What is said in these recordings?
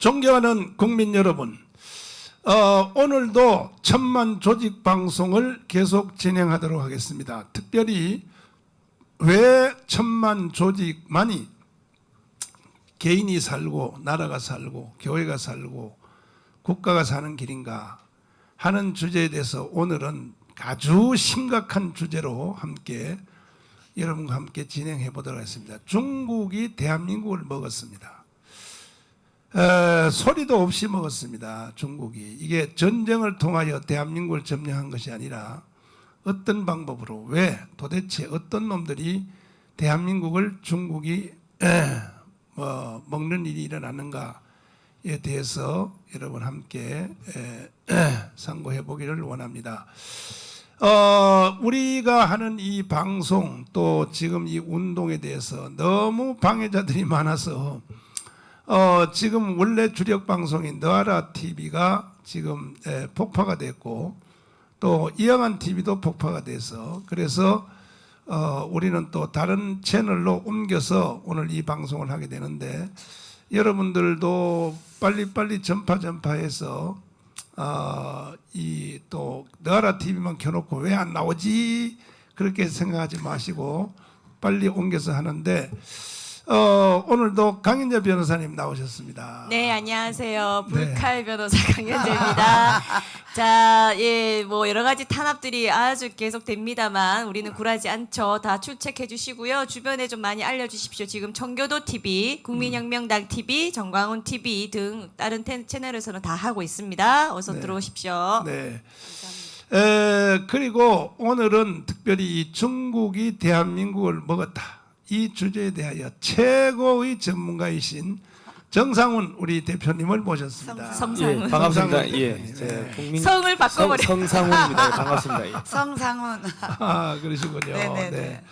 존경하는 국민 여러분, 오늘도 천만 조직 방송을 계속 진행하도록 하겠습니다. 특별히 왜 천만 조직만이 개인이 살고 나라가 살고 교회가 살고 국가가 사는 길인가 하는 주제에 대해서 오늘은 아주 심각한 주제로 함께 여러분과 함께 진행해 보도록 하겠습니다. 중국이 대한민국을 먹었습니다. 소리도 없이 먹었습니다. 중국이. 이게 전쟁을 통하여 대한민국을 점령한 것이 아니라 어떤 방법으로, 왜 도대체 어떤 놈들이 대한민국을 중국이 먹는 일이 일어났는가에 대해서 여러분 함께 상고해 보기를 원합니다. 우리가 하는 이 방송 또 지금 이 운동에 대해서 너무 방해자들이 많아서 지금 원래 주력 방송인 너아라 TV가 지금 폭파가 됐고 또 이영한 TV도 폭파가 돼서 그래서 우리는 또 다른 채널로 옮겨서 오늘 이 방송을 하게 되는데 여러분들도 빨리빨리 전파해서 이 또 너아라 TV만 켜놓고 왜 안 나오지 그렇게 생각하지 마시고 빨리 옮겨서 하는데 오늘도 강현재 변호사님 나오셨습니다. 네, 안녕하세요. 불칼 변호사 강현재입니다. 자, 예, 뭐 여러 가지 탄압들이 아주 계속됩니다만 우리는 굴하지 않죠. 다 출첵해 주시고요. 주변에 좀 많이 알려주십시오. 지금 청교도 TV, 국민혁명당 TV, 정광훈 TV 등 다른 채널에서는 다 하고 있습니다. 어서 들어오십시오. 네. 그리고 오늘은 특별히 이 중국이 대한민국을 먹었다. 이 주제에 대하여 최고의 전문가이신 정상훈 우리 대표님을 모셨습니다. 성상훈. 예, 반갑습니다. 예. 성을 바꿔버려. 성상훈입니다. 반갑습니다. 예. 성상훈. 그러시군요. 네네네. 네.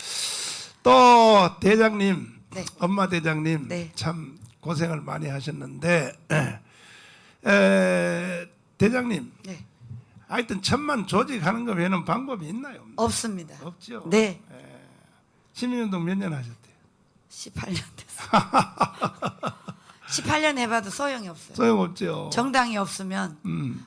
또 대장님, 네. 엄마 대장님 네. 참 고생을 많이 하셨는데 대장님, 네. 하여튼 천만 조직하는 거 외에는 방법이 있나요? 없습니다. 없죠. 네. 시민운동 몇 년 하셨대요? 18년 됐어요. 18년 해봐도 소용이 없어요. 소용없죠. 정당이 없으면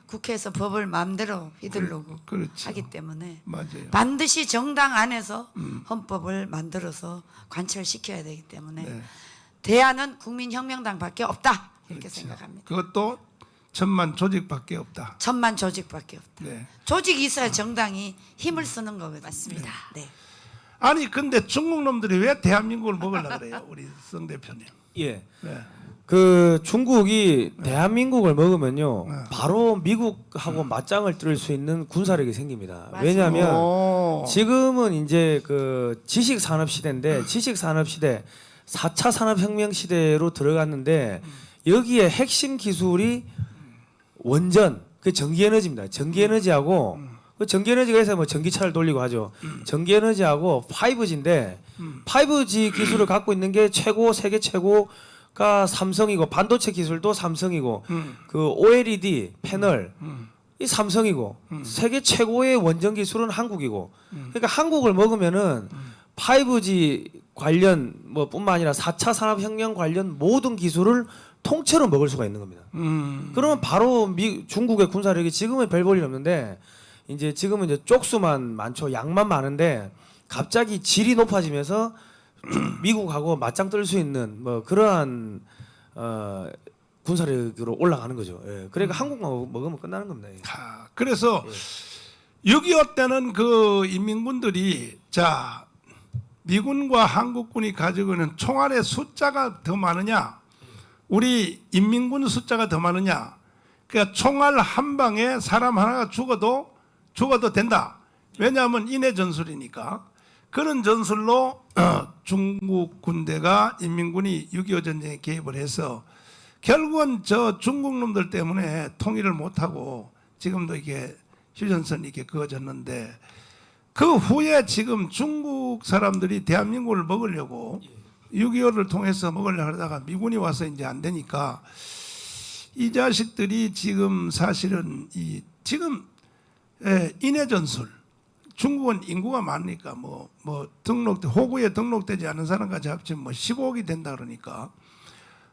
국회에서 법을 마음대로 휘두르고 그렇죠. 하기 때문에 맞아요. 반드시 정당 안에서 헌법을 만들어서 관철시켜야 되기 때문에 네. 대안은 국민혁명당밖에 없다 이렇게 그렇죠. 생각합니다. 그것도 천만 조직밖에 없다. 천만 조직밖에 없다. 네. 조직이 있어야 정당이 힘을 쓰는 거거든요. 맞습니다. 네. 아니 근데 중국 놈들이 왜 대한민국을 먹으려고 그래요, 우리 성 대표님? 예. 네. 그 중국이 대한민국을 먹으면요, 바로 미국하고 맞짱을 뜰 수 있는 군사력이 생깁니다. 맞아요. 왜냐하면 오. 지금은 이제 그 지식 산업 시대인데 지식 산업 시대, 4차 산업혁명 시대로 들어갔는데 여기에 핵심 기술이 원전, 그 전기에너지입니다. 전기에너지하고 그 전기에너지가 있어야 뭐 전기차를 돌리고 하죠. 전기에너지하고 5G인데 5G 기술을 갖고 있는 게 세계 최고가 삼성이고 반도체 기술도 삼성이고 그 OLED 패널 이 삼성이고 세계 최고의 원전 기술은 한국이고 그러니까 한국을 먹으면은 5G 관련 뭐 뿐만 아니라 4차 산업혁명 관련 모든 기술을 통째로 먹을 수가 있는 겁니다. 그러면 바로 중국의 군사력이 지금은 별 볼 일 없는데 이제 지금은 이제 쪽수만 많죠. 양만 많은데 갑자기 질이 높아지면서 미국하고 맞짱 뜰 수 있는 뭐 그러한 군사력으로 올라가는 거죠. 예. 그러니까 한국만 먹으면 끝나는 겁니다. 예. 그래서 6.25 때는 그 인민군들이 자 미군과 한국군이 가지고 있는 총알의 숫자가 더 많으냐 우리 인민군 숫자가 더 많으냐 그러니까 총알 한 방에 사람 하나가 죽어도 된다. 왜냐하면 인해 전술이니까. 그런 전술로 중국 군대가 인민군이 6.25 전쟁에 개입을 해서 결국은 저 중국 놈들 때문에 통일을 못하고 지금도 이게 휴전선이 이렇게 그어졌는데 그 후에 지금 중국 사람들이 대한민국을 먹으려고 6.25를 통해서 먹으려고 하다가 미군이 와서 이제 안 되니까 이 자식들이 지금 사실은 지금 인해 전술 중국은 인구가 많으니까 호구에 등록되지 않은 사람까지 합치면 15억이 된다 그러니까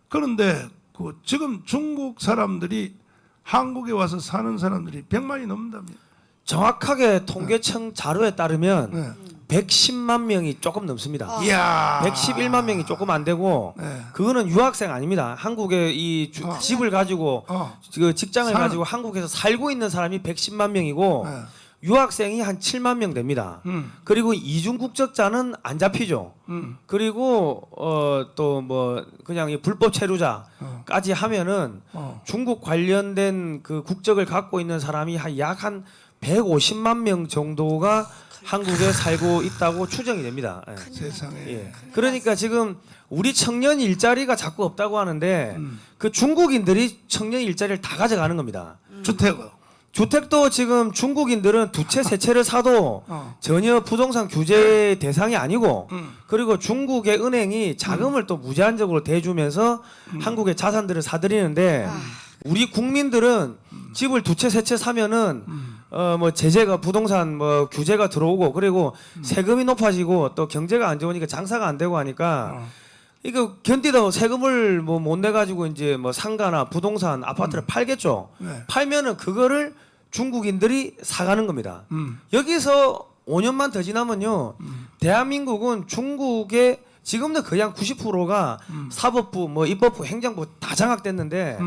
그런데 그 지금 중국 사람들이 한국에 와서 사는 사람들이 100만이 넘는답니다. 정확하게 통계청 자료에 따르면 네. 110만 명이 조금 넘습니다. 이야. 111만 명이 조금 안 되고 네. 그거는 유학생 아닙니다. 한국에 이 집을 가지고 그 직장을 가지고 한국에서 살고 있는 사람이 110만 명이고 네. 유학생이 한 7만 명 됩니다. 그리고 이중 국적자는 안 잡히죠. 그리고 또 뭐 그냥 이 불법 체류자까지 하면은 중국 관련된 그 국적을 갖고 있는 사람이 약 한 150만 명 정도가 한국에 살고 있다고 추정이 됩니다. 예. 세상에. 예. 그러니까 지금 우리 청년 일자리가 자꾸 없다고 하는데 그 중국인들이 청년 일자리를 다 가져가는 겁니다. 주택은. 주택도 지금 중국인들은 두 채, 세 채를 사도 전혀 부동산 규제 대상이 아니고 그리고 중국의 은행이 자금을 또 무제한적으로 대주면서 한국의 자산들을 사들이는데 우리 국민들은 집을 두 채, 세 채 사면은 뭐 제재가 부동산 뭐 규제가 들어오고 그리고 세금이 높아지고 또 경제가 안 좋으니까 장사가 안 되고 하니까 이거 견디다 세금을 뭐 못 내 가지고 이제 뭐 상가나 부동산 아파트를 팔겠죠. 네. 팔면은 그거를 중국인들이 사가는 겁니다. 여기서 5년만 더 지나면요, 대한민국은 중국의 지금도 거의 한 90%가 사법부, 뭐 입법부, 행정부 다 장악됐는데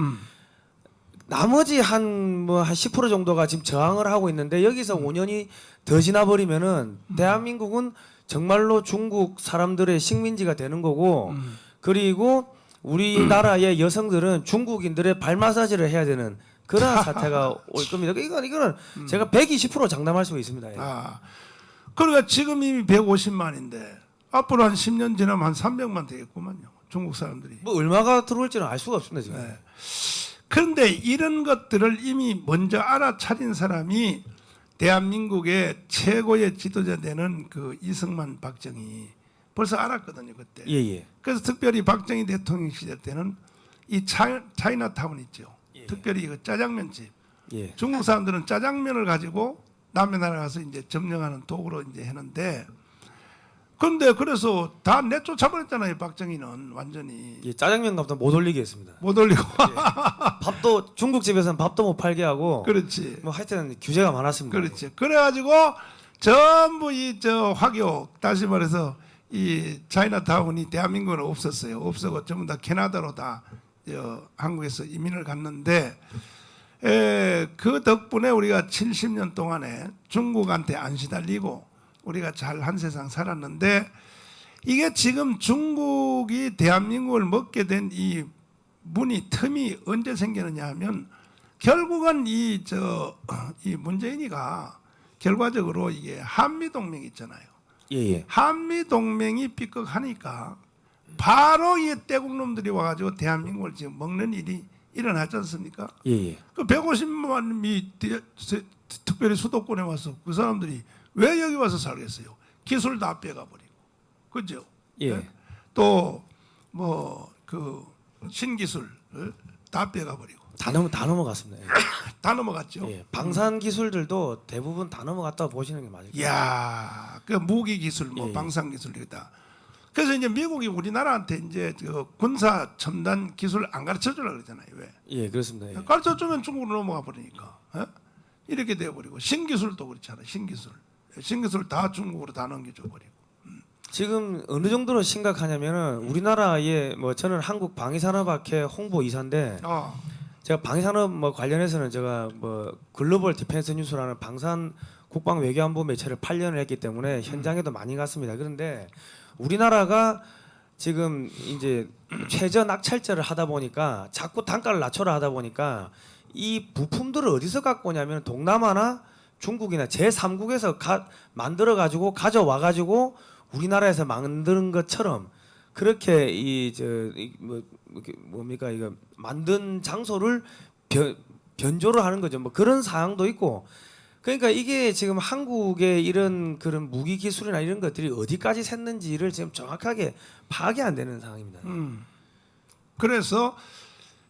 나머지 한 10% 정도가 지금 저항을 하고 있는데 여기서 5년이 더 지나버리면은 대한민국은 정말로 중국 사람들의 식민지가 되는 거고 그리고 우리나라의 여성들은 중국인들의 발 마사지를 해야 되는 그런 사태가 올 겁니다. 이거는 제가 120% 장담할 수 있습니다. 예. 그러니까 지금 이미 150만인데 앞으로 한 10년 지나면 한 300만 되겠구만요. 중국 사람들이. 뭐 얼마가 들어올지는 알 수가 없습니다 지금. 네. 그런데 이런 것들을 이미 먼저 알아차린 사람이 대한민국의 최고의 지도자 되는 그 이승만 박정희 벌써 알았거든요 그때. 예예. 그래서 특별히 박정희 대통령 시절 때는 이 차이나타운 있죠. 특별히 그 짜장면집. 예. 중국 사람들은 짜장면을 가지고 남의 나라 가서 이제 점령하는 도구로 이제 했는데, 그런데 그래서 다 내쫓아버렸잖아요. 박정희는 완전히 예, 짜장면 값도 못 올리게 했습니다. 못 올리고. 밥도 중국집에서는 밥도 못 팔게 하고. 그렇지. 뭐 하여튼 규제가 많았습니다. 그렇지. 그래가지고 전부 이 저 화교 다시 말해서 이 차이나타운이 대한민국은 없었어요. 없어고 전부 다 캐나다로 다 한국에서 이민을 갔는데 그 덕분에 우리가 70년 동안에 중국한테 안 시달리고 우리가 잘 한 세상 살았는데 이게 지금 중국이 대한민국을 먹게 된 이 틈이 언제 생기느냐 하면 결국은 이 문재인이가 결과적으로 이게 한미 동맹 있잖아요. 예예. 한미 동맹이 삐걱하니까 바로 이 떼국놈들이 와가지고 대한민국을 지금 먹는 일이 일어나지 않습니까? 예예. 그 150만이 특별히 수도권에 와서 그 사람들이 왜 여기 와서 살겠어요? 기술 다 빼가버리고, 그죠? 예. 또 뭐 그 신기술 다 빼가버리고 다 넘어갔습니다. 예. 다 넘어갔죠. 예. 방산 기술들도 대부분 다 넘어갔다고 보시는 게 맞을 거예요. 이야, 그 무기 기술, 뭐 예. 방산 기술이다. 그래서 이제 미국이 우리나라한테 이제 그 군사 첨단 기술 안 가르쳐 주려 그러잖아요. 왜? 예, 그렇습니다. 예. 가르쳐 주면 중국으로 넘어가 버리니까 이렇게 되어 버리고 신기술도 그렇잖아. 신기술 다 중국으로 다 넘겨줘 버리고. 지금 어느 정도로 심각하냐면은 우리나라의 뭐 저는 한국 방위산업학회 홍보 이사인데 제가 방위산업 뭐 관련해서는 제가 뭐 글로벌 디펜스 뉴스라는 방산 국방 외교안보 매체를 8년을 했기 때문에 현장에도 많이 갔습니다. 그런데 우리나라가 지금 이제 최저 낙찰제를 하다 보니까 자꾸 단가를 낮춰라 하다 보니까 이 부품들을 어디서 갖고 오냐면 동남아나 중국이나 제3국에서 만들어 가지고 가져와 가지고 우리나라에서 만드는 것처럼 그렇게 뭡니까 이거 만든 장소를 변조를 하는 거죠. 뭐 그런 사항도 있고. 그러니까 이게 지금 한국의 이런 그런 무기 기술이나 이런 것들이 어디까지 샜는지를 지금 정확하게 파악이 안 되는 상황입니다. 그래서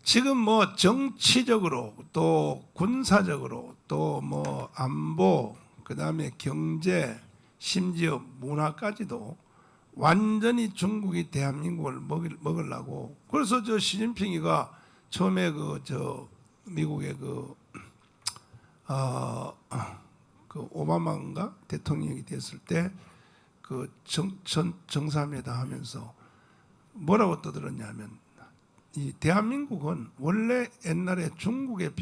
지금 뭐 정치적으로 또 군사적으로 또 뭐 안보 그다음에 경제 심지어 문화까지도 완전히 중국이 대한민국을 먹으려고. 그래서 저 시진핑이가 처음에 그 저 미국의 그 오바마인가 대통령이 됐을 때 그 정상회담 하면서 뭐라고 떠들었냐면 이 대한민국은 원래 옛날에 중국의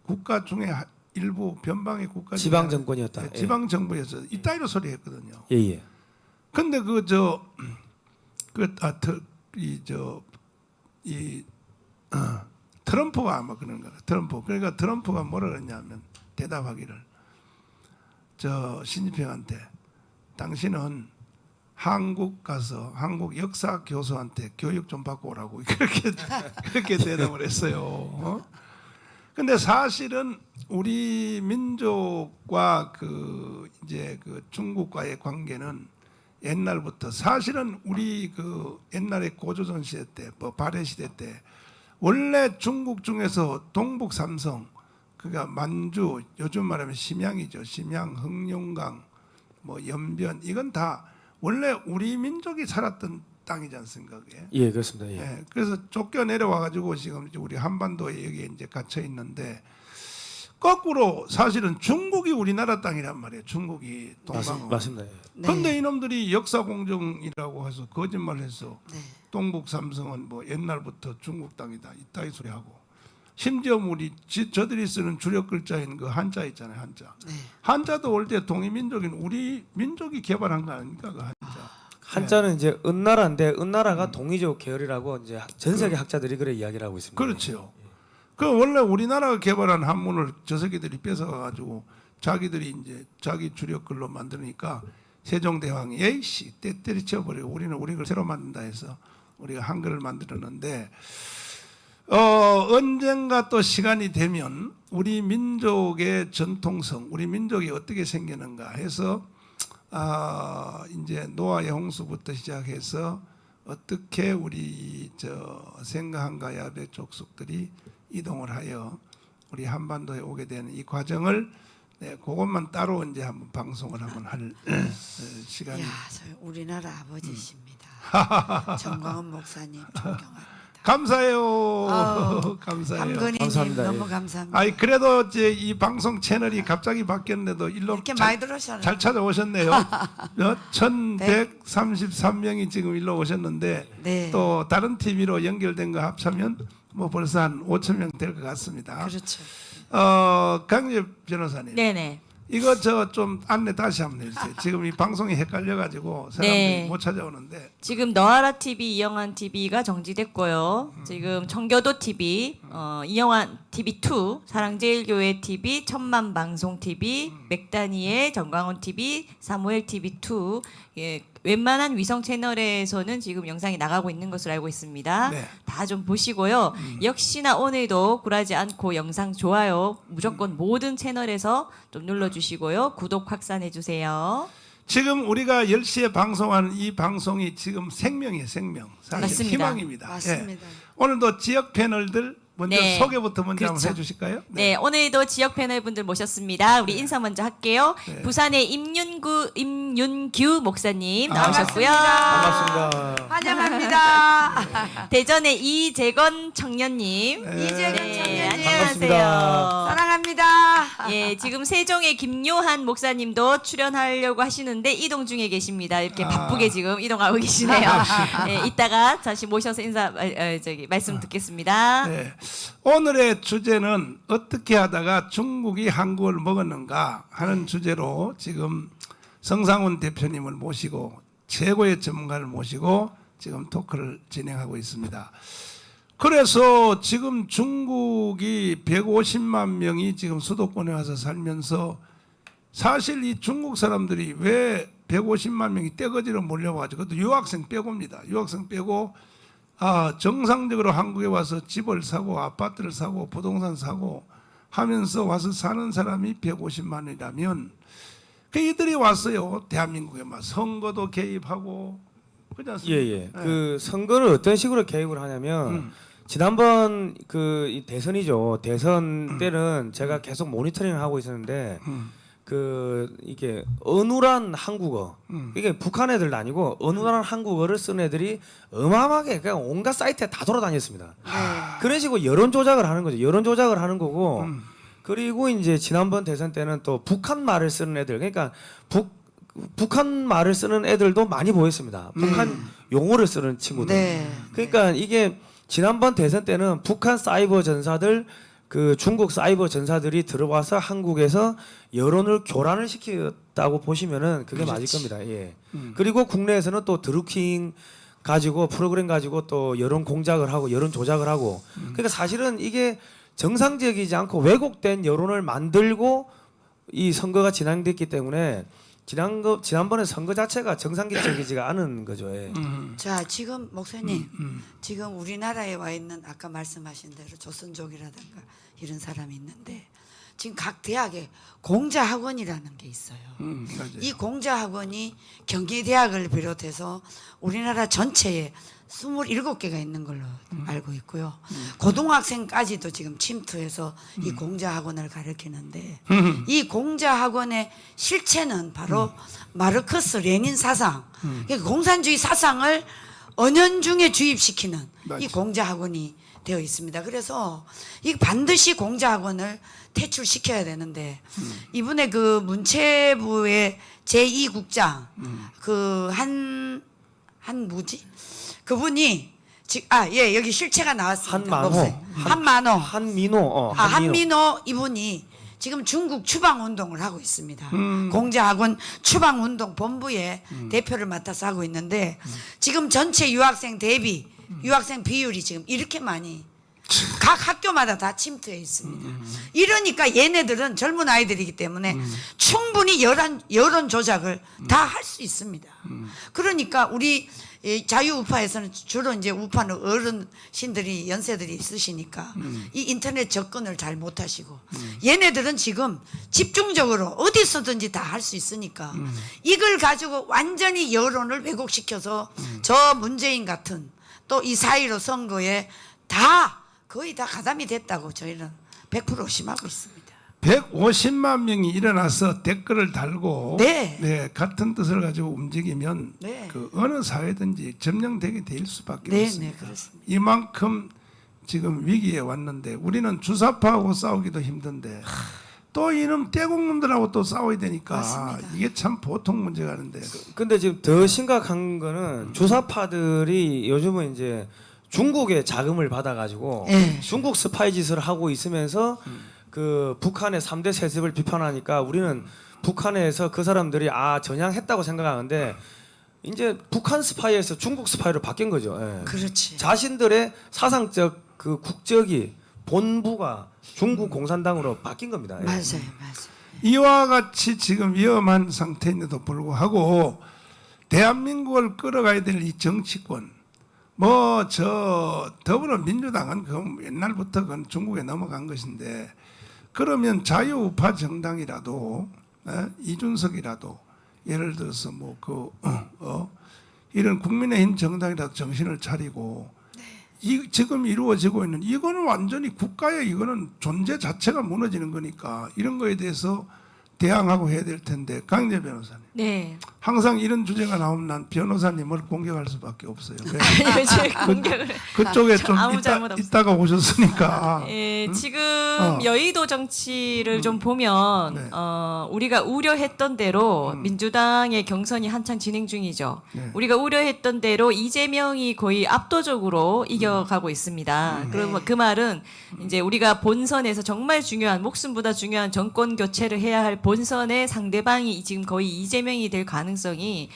국가 중에 일부 변방의 국가 중에 지방 정권이었다. 네, 지방 정부에서 이따위로 소리했거든요. 예예. 근데 트럼프가 아마 그런 거라. 트럼프. 그러니까 트럼프가 뭐라 그랬냐면 대답하기를 신입병한테 당신은 한국 가서 한국 역사 교수한테 교육 좀 받고 오라고 그렇게 대답을 했어요. 근데 사실은 우리 민족과 이제 중국과의 관계는 옛날부터 사실은 우리 옛날에 고조선 시대 때, 뭐 발해 시대 때 원래 중국 중에서 동북 삼성, 그러니까 만주, 요즘 말하면 심양이죠. 심양, 흑룡강, 뭐 연변 이건 다 원래 우리 민족이 살았던 땅이지 않습니까? 그게? 예, 그렇습니다. 예. 예, 그래서 쫓겨 내려와 가지고 지금 이제 우리 한반도에 여기 이제 갇혀 있는데 거꾸로 사실은 중국이 우리나라 땅이란 말이에요. 중국이 동방은. 맞습니다. 예. 네. 근데 이놈들이 역사 공정이라고 해서 거짓말해서 네. 동북 삼성은 뭐 옛날부터 중국 땅이다 이따위 소리 하고 심지어 우리 저들이 쓰는 주력 글자인 그 한자 있잖아요. 한자. 네. 한자도 올 때 동이민족인 우리 민족이 개발한 거 아닙니까? 그 한자. 한자는 이제 은나라인데 은나라가 동이족 계열이라고 이제 전 세계 학자들이 그래 이야기를 하고 있습니다. 그렇죠. 그 원래 우리나라가 개발한 한문을 저 새끼들이 뺏어가 가지고 자기들이 이제 자기 주력 글로 만드니까 세종대왕이 에이씨 때리쳐 버리고 우리는 우리 걸 새로 만든다 해서 우리가 한글을 만들었는데 언젠가 또 시간이 되면 우리 민족의 전통성, 우리 민족이 어떻게 생기는가 해서 이제 노아의 홍수부터 시작해서 어떻게 우리 생가한가 야배 족속들이 이동을 하여 우리 한반도에 오게 되는 이 과정을 그것만 따로 이제 한번 방송을 한번 할 시간이. 야, 저 우리나라 아버지십니다. 정광훈 목사님 존경합니다. 감사해요. 감사해요. 함근희님 감사합니다. 너무 예. 감사합니다. 아니 그래도 이제 이 방송 채널이 갑자기 바뀌었는데도 일로 이렇게 많이 들어오셨나요? 잘 찾아오셨네요. 1133명이 지금 일로 오셨는데 네. 또 다른 TV로 연결된 거 합치면 뭐 벌써 한 5천 명 될 것 같습니다. 그렇죠. 강재 변호사님, 네네. 이거 좀 안내 다시 한번 해주세요. 지금 이 방송이 헷갈려가지고 사람들이 네. 못 찾아오는데. 지금 너하라 TV, 이영환 TV가 정지됐고요. 지금 청교도 TV, 이영환 TV 2, 사랑제일교회 TV, 천만방송 TV, 맥다니엘 정광훈 TV, 사무엘 TV 2. 예, 웬만한 위성 채널에서는 지금 영상이 나가고 있는 것으로 알고 있습니다. 네. 다 좀 보시고요. 역시나 오늘도 굴하지 않고 영상 좋아요 무조건 모든 채널에서 좀 눌러주시고요. 구독 확산해 주세요. 지금 우리가 10시에 방송하는 이 방송이 지금 생명이에요, 생명. 사실 맞습니다. 희망입니다. 맞습니다. 예. 오늘도 지역 패널들 먼저 네. 소개부터 먼저 그렇죠. 한번 해주실까요? 네, 오늘도 지역 패널 분들 모셨습니다. 우리 인사 먼저 할게요. 네. 부산의 임윤규 목사님 나오셨고요. 반갑습니다. 환영합니다. 대전의 이재건 청년님. 이재건 청년님. 안녕하세요. 사랑합니다. 예, 지금 세종의 김요한 목사님도 출연하려고 하시는데 이동 중에 계십니다. 이렇게 바쁘게 지금 이동하고 계시네요. 예, 이따가 다시 모셔서 말씀 듣겠습니다. 네. 오늘의 주제는 어떻게 하다가 중국이 한국을 먹었는가 하는 주제로 지금 성상훈 대표님을 모시고 최고의 전문가를 모시고 지금 토크를 진행하고 있습니다. 그래서 지금 중국이 150만 명이 지금 수도권에 와서 살면서 사실 이 중국 사람들이 왜 150만 명이 떼거지로 몰려와가지고 그것도 유학생 빼고입니다. 유학생 빼고 정상적으로 한국에 와서 집을 사고 아파트를 사고 부동산 사고 하면서 와서 사는 사람이 150만이라면 그 이들이 왔어요. 대한민국에 막 선거도 개입하고 그렇지 않습니까? 예예. 그 선거를 어떤 식으로 개입을 하냐면 지난번 이 대선이죠. 대선 때는 제가 계속 모니터링을 하고 있었는데 그 이게 어눌한 한국어 이게 북한 애들 아니고 어눌한 한국어를 쓴 애들이 어마어마하게 그냥 온갖 사이트에 다 돌아다녔습니다. 그런 식으로 여론 조작을 하는 거죠. 여론 조작을 하는 거고 그리고 이제 지난번 대선 때는 또 북한 말을 쓰는 애들 그러니까 북한 말을 쓰는 애들도 많이 보였습니다. 북한 용어를 쓰는 친구들. 네. 그러니까 이게 지난번 대선 때는 북한 사이버 전사들 그 중국 사이버 전사들이 들어와서 한국에서 여론을 교란을 시켰다고 보시면은 그게 맞을 겁니다. 예. 그리고 국내에서는 또 드루킹 가지고 프로그램 가지고 또 여론 공작을 하고 여론 조작을 하고 그러니까 사실은 이게 정상적이지 않고 왜곡된 여론을 만들고 이 선거가 진행됐기 때문에 지난번에 선거 자체가 정상적이지가 않은 거죠. 예. 자, 지금 목사님, 지금 우리나라에 와 있는 아까 말씀하신 대로 조선족이라든가 이런 사람이 있는데 지금 각 대학에 공자학원이라는 게 있어요. 맞아요. 이 공자학원이 경기대학을 비롯해서 우리나라 전체에 27개가 있는 걸로 알고 있고요. 고등학생까지도 지금 침투해서 이 공자학원을 가르치는데 이 공자학원의 실체는 바로 마르크스 레닌 사상, 그러니까 공산주의 사상을 은연중에 주입시키는 이 맞죠. 공자학원이 되어 있습니다. 그래서 이 반드시 공자학원을 퇴출시켜야 되는데 이번에 그 문체부의 제2국장 그 한 뭐지? 그분이 예, 여기 실체가 나왔습니다. 한만호. 목사님. 한만호. 한민호. 한민호 이분이 지금 중국 추방운동을 하고 있습니다. 공자학원 추방운동 본부의 대표를 맡아서 하고 있는데 지금 전체 유학생 대비 유학생 비율이 지금 이렇게 많이 각 학교마다 다 침투해 있습니다. 이러니까 얘네들은 젊은 아이들이기 때문에 충분히 여론 조작을 다 할 수 있습니다. 그러니까 우리 이 자유우파에서는 주로 이제 우파는 어른신들이 연세들이 있으시니까 이 인터넷 접근을 잘 못하시고 얘네들은 지금 집중적으로 어디서든지 다 할 수 있으니까 이걸 가지고 완전히 여론을 왜곡시켜서 저 문재인 같은 또 이 4.15 선거에 다 거의 다 가담이 됐다고 저희는 100% 의심하고 있습니다. 150만 명이 일어나서 댓글을 달고 네. 같은 뜻을 가지고 움직이면 네. 그 어느 사회든지 점령되게 될 수밖에 네, 없습니다. 네, 그렇습니다. 이만큼 지금 위기에 왔는데 우리는 주사파하고 싸우기도 힘든데 또 이놈 떼국놈들하고 또 싸워야 되니까 맞습니다. 이게 참 보통 문제가 아닌데 근데 지금 더 심각한 거는 주사파들이 요즘은 이제 중국의 자금을 받아가지고 네. 중국 스파이 짓을 하고 있으면서 그 북한의 3대 세습을 비판하니까 우리는 북한에서 그 사람들이 전향했다고 생각하는데 이제 북한 스파이에서 중국 스파이로 바뀐 거죠. 예. 그렇지. 자신들의 사상적 그 국적이 본부가 중국 공산당으로 바뀐 겁니다. 예. 맞아요. 이와 같이 지금 위험한 상태인데도 불구하고 대한민국을 끌어가야 될 이 정치권 뭐 저 더불어민주당은 그 옛날부터 그건 중국에 넘어간 것인데 그러면 자유우파 정당이라도 이준석이라도 예를 들어서 뭐 이런 국민의힘 정당이라도 정신을 차리고 지금 이루어지고 있는 이거는 완전히 국가의 이거는 존재 자체가 무너지는 거니까 이런 거에 대해서 대항하고 해야 될 텐데 강재 변호사님 네. 항상 이런 주제가 나오면 난 변호사님을 공격할 수밖에 없어요. 왜? 요즘 공격을 그쪽에 좀 아무 잘못 없어요. 있다가 오셨으니까 예, 지금 여의도 정치를 좀 보면 네. 우리가 우려했던 대로 민주당의 경선이 한창 진행 중이죠. 네. 우리가 우려했던 대로 이재명이 거의 압도적으로 이겨가고 있습니다. 그러면 그 말은 이제 우리가 본선에서 정말 중요한 목숨보다 중요한 정권 교체를 해야 할 본선의 상대방이 지금 거의 이재명이 될 가능성이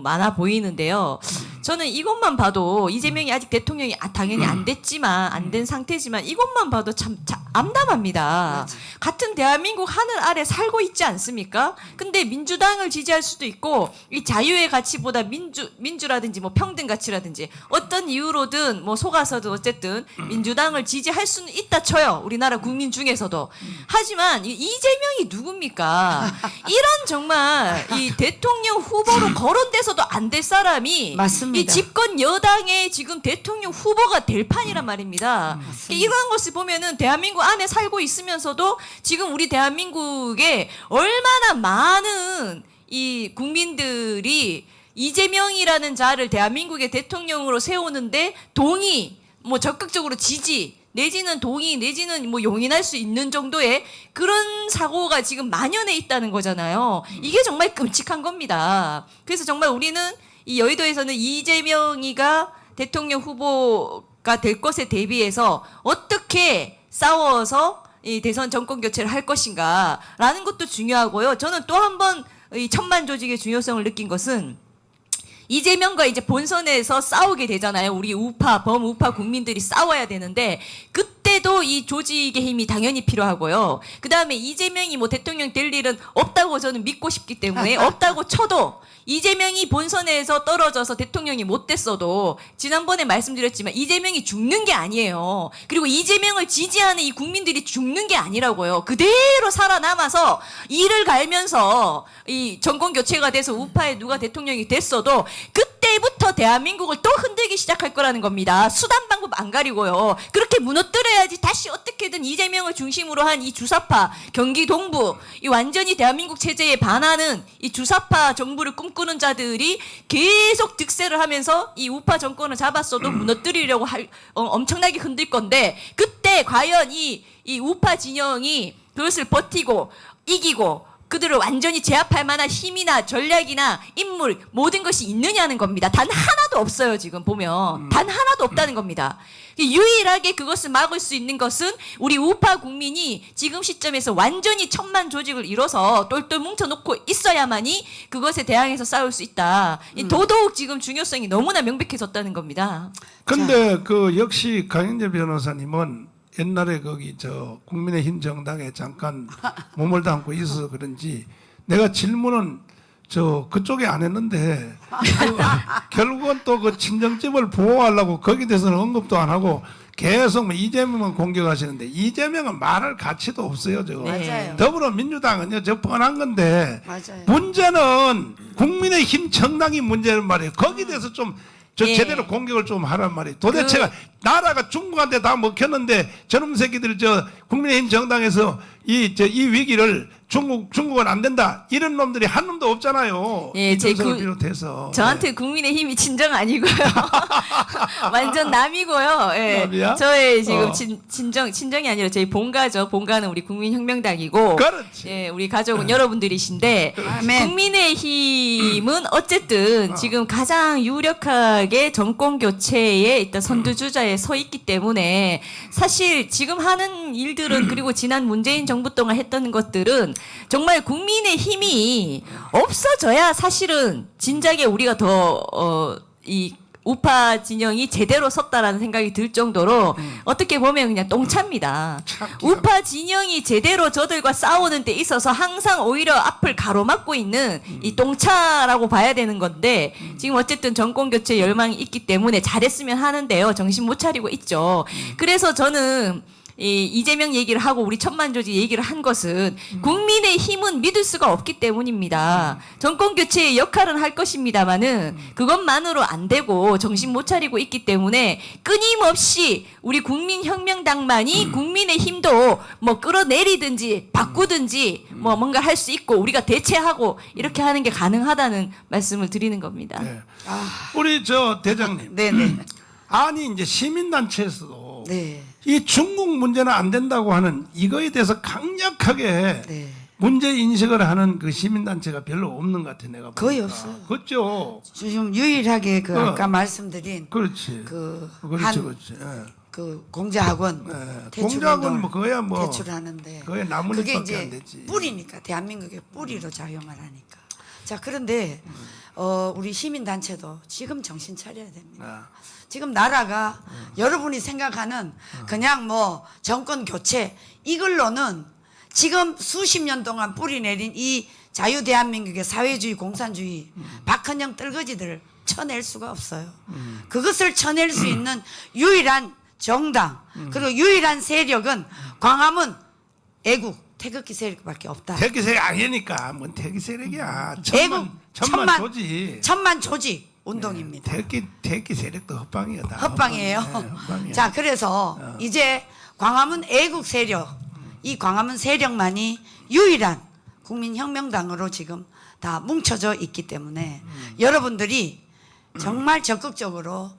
많아 보이는데요. 저는 이것만 봐도 이재명이 아직 대통령이 당연히 안 됐지만 안 된 상태지만 이것만 봐도 참 암담합니다. 같은 대한민국 하늘 아래 살고 있지 않습니까? 근데 민주당을 지지할 수도 있고 이 자유의 가치보다 민주라든지 뭐 평등 가치라든지 어떤 이유로든 뭐 속아서도 어쨌든 민주당을 지지할 수는 있다 쳐요. 우리나라 국민 중에서도. 하지만 이재명이 누굽니까? 이런 정말 이 대통령 후보로 거론돼서도 안 될 사람이 맞습니다. 이 집권 여당의 지금 대통령 후보가 될 판이란 말입니다. 이러한 것을 보면은 대한민국 대한민국 안에 살고 있으면서도 지금 우리 대한민국에 얼마나 많은 이 국민들이 이재명이라는 자를 대한민국의 대통령으로 세우는데 동의, 뭐 적극적으로 지지, 내지는 동의, 내지는 뭐 용인할 수 있는 정도의 그런 사고가 지금 만연해 있다는 거잖아요. 이게 정말 끔찍한 겁니다. 그래서 정말 우리는 이 여의도에서는 이재명이가 대통령 후보가 될 것에 대비해서 어떻게 싸워서 이 대선 정권 교체를 할 것인가라는 것도 중요하고요. 저는 또 한 번 이 천만 조직의 중요성을 느낀 것은 이재명과 이제 본선에서 싸우게 되잖아요. 우리 우파, 범우파 국민들이 싸워야 되는데 그때도 이 조직의 힘이 당연히 필요하고요. 그 다음에 이재명이 뭐 대통령 될 일은 없다고 저는 믿고 싶기 때문에 없다고 쳐도 이재명이 본선에서 떨어져서 대통령이 못 됐어도 지난번에 말씀드렸지만 이재명이 죽는 게 아니에요. 그리고 이재명을 지지하는 이 국민들이 죽는 게 아니라고요. 그대로 살아남아서 이를 갈면서 이 정권 교체가 돼서 우파에 누가 대통령이 됐어도 그때부터 대한민국을 또 흔들기 시작할 거라는 겁니다. 수단 방법 안 가리고요. 그렇게 무너뜨려야지 다시 어떻게든 이재명을 중심으로 한 이 주사파, 경기 동부, 이 완전히 대한민국 체제에 반하는 이 주사파 정부를 꿈꾸는 자들이 계속 득세를 하면서 이 우파 정권을 잡았어도 무너뜨리려고 엄청나게 흔들 건데 그때 과연 이 우파 진영이 그것을 버티고 이기고 그들을 완전히 제압할 만한 힘이나 전략이나 인물 모든 것이 있느냐는 겁니다. 단 하나도 없어요. 지금 보면 단 하나도 없다는 겁니다. 유일하게 그것을 막을 수 있는 것은 우리 우파 국민이 지금 시점에서 완전히 천만 조직을 이뤄서 똘똘 뭉쳐놓고 있어야만이 그것에 대항해서 싸울 수 있다. 더더욱 지금 중요성이 너무나 명백해졌다는 겁니다. 근데 그 역시 강영재 변호사님은 옛날에 거기 저 국민의힘 정당에 잠깐 몸을 담고 있어서 그런지 내가 질문은 저 그쪽에 안 했는데 결국은 또 그 친정집을 보호하려고 거기에 대해서는 언급도 안 하고 계속 뭐 이재명은 공격하시는데 이재명은 말할 가치도 없어요. 저 맞아요. 더불어민주당은요 저 뻔한 건데 맞아요. 문제는 국민의힘 정당이 문제는 말이에요. 거기에 대해서 좀 저 예. 제대로 공격을 좀 하란 말이에요. 도대체가 나라가 중국한테 다 먹혔는데 저놈 새끼들 저 국민의힘 정당에서 이 위기를 중국은 안 된다 이런 놈들이 한 놈도 없잖아요. 예, 이준석을 비롯해서 저한테 국민의힘이 친정 아니고요. 완전 남이고요. 예. 남이야? 저의 지금 어. 친정이 아니라 저희 본가죠. 본가는 우리 국민혁명당이고, 그렇지. 예, 우리 가족은 여러분들이신데, 아멘. 국민의힘은 어쨌든 지금 가장 유력하게 정권 교체에 일단 선두주자에 서 있기 때문에 사실 지금 하는 일들은 그리고 지난 문재인 정부 동안 했던 것들은 정말 국민의 힘이 없어져야 사실은 진작에 우리가 더 이 우파 진영이 제대로 섰다라는 생각이 들 정도로 어떻게 보면 그냥 똥차입니다. 우파 진영이 제대로 저들과 싸우는 데 있어서 항상 오히려 앞을 가로막고 있는 이 똥차라고 봐야 되는 건데 지금 어쨌든 정권 교체 열망이 있기 때문에 잘했으면 하는데요. 정신 못 차리고 있죠. 그래서 저는 이재명 얘기를 하고 우리 천만 조직 얘기를 한 것은 국민의 힘은 믿을 수가 없기 때문입니다. 정권 교체의 역할은 할 것입니다만은 그것만으로 안 되고 정신 못 차리고 있기 때문에 끊임없이 우리 국민혁명당만이 국민의 힘도 뭐 끌어내리든지 바꾸든지 뭐 뭔가 할 수 있고 우리가 대체하고 이렇게 하는 게 가능하다는 말씀을 드리는 겁니다. 네. 우리 저 대장님 네네. 아니 이제 시민단체에서도 네. 이 중국 문제는 안 된다고 하는 이거에 대해서 강력하게 네. 문제 인식을 하는 그 시민단체가 별로 없는 것 같아 내가 거의 보니까. 없어요. 그렇죠. 지금 유일하게 그 어. 아까 말씀드린 그렇지. 그한 그렇지. 예. 그 공자학원 예. 대출 공작은 운동을 뭐 그거야 뭐 대출하는데 그게 그게 나뭇잎밖에 안 이제 되지. 뿌리니까 대한민국의 뿌리로 작용을 하니까. 자 그런데 우리 시민단체도 지금 정신 차려야 됩니다. 아. 지금 나라가 여러분이 생각하는 그냥 뭐 정권 교체 이걸로는 지금 수십 년 동안 뿌리 내린 이 자유 대한민국의 사회주의 공산주의 박헌영 떨거지들을 쳐낼 수가 없어요. 그것을 쳐낼 수 있는 유일한 정당 그리고 유일한 세력은 광화문 애국 태극기 세력밖에 없다. 태극기 세력 아니니까 뭔 태극기 세력이야. 애국 천만 조지. 천만 조직 운동입니다. 태극기 세력도 헛방이야. 다 헛방이에요. 헛방이야. 자, 그래서 이제 광화문 애국 세력, 이 광화문 세력만이 유일한 국민혁명당으로 지금 다 뭉쳐져 있기 때문에 여러분들이 정말 적극적으로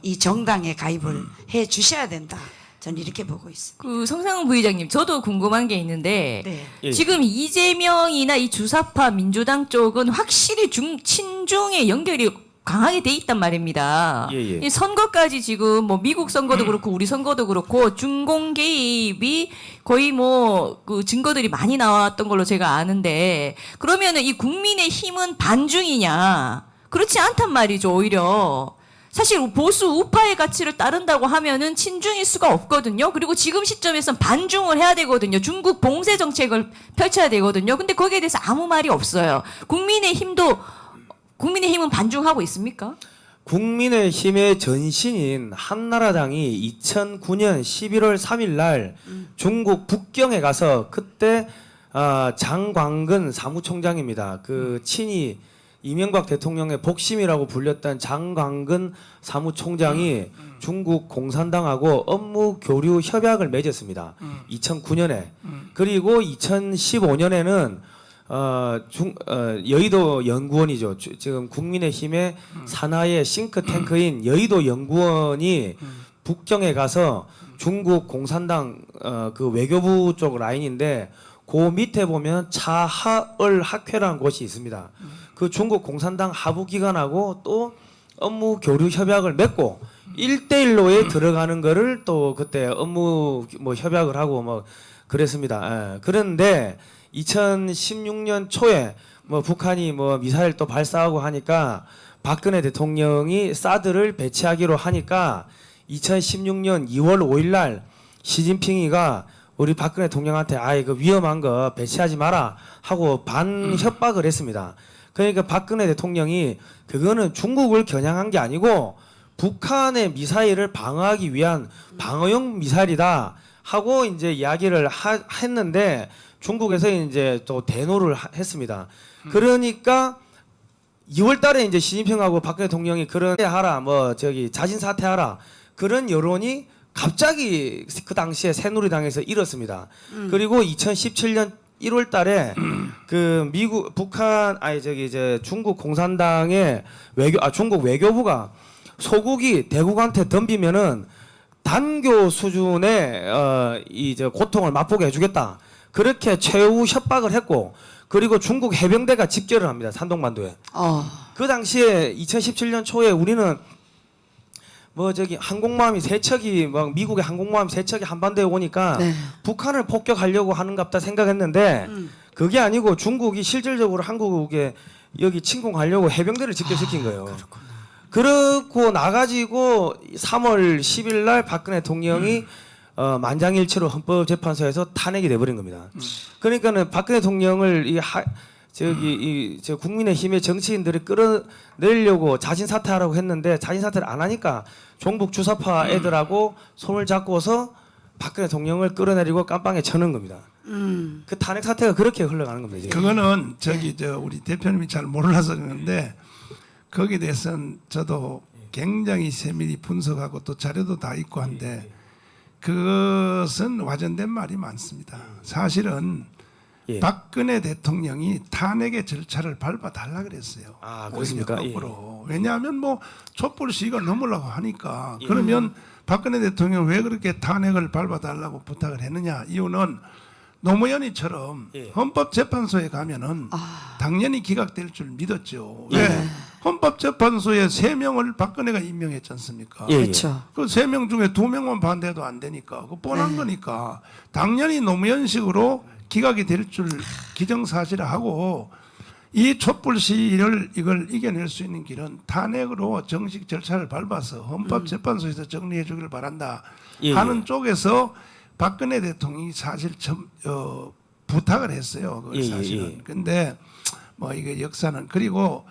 이 정당에 가입을 해 주셔야 된다. 저는 이렇게 보고 있습니다. 그 성상훈 부의장님, 저도 궁금한 게 있는데 네. 예. 지금 이재명이나 이 주사파 민주당 쪽은 확실히 친중의 연결이 강하게 돼 있단 말입니다. 예, 예. 이 선거까지 지금 뭐 미국 선거도 그렇고 우리 선거도 그렇고 중공 개입이 거의 뭐 그 증거들이 많이 나왔던 걸로 제가 아는데 그러면은 이 국민의 힘은 반중이냐? 그렇지 않단 말이죠. 오히려 사실 보수 우파의 가치를 따른다고 하면은 친중일 수가 없거든요. 그리고 지금 시점에서는 반중을 해야 되거든요. 중국 봉쇄 정책을 펼쳐야 되거든요. 근데 거기에 대해서 아무 말이 없어요. 국민의힘은 반중하고 있습니까? 국민의힘의 전신인 한나라당이 2009년 11월 3일 날 중국 북경에 가서 그때 장광근 사무총장입니다. 그 친이 이명박 대통령의 복심이라고 불렸던 장광근 사무총장이 중국 공산당하고 업무 교류 협약을 맺었습니다. 2009년에. 그리고 2015년에는 여의도 연구원이죠. 지금 국민의힘의 산하의 싱크탱크인 여의도 연구원이 북경에 가서 중국 공산당 그 외교부 쪽 라인인데 그 밑에 보면 차하얼 학회라는 곳이 있습니다. 그 중국 공산당 하부 기관하고 또 업무 교류 협약을 맺고 1대1로에 들어가는 거를 또 그때 업무 뭐 협약을 하고 뭐 그랬습니다. 예. 그런데 2016년 초에 뭐 북한이 뭐 미사일 또 발사하고 하니까 박근혜 대통령이 사드를 배치하기로 하니까 2016년 2월 5일 날 시진핑이가 우리 박근혜 대통령한테 아이 그 위험한 거 배치하지 마라 하고 반협박을 했습니다. 그러니까 박근혜 대통령이 그거는 중국을 겨냥한 게 아니고 북한의 미사일을 방어하기 위한 방어용 미사일이다 하고 이제 이야기를 했는데 중국에서 이제 또 대노를 했습니다. 그러니까 2월 달에 이제 시진핑하고 박근혜 대통령이 그런 하라 뭐 저기 자진 사퇴하라 그런 여론이 갑자기 그 당시에 새누리당에서 일었습니다. 그리고 2017년 1월 달에 그 중국 공산당의 중국 외교부가 소국이 대국한테 덤비면은 단교 수준의 고통을 맛보게 해주겠다. 그렇게 최후 협박을 했고 그리고 중국 해병대가 집결을 합니다. 산동반도에. 그 당시에 2017년 초에 우리는 항공모함이 세 척이 미국의 항공모함 세 척이 한반도에 오니까 네. 북한을 폭격하려고 하는갑다 생각했는데 그게 아니고 중국이 실질적으로 한국에 여기 침공하려고 해병대를 집결시킨 거예요. 그렇고 나가지고 3월 10일 날 박근혜 대통령이 만장일치로 헌법재판소에서 탄핵이 돼버린 겁니다. 그러니까는 박근혜 대통령을 저 국민의힘의 정치인들이 끌어내려고 자진 사퇴하라고 했는데 자진 사퇴를 안 하니까 종북 주사파 애들하고 손을 잡고서 박근혜 대통령을 끌어내리고 깜빵에 쳐넣은 겁니다. 그 탄핵 사태가 그렇게 흘러가는 겁니다. 이제. 그거는 우리 대표님이 잘 몰라서 그러는데 거기에 대해서는 저도 굉장히 세밀히 분석하고 또 자료도 다 있고 한데 그것은 와전된 말이 많습니다. 사실은 예. 박근혜 대통령이 탄핵의 절차를 밟아달라 그랬어요. 아, 그렇습니까? 거꾸로. 왜냐하면 뭐 촛불 시위가 넘으려고 하니까 예. 그러면 박근혜 대통령 왜 그렇게 탄핵을 밟아달라고 부탁을 했느냐. 이유는 노무현이처럼 예. 헌법재판소에 가면은 당연히 기각될 줄 믿었죠. 예. 왜? 헌법재판소에 3명을 박근혜가 임명했지 않습니까? 예, 예. 그렇죠. 그 3명 중에 2명만 반대해도 안 되니까 그 뻔한 거니까 당연히 노무현식으로 기각이 될 줄 기정사실하고 이 촛불 시위를 이걸 이겨낼 수 있는 길은 탄핵으로 정식 절차를 밟아서 헌법재판소에서 정리해 주길 바란다 예, 하는 예. 쪽에서 박근혜 대통령이 사실 부탁을 했어요. 그걸 예, 예, 사실은. 예. 근데 뭐 이게 역사는 그리고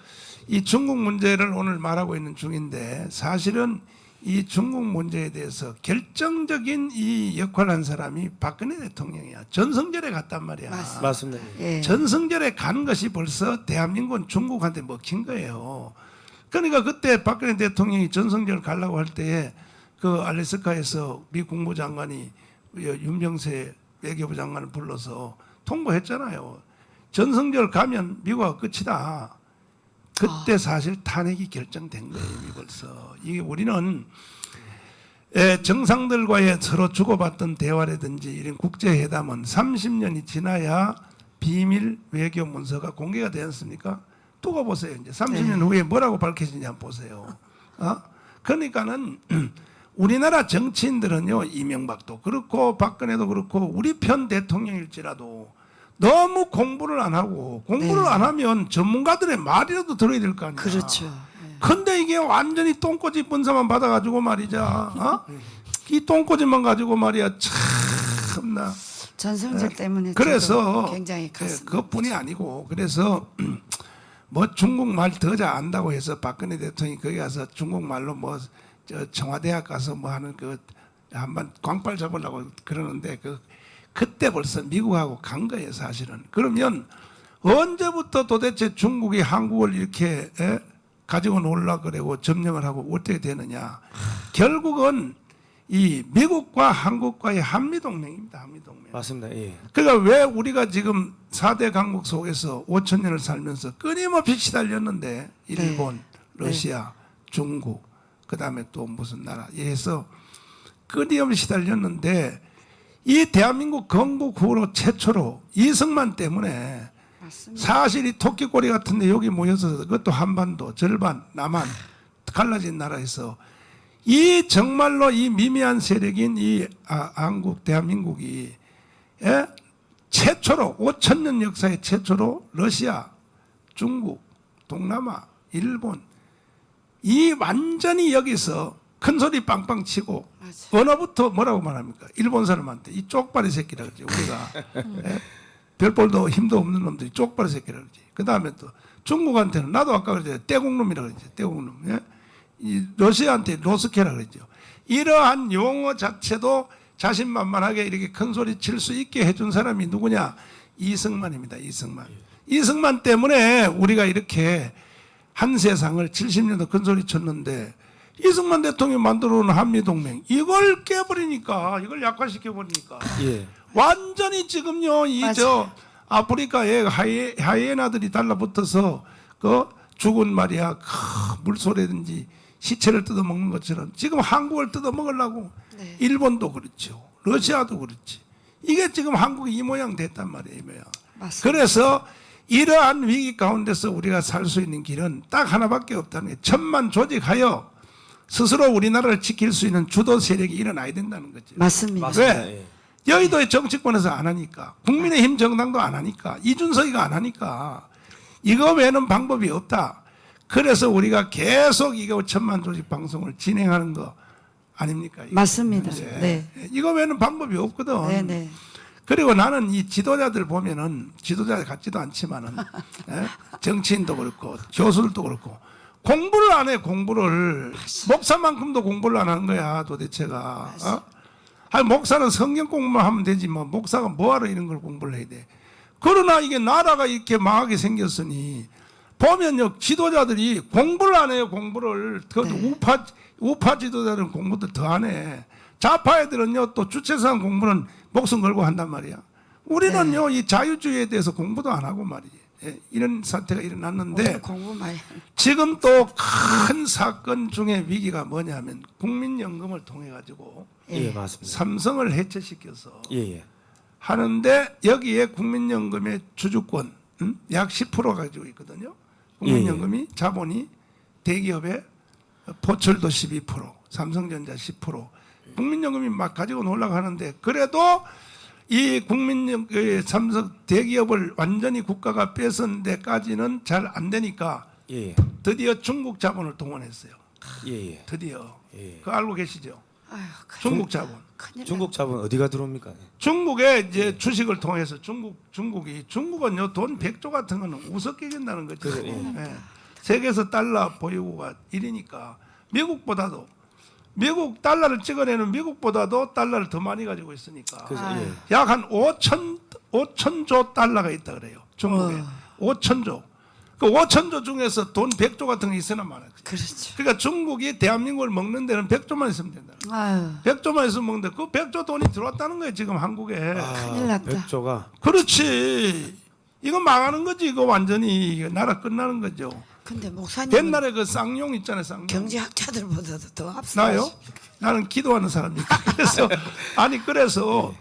이 중국 문제를 오늘 말하고 있는 중인데 사실은 이 중국 문제에 대해서 결정적인 이 역할을 한 사람이 박근혜 대통령이야. 전성절에 갔단 말이야. 맞습니다. 예. 전성절에 간 것이 벌써 대한민국은 중국한테 먹힌 거예요. 그러니까 그때 박근혜 대통령이 전성절 가려고 할 때에 그 알래스카에서 미 국무장관이 윤병세 외교부 장관을 불러서 통보했잖아요. 전성절 가면 미국하고 끝이다. 그때 사실 탄핵이 결정된 거예요. 이미 벌써. 이게 우리는 정상들과의 서로 주고받던 대화라든지 이런 국제회담은 30년이 지나야 비밀 외교 문서가 공개가 되지 않습니까? 두고 보세요. 이제 30년 후에 뭐라고 밝혀지냐 한번 보세요. 그러니까는 우리나라 정치인들은요, 이명박도 그렇고 박근혜도 그렇고 우리 편 대통령일지라도 너무 공부를 안 하고 공부를 안 하면 전문가들의 말이라도 들어야 될 거 아니야. 그렇죠. 근데 이게 완전히 똥꼬집 분사만 받아가지고 말이죠. 이 똥꼬집만 가지고 말이야. 참나. 전성절 때문에 그래서 저도 굉장히 컸습니다. 그것뿐이 아니고 그래서 뭐 중국말 더 잘 안다고 해서 박근혜 대통령이 거기 가서 중국말로 뭐 저 청와대학 가서 뭐 하는 그 한번 광빨 잡으려고 그러는데 그때 벌써 미국하고 간 거예요 사실은. 그러면 언제부터 도대체 중국이 한국을 이렇게 가지고 놀라 그러고 점령을 하고 어떻게 되느냐. 결국은 이 미국과 한국과의 한미동맹입니다. 한미동맹. 맞습니다. 예. 그러니까 왜 우리가 지금 4대 강국 속에서 5천 년을 살면서 끊임없이 시달렸는데 일본, 러시아, 중국 그다음에 또 무슨 나라 이래서 끊임없이 시달렸는데 이 대한민국 건국 후로 최초로 이승만 때문에 맞습니다. 사실 이 토끼꼬리 같은데 여기 모여서 그것도 한반도 절반 남한 갈라진 나라에서 이 정말로 이 미미한 세력인 이 한국 대한민국이 최초로 5천 년 역사의 최초로 러시아, 중국, 동남아, 일본 이 완전히 여기서 큰 소리 빵빵 치고 언어부터 뭐라고 말합니까? 일본 사람한테 이 쪽발이 새끼라 그러지 우리가 별볼도 힘도 없는 놈들이 쪽발이 새끼라 그러지. 그 다음에 또 중국한테는 나도 아까 그랬죠 떼국놈이라 그러지 떼국놈. 이 러시아한테 로스케라 그러죠. 이러한 용어 자체도 자신만만하게 이렇게 큰 소리 칠 수 있게 해준 사람이 누구냐? 이승만입니다. 이승만. 이승만 때문에 우리가 이렇게 한 세상을 70년도 큰 소리 쳤는데 이승만 대통령이 만들어 놓은 한미동맹 이걸 깨버리니까 이걸 약화시켜버리니까 예. 완전히 지금요 이 저 아프리카에 하이에나들이 달라붙어서 그 죽은 말이야 물소라든지 시체를 뜯어먹는 것처럼 지금 한국을 뜯어먹으려고 일본도 그렇죠. 러시아도 그렇지. 이게 지금 한국이 이 모양 됐단 말이에요. 이 모양. 맞습니다. 그래서 이러한 위기 가운데서 우리가 살 수 있는 길은 딱 하나밖에 없다는 게 천만 조직하여 스스로 우리나라를 지킬 수 있는 주도 세력이 일어나야 된다는 거죠. 맞습니다. 맞습니다. 왜? 여의도의 정치권에서 안 하니까 국민의힘 정당도 안 하니까 이준석이가 안 하니까 이거 외에는 방법이 없다. 그래서 우리가 계속 이거 천만 조직 방송을 진행하는 거 아닙니까? 맞습니다. 네. 이거 외에는 방법이 없거든. 네네. 그리고 나는 이 지도자들 보면은 지도자 같지도 않지만은 정치인도 그렇고 교수들도 그렇고 공부를 안 해. 공부를 목사만큼도 공부를 안 하는 거야 도대체가. 아니 목사는 성경 공부만 하면 되지 뭐 목사가 뭐하러 이런 걸 공부를 해야 돼. 그러나 이게 나라가 이렇게 망하게 생겼으니 보면요 지도자들이 공부를 안 해요. 공부를 그것도 우파 지도자들은 공부도 더 안 해. 좌파 애들은요 또 주체상 공부는 목숨 걸고 한단 말이야. 우리는요 이 자유주의에 대해서 공부도 안 하고 말이에요. 이런 사태가 일어났는데 공부 많이. 지금 또 큰 사건 중에 위기가 뭐냐면 국민연금을 통해 가지고 예, 맞습니다. 삼성을 해체시켜서 예, 예. 하는데 여기에 국민연금의 주주권 약 10% 가지고 있거든요. 국민연금이 자본이 대기업의 포철도 12%, 삼성전자 10%, 국민연금이 막 가지고 놀라고 하는데 그래도 이 삼성 대기업을 완전히 국가가 뺏은 데까지는 잘 안 되니까 예, 드디어 중국 자본을 동원했어요. 예, 예. 드디어. 예. 그거 알고 계시죠? 아유, 중국 자본. 큰일 중국 자본 어디가 들어옵니까? 중국의 이제 주식을 통해서 중국은요 돈 100조 같은 거는 우습게 된다는 거죠. 그래, 예. 세계에서 달러 보유고가 1위니까 미국 달러를 찍어내는 미국보다도 달러를 더 많이 가지고 있으니까 그래서 아유. 예. 약 한 5천조 달러가 있다 그래요. 중국에 5천조. 그 5천조 중에서 돈 100조 같은 게 있으나 말아요. 그렇죠. 그러니까 중국이 대한민국을 먹는 데는 100조만 있으면 된다. 아유, 100조만 있으면 먹는데 그 100조 돈이 들어왔다는 거예요 지금 한국에. 큰일 났다. 백조가 그렇지. 이거 망하는 거지. 이거 완전히 이거 나라 끝나는 거죠. 근데 목사님 옛날에 그 쌍용 있잖아요. 쌍용. 경제학자들보다도 더 앞서. 나요? 나는 기도하는 사람이니까. 그래서 그래서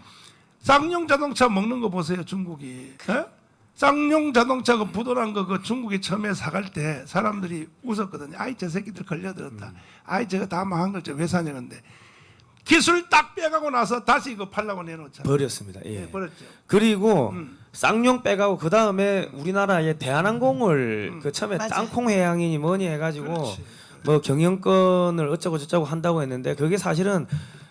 쌍용 자동차 먹는 거 보세요 중국이. 에? 쌍용 자동차 그 부도난 거 그 중국이 처음에 사갈 때 사람들이 웃었거든요. 아이 저 새끼들 걸려들었다. 아이 저거 다 망한 걸저 왜 사냐 근데 기술 딱 빼가고 나서 다시 이거 팔라고 내놓잖아. 버렸습니다. 예. 네, 버렸죠. 그리고 쌍용 빼가고 그 다음에 우리나라의 대한항공을 그 처음에 맞아요. 땅콩 해양이니 뭐니 해가지고 그렇지. 뭐 경영권을 어쩌고 저쩌고 한다고 했는데 그게 사실은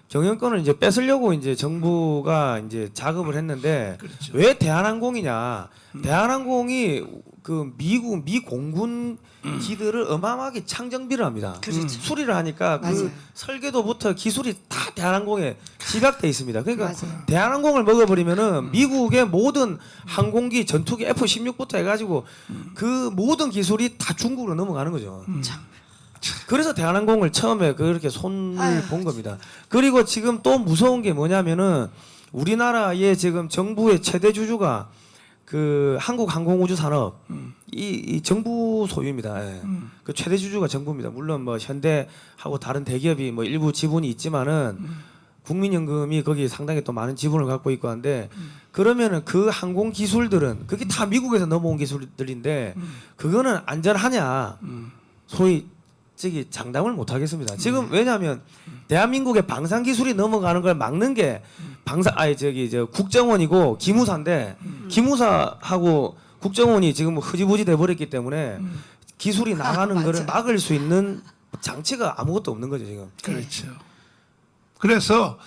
경영권을 이제 뺏으려고 이제 정부가 이제 작업을 했는데 그렇죠. 왜 대한항공이냐? 대한항공이 그 미 공군 기들을 어마어마하게 창정비를 합니다. 그렇죠. 수리를 하니까 그 맞아요. 설계도부터 기술이 다 대한항공에 집약돼 있습니다. 그러니까 맞아요. 대한항공을 먹어버리면은 미국의 모든 항공기, 전투기 F-16부터 해가지고 그 모든 기술이 다 중국으로 넘어가는 거죠. 그래서 대한항공을 처음에 그렇게 손을 아유, 본 겁니다. 그리고 지금 또 무서운 게 뭐냐면은 우리나라의 지금 정부의 최대 주주가 그 한국항공우주산업 이 정부 소유입니다. 예. 그 최대 주주가 정부입니다. 물론 뭐 현대하고 다른 대기업이 뭐 일부 지분이 있지만은 국민연금이 거기 상당히 또 많은 지분을 갖고 있고 한데 그러면은 그 항공 기술들은 그게 다 미국에서 넘어온 기술들인데 그거는 안전하냐? 소위 저기 장담을 못 하겠습니다. 지금 왜냐하면 대한민국의 방산 기술이 넘어가는 걸 막는 게 저 국정원이고 기무사인데 기무사하고 국정원이 지금 흐지부지 돼 버렸기 때문에 기술이 나가는 거를 맞아요. 막을 수 있는 장치가 아무것도 없는 거죠 지금. 그렇죠. 그래서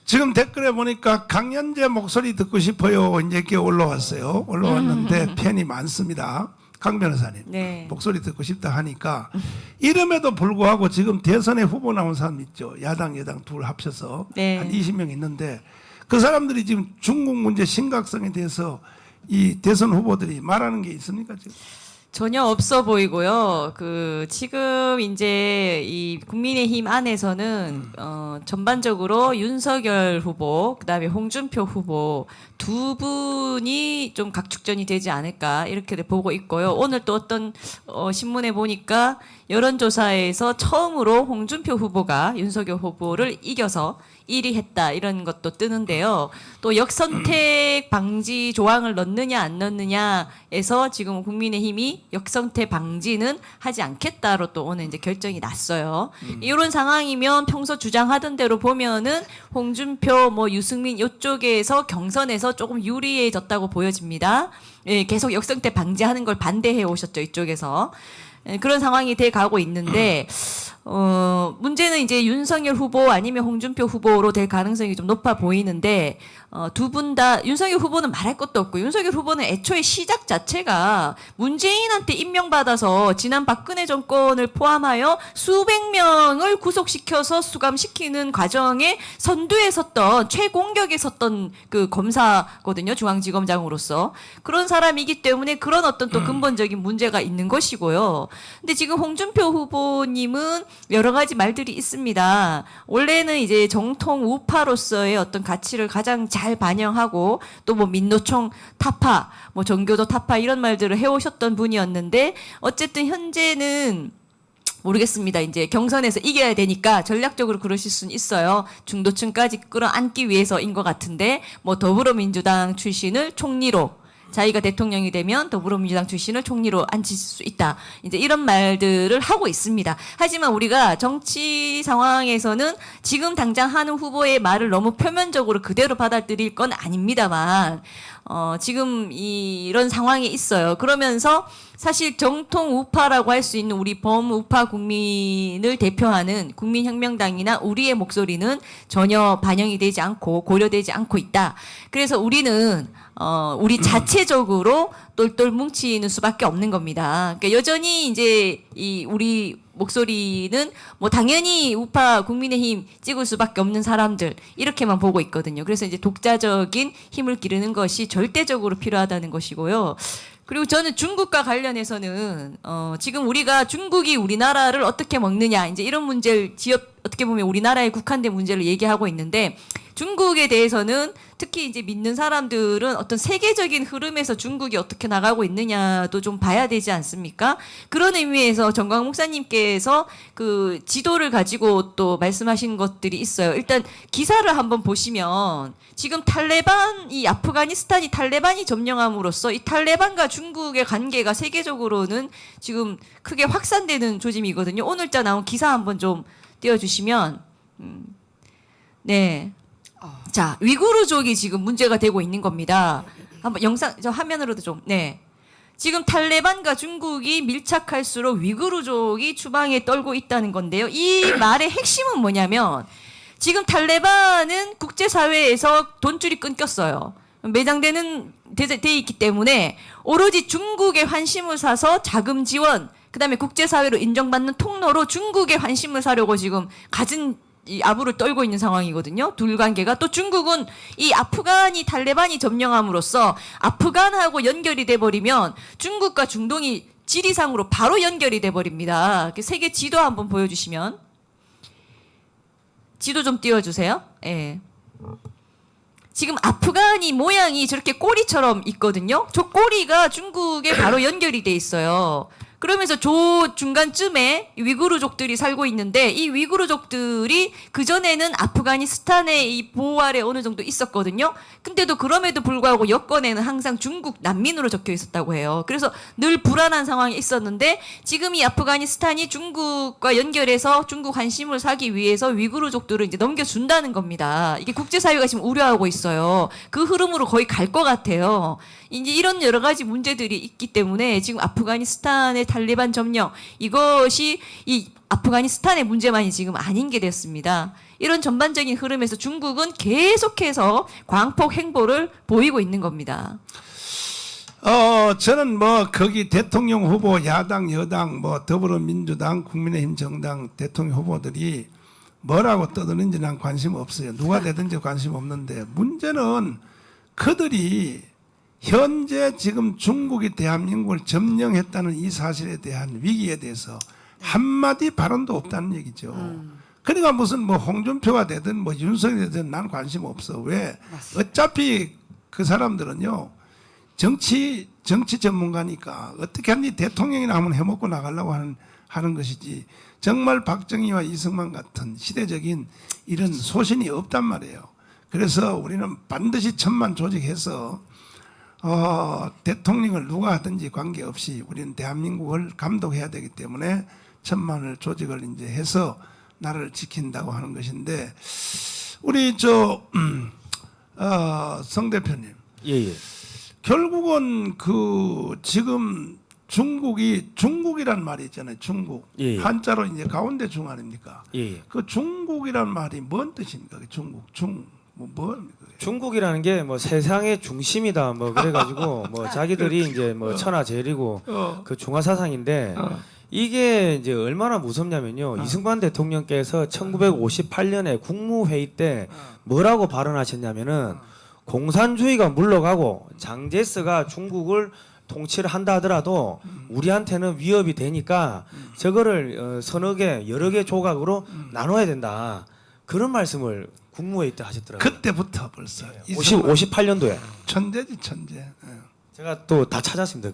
지금 댓글에 보니까 강연재 목소리 듣고 싶어요. 이제 이렇게 올라왔어요. 올라왔는데 팬이 많습니다. 강 변호사님 네. 목소리 듣고 싶다 하니까 이름에도 불구하고 지금 대선에 후보 나온 사람 있죠. 야당 여당 둘 합쳐서 네. 한 20명 있는데 그 사람들이 지금 중국 문제 심각성에 대해서 이 대선 후보들이 말하는 게 있습니까 지금? 전혀 없어 보이고요. 그 지금 이제 이 국민의힘 안에서는 전반적으로 윤석열 후보, 그다음에 홍준표 후보 두 분이 좀 각축전이 되지 않을까 이렇게 보고 있고요. 오늘 또 어떤 신문에 보니까 여론조사에서 처음으로 홍준표 후보가 윤석열 후보를 이겨서 1위 했다 이런 것도 뜨는데요. 또 역선택 방지 조항을 넣느냐 안 넣느냐에서 지금 국민의힘이 역선택 방지는 하지 않겠다로 또 오늘 이제 결정이 났어요. 이런 상황이면 평소 주장하던 대로 보면은 홍준표 뭐 유승민 이쪽에서 경선에서 조금 유리해졌다고 보여집니다. 예, 계속 역선택 방지하는 걸 반대해 오셨죠 이쪽에서. 예, 그런 상황이 돼 가고 있는데 문제는 이제 윤석열 후보 아니면 홍준표 후보로 될 가능성이 좀 높아 보이는데 두 분 다 윤석열 후보는 말할 것도 없고 윤석열 후보는 애초에 시작 자체가 문재인한테 임명받아서 지난 박근혜 정권을 포함하여 수백 명을 구속시켜서 수감시키는 과정에 선두에 섰던 최공격에 섰던 그 검사거든요. 중앙지검장으로서 그런 사람이기 때문에 그런 어떤 또 근본적인 문제가 있는 것이고요. 근데 지금 홍준표 후보님은 여러 가지 말들이 있습니다. 원래는 이제 정통 우파로서의 어떤 가치를 가장 잘 반영하고 또 뭐 민노총 타파, 뭐 정교도 타파 이런 말들을 해오셨던 분이었는데 어쨌든 현재는 모르겠습니다. 이제 경선에서 이겨야 되니까 전략적으로 그러실 수는 있어요. 중도층까지 끌어안기 위해서인 것 같은데 뭐 더불어민주당 출신을 총리로 자기가 대통령이 되면 더불어민주당 출신을 총리로 앉힐 수 있다. 이제 이런 말들을 하고 있습니다. 하지만 우리가 정치 상황에서는 지금 당장 하는 후보의 말을 너무 표면적으로 그대로 받아들일 건 아닙니다만 지금 이런 상황이 있어요. 그러면서 사실 정통 우파라고 할 수 있는 우리 범우파 국민을 대표하는 국민혁명당이나 우리의 목소리는 전혀 반영이 되지 않고 고려되지 않고 있다. 그래서 우리는 우리 자체적으로 똘똘 뭉치는 수밖에 없는 겁니다. 그러니까 여전히 이제 이 우리 목소리는 뭐 당연히 우파 국민의힘 찍을 수밖에 없는 사람들 이렇게만 보고 있거든요. 그래서 이제 독자적인 힘을 기르는 것이 절대적으로 필요하다는 것이고요. 그리고 저는 중국과 관련해서는 지금 우리가 중국이 우리나라를 어떻게 먹느냐 이제 이런 문제를 어떻게 보면 우리나라에 국한된 문제를 얘기하고 있는데 중국에 대해서는 특히 이제 믿는 사람들은 어떤 세계적인 흐름에서 중국이 어떻게 나가고 있느냐도 좀 봐야 되지 않습니까? 그런 의미에서 정광 목사님께서 그 지도를 가지고 또 말씀하신 것들이 있어요. 일단 기사를 한번 보시면 지금 이 아프가니스탄이 탈레반이 점령함으로써 이 탈레반과 중국의 관계가 세계적으로는 지금 크게 확산되는 조짐이거든요. 오늘자 나온 기사 한번 좀 띄워주시면 네. 자, 위구르족이 지금 문제가 되고 있는 겁니다. 한번 영상 저 화면으로도 좀. 네. 지금 탈레반과 중국이 밀착할수록 위구르족이 추방에 떨고 있다는 건데요. 이 말의 핵심은 뭐냐면 지금 탈레반은 국제사회에서 돈줄이 끊겼어요. 매장되는 돼 있기 때문에 오로지 중국의 환심을 사서 자금 지원, 그다음에 국제사회로 인정받는 통로로 중국의 환심을 사려고 지금 갖은 이 아부를 떨고 있는 상황이거든요. 둘 관계가 또 중국은 이 아프간이 탈레반이 점령함으로써 아프간하고 연결이 돼 버리면 중국과 중동이 지리상으로 바로 연결이 돼 버립니다. 세계 지도 한번 보여주시면 지도 좀 띄워주세요. 예. 지금 아프간이 모양이 저렇게 꼬리처럼 있거든요. 저 꼬리가 중국에 바로 연결이 돼 있어요. 그러면서 저 중간쯤에 위구르족들이 살고 있는데 이 위구르족들이 그전에는 아프가니스탄의 이 보호 아래 어느 정도 있었거든요. 근데도 그럼에도 불구하고 여권에는 항상 중국 난민으로 적혀 있었다고 해요. 그래서 늘 불안한 상황이 있었는데 지금 이 아프가니스탄이 중국과 연결해서 중국 관심을 사기 위해서 위구르족들을 이제 넘겨준다는 겁니다. 이게 국제사회가 지금 우려하고 있어요. 그 흐름으로 거의 갈 것 같아요. 이제 이런 여러 가지 문제들이 있기 때문에 지금 아프가니스탄의 탈레반 점령 이것이 이 아프가니스탄의 문제만이 지금 아닌 게 됐습니다. 이런 전반적인 흐름에서 중국은 계속해서 광폭 행보를 보이고 있는 겁니다. 저는 뭐 거기 대통령 후보 야당 여당 뭐 더불어민주당 국민의힘 정당 대통령 후보들이 뭐라고 떠드는지 난 관심 없어요. 누가 되든지 관심 없는데 문제는 그들이 현재 지금 중국이 대한민국을 점령했다는 이 사실에 대한 위기에 대해서 한마디 발언도 없다는 얘기죠. 그러니까 무슨 뭐 홍준표가 되든 뭐 윤석열이 되든 난 관심 없어. 왜? 어차피 그 사람들은요 정치 전문가니까 어떻게 하니 대통령이나 한번 해먹고 나가려고 하는 것이지 정말 박정희와 이승만 같은 시대적인 이런 소신이 없단 말이에요. 그래서 우리는 반드시 천만 조직해서 대통령을 누가 하든지 관계없이 우리는 대한민국을 감독해야 되기 때문에 천만을 조직을 이제 해서 나라를 지킨다고 하는 것인데 우리 성 대표님 예. 결국은 그 지금 중국이란 말이 있잖아요. 중국 예. 한자로 이제 가운데 중 아닙니까? 예. 그 중국이란 말이 뭔 뜻입니까? 중국 중국이라는 게 뭐 세상의 중심이다 뭐 그래가지고 뭐 자기들이 이제 뭐 천하제일이고 그 중화 사상인데 이게 이제 얼마나 무섭냐면요. 이승만 대통령께서 1958년에 국무회의 때 뭐라고 발언하셨냐면은 공산주의가 물러가고 장제스가 중국을 통치를 한다 하더라도 우리한테는 위협이 되니까 저거를 서너 개 여러 개 조각으로 나눠야 된다. 그런 말씀을 국무회의 때 하셨더라고요. 그때부터 벌써 58년도에 천재지 천재. 예. 제가 또 다 찾았습니다.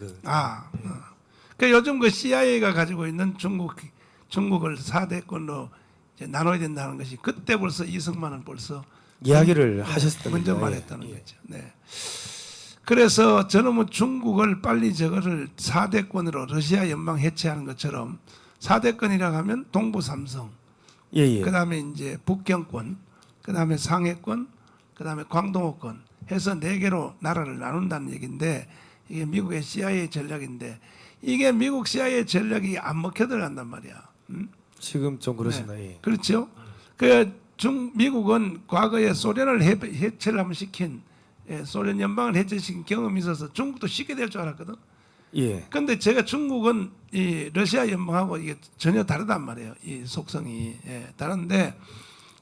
그 요즘 그 CIA가 가지고 있는 중국을 4대권으로 이제 나눠야 된다는 것이 그때 벌써 이승만은 벌써 이야기를 하셨던 먼저 거예요. 말했다는 거죠. 네. 그래서 저는 뭐 중국을 빨리 저거를 4대권으로 러시아 연방 해체하는 것처럼 4대권이라고 하면 동부 삼성, 예. 그다음에 이제 북경권, 그다음에 상해권, 그다음에 광동어권 해서 4개로 나라를 나눈다는 얘기인데 이게 미국의 CIA 전략인데 이게 미국 CIA 전략이 안 먹혀 들어간단 말이야. 지금 좀 그렇습니다. 네. 예. 그렇죠. 미국은 과거에 소련을 해체를 한번 시킨 소련 연방을 해체시킨 경험이 있어서 중국도 쉽게 될 줄 알았거든. 예. 근데 제가 중국은 이 러시아 연방하고 이게 전혀 다르단 말이에요. 이 속성이 다른데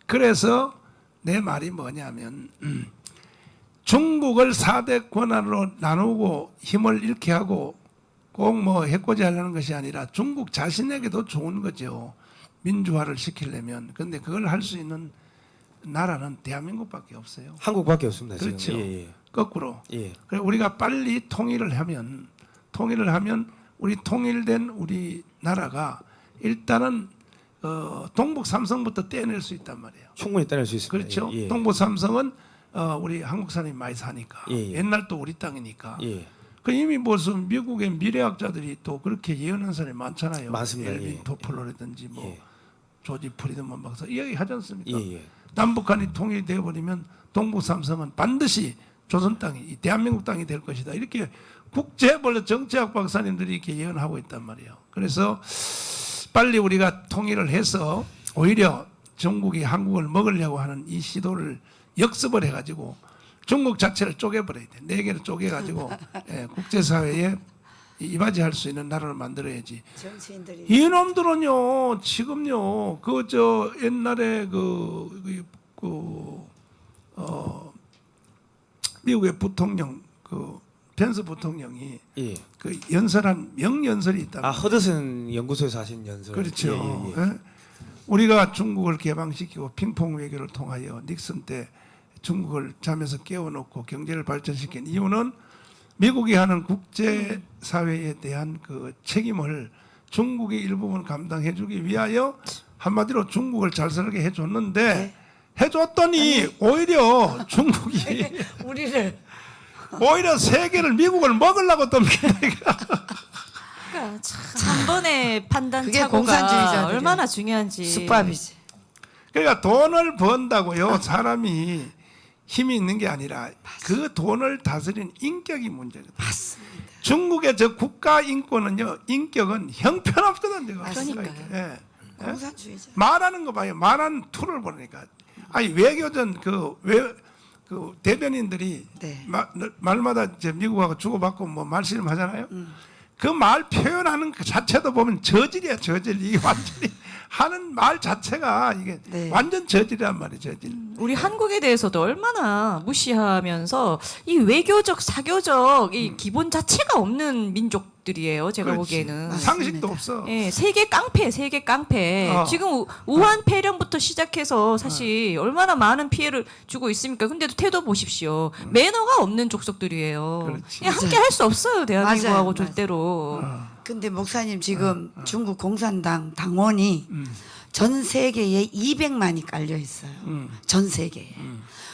그래서 내 말이 뭐냐면 중국을 4대 권한으로 나누고 힘을 잃게 하고 꼭 뭐 해코지 하려는 것이 아니라 중국 자신에게도 좋은 거죠. 민주화를 시키려면. 근데 그걸 할 수 있는 나라는 대한민국밖에 없어요. 한국밖에 없습니다. 그렇죠. 지금. 예, 거꾸로. 예. 그래 우리가 빨리 통일을 하면 우리 통일된 우리 나라가 일단은 동북 삼성부터 떼낼 수 있단 말이에요. 충분히 따낼 수 있습니다. 그렇죠. 예, 예. 동북 삼성은 우리 한국 사람이 많이 사니까 예, 예. 옛날 또 우리 땅이니까. 예. 그 이미 무슨 미국의 미래학자들이 또 그렇게 예언한 사람이 많잖아요. 많습니다. 엘빈 예. 토플러라든지 뭐 예. 조지 프리드먼 박사 이야기하지 않습니까? 예, 예. 남북한이 통일되어 버리면 동북 삼성은 반드시 조선 땅이 이 대한민국 땅이 될 것이다. 이렇게 국제벌 정치학 박사님들이 이렇게 예언하고 있단 말이에요. 그래서 빨리 우리가 통일을 해서 오히려 중국이 한국을 먹으려고 하는 이 시도를 역습을 해가지고 중국 자체를 쪼개버려야 돼. 네 개를 쪼개가지고 국제사회에 이바지할 수 있는 나라를 만들어야지. 정치인들이 이놈들은요 지금요 그 저 옛날에 미국의 부통령 그 펜스 부통령이 예. 그 연설한 명연설이 있다. 아 허드슨 연구소에서 하신 연설. 그렇죠. 예, 예, 예. 예? 우리가 중국을 개방시키고 핑퐁 외교를 통하여 닉슨 때 중국을 잠에서 깨워놓고 경제를 발전시킨 이유는 미국이 하는 국제 사회에 대한 그 책임을 중국이 일부분 감당해주기 위하여 한마디로 중국을 잘 살게 해줬는데 해줬더니 오히려 중국이 우리를 오히려 세계를 미국을 먹으려고 덤비니까 그러니까 참 한 번의 판단 그게 착오가 공산주의자들의 얼마나 중요한지. 숙밥이지. 그러니까 돈을 번다고요 사람이 힘이 있는 게 아니라 그 돈을 다스리는 인격이 문제거든요. 맞습니다. 중국의 저 국가 인권은요 인격은 형편없거든요. 맞습니다. 예. 공산주의자. 말하는 거 봐요. 말하는 툴을 보니까 아니 외교전 그 대변인들이 네. 말마다 이제 미국하고 주고받고 뭐 말씨름하잖아요. 그 말 표현하는 그 자체도 보면 저질이야 저질. 이게 완전히 하는 말 자체가 이게 네. 완전 저질이란 말이죠. 저질. 우리 한국에 대해서도 얼마나 무시하면서 이 외교적 사교적 이 기본 자체가 없는 민족들이에요. 제가 그렇지. 보기에는. 상식도 없어. 예, 세계 깡패. 지금 우한 폐렴부터 시작해서 사실 얼마나 많은 피해를 주고 있습니까? 근데도 태도 보십시오. 매너가 없는 족속들이에요. 그렇지. 그냥 함께 할 수 없어요. 대한민국하고 맞아요. 절대로. 근데 목사님 지금 중국 공산당 당원이 전 세계에 200만이 깔려 있어요. 전 세계에.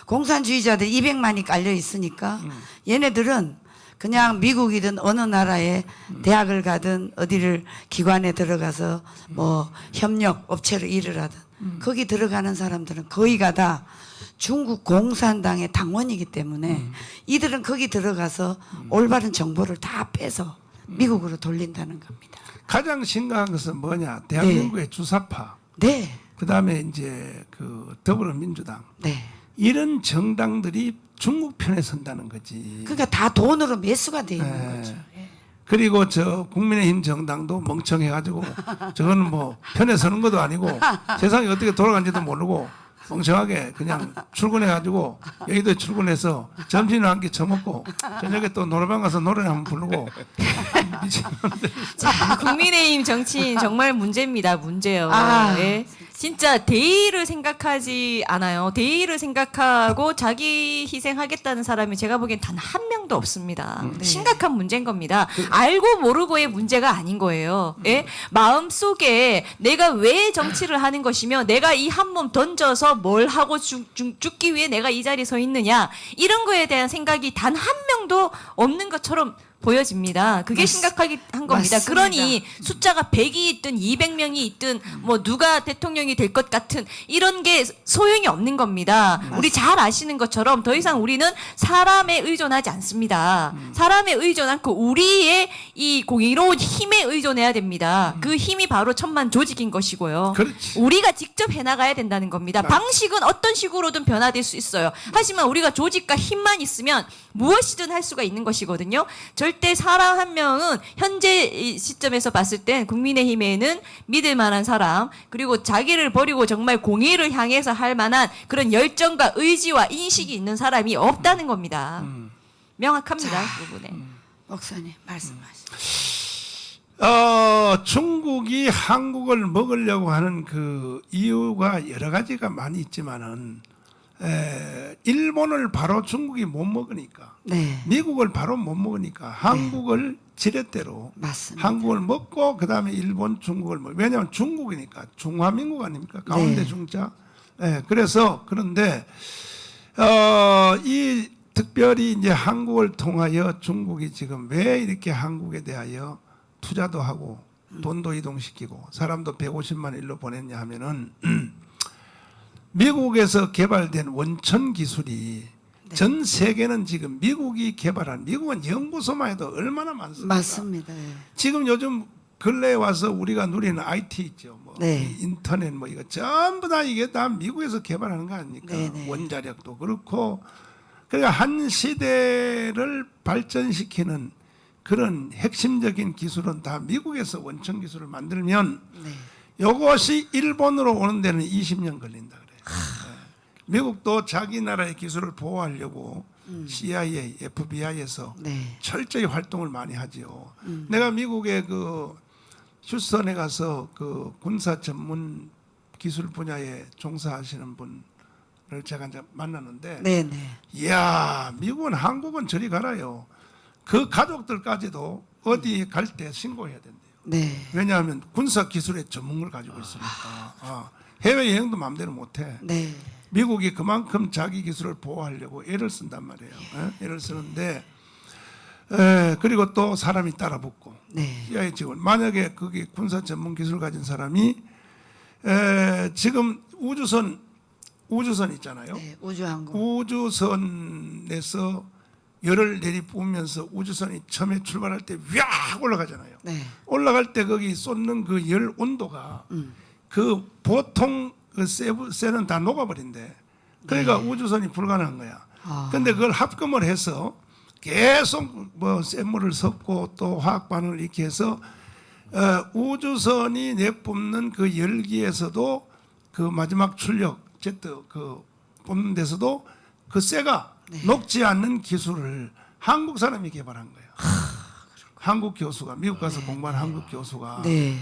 공산주의자들 200만이 깔려 있으니까 얘네들은 그냥 미국이든 어느 나라에 대학을 가든 어디를 기관에 들어가서 뭐 협력 업체로 일을 하든 거기 들어가는 사람들은 거의가 다 중국 공산당의 당원이기 때문에 이들은 거기 들어가서 올바른 정보를 다 빼서 미국으로 돌린다는 겁니다. 가장 심각한 것은 뭐냐? 대한민국의 주사파. 네, 그다음에 이제 그 더불어민주당 네. 이런 정당들이 중국 편에 선다는 거지. 그러니까 다 돈으로 매수가 돼 있는 네. 거죠. 그리고 저 국민의힘 정당도 멍청해가지고 저거는 뭐 편에 서는 것도 아니고 세상이 어떻게 돌아간지도 모르고 멍청하게 그냥 출근해가지고 여의도에 출근해서 점심을 한 끼 처먹고 저녁에 또 노래방 가서 노래 한번 부르고 미친놈들. 자, 국민의힘 정치인 정말 문제입니다. 문제요. 아. 예. 진짜 대의를 생각하지 않아요. 대의를 생각하고 자기 희생하겠다는 사람이 제가 보기엔 단 한 명도 없습니다. 심각한 문제인 겁니다. 알고 모르고의 문제가 아닌 거예요. 예? 마음속에 내가 왜 정치를 하는 것이며 내가 이 한 몸 던져서 뭘 하고 죽기 위해 내가 이 자리에 서 있느냐 이런 거에 대한 생각이 단 한 명도 없는 것처럼 보여집니다. 그게 심각하게 한 겁니다. 맞습니다. 그러니 숫자가 100이 있든 200명이 있든 뭐 누가 대통령이 될 것 같은 이런 게 소용이 없는 겁니다. 우리 잘 아시는 것처럼 더 이상 우리는 사람에 의존하지 않습니다. 사람에 의존 않고 우리의 이 공의로운 힘에 의존해야 됩니다. 그 힘이 바로 천만 조직인 것이고요. 그렇지. 우리가 직접 해나가야 된다는 겁니다. 방식은 어떤 식으로든 변화될 수 있어요. 하지만 우리가 조직과 힘만 있으면 무엇이든 할 수가 있는 것이거든요. 절대 절대 사람 한 명은 현재 이 시점에서 봤을 땐 국민의힘에는 믿을 만한 사람, 그리고 자기를 버리고 정말 공의를 향해서 할 만한 그런 열정과 의지와 인식이 있는 사람이 없다는 겁니다. 명확합니다. 그 부분에. 목사님 말씀하세요. 중국이 한국을 먹으려고 하는 그 이유가 여러 가지가 많이 있지만은 일본을 바로 중국이 못 먹으니까, 네. 미국을 바로 못 먹으니까 한국을 지렛대로 맞습니다. 한국을 먹고 그 다음에 일본, 중국을 먹. 왜냐하면 중국이니까 중화민국 아닙니까? 가운데 네. 중자. 그래서 그런데 이 특별히 이제 한국을 통하여 중국이 지금 왜 이렇게 한국에 대하여 투자도 하고 돈도 이동시키고 사람도 150만 일로 보냈냐 하면은 미국에서 개발된 원천 기술이 전 세계는 지금 미국이 개발한, 미국은 연구소만 해도 얼마나 많습니까? 맞습니다. 예. 지금 요즘 근래에 와서 우리가 누리는 IT 있죠. 뭐 네. 인터넷 뭐 이거 전부 다 이게 다 미국에서 개발하는 거 아닙니까? 네, 네. 원자력도 그렇고. 그러니까 한 시대를 발전시키는 그런 핵심적인 기술은 다 미국에서 원천 기술을 만들면 네. 이것이 일본으로 오는 데는 20년 걸린다 그래요. 미국도 자기 나라의 기술을 보호하려고 CIA, FBI에서 네. 철저히 활동을 많이 하지요. 내가 미국의 그 휴스턴에 가서 그 군사 전문 기술 분야에 종사하시는 분을 제가 이제 만났는데, 네, 네. 이야, 미국은 한국은 저리 가라요. 그 가족들까지도 어디 갈 때 신고해야 된대요. 네. 왜냐하면 군사 기술의 전문을 가지고 있으니까. 해외 여행도 마음대로 못해. 네. 미국이 그만큼 자기 기술을 보호하려고 애를 쓴단 말이에요. 애를 쓰는데, 그리고 또 사람이 따라 붙고. 네. CIA 직원. 만약에 거기 군사 전문 기술 가진 사람이 지금 우주선 있잖아요. 네. 우주항공. 우주선에서 열을 내리뿜으면서 우주선이 처음에 출발할 때 휘악 올라가잖아요. 네. 올라갈 때 거기 쏟는 그 열 온도가 그 보통 그 쇠는 다 녹아버린대. 그러니까 우주선이 불가능한 거야. 근데 그걸 합금을 해서 계속 뭐 쇠물을 섞고 또 화학 반응을 이렇게 해서 우주선이 내뿜는 그 열기에서도 그 마지막 출력 제트 그 뽑는 데서도 그 쇠가 녹지 않는 기술을 한국 사람이 개발한 거예요. 한국 교수가 미국 가서 공부한 한국 교수가. 네.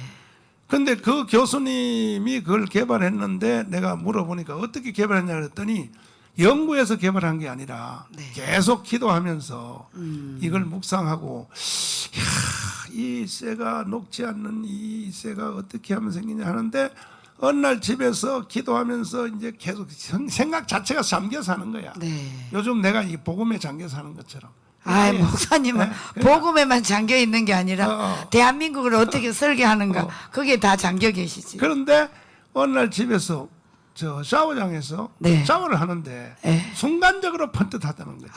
근데 그 교수님이 그걸 개발했는데 내가 물어보니까 어떻게 개발했냐 그랬더니 연구에서 개발한 게 아니라 계속 기도하면서 이걸 묵상하고, 이야, 이 쇠가 녹지 않는 이 쇠가 어떻게 하면 생기냐 하는데 어느 날 집에서 기도하면서 이제 계속 생각 자체가 잠겨 사는 거야. 네. 요즘 내가 이 복음에 잠겨 사는 것처럼. 아, 네. 목사님은 네. 복음에만 잠겨 있는 게 아니라 대한민국을 어떻게 설계하는가 거기에 다 잠겨 계시지. 그런데 어느 날 집에서 저 샤워장에서 네. 샤워를 하는데 네. 순간적으로 번뜩하다는 거죠.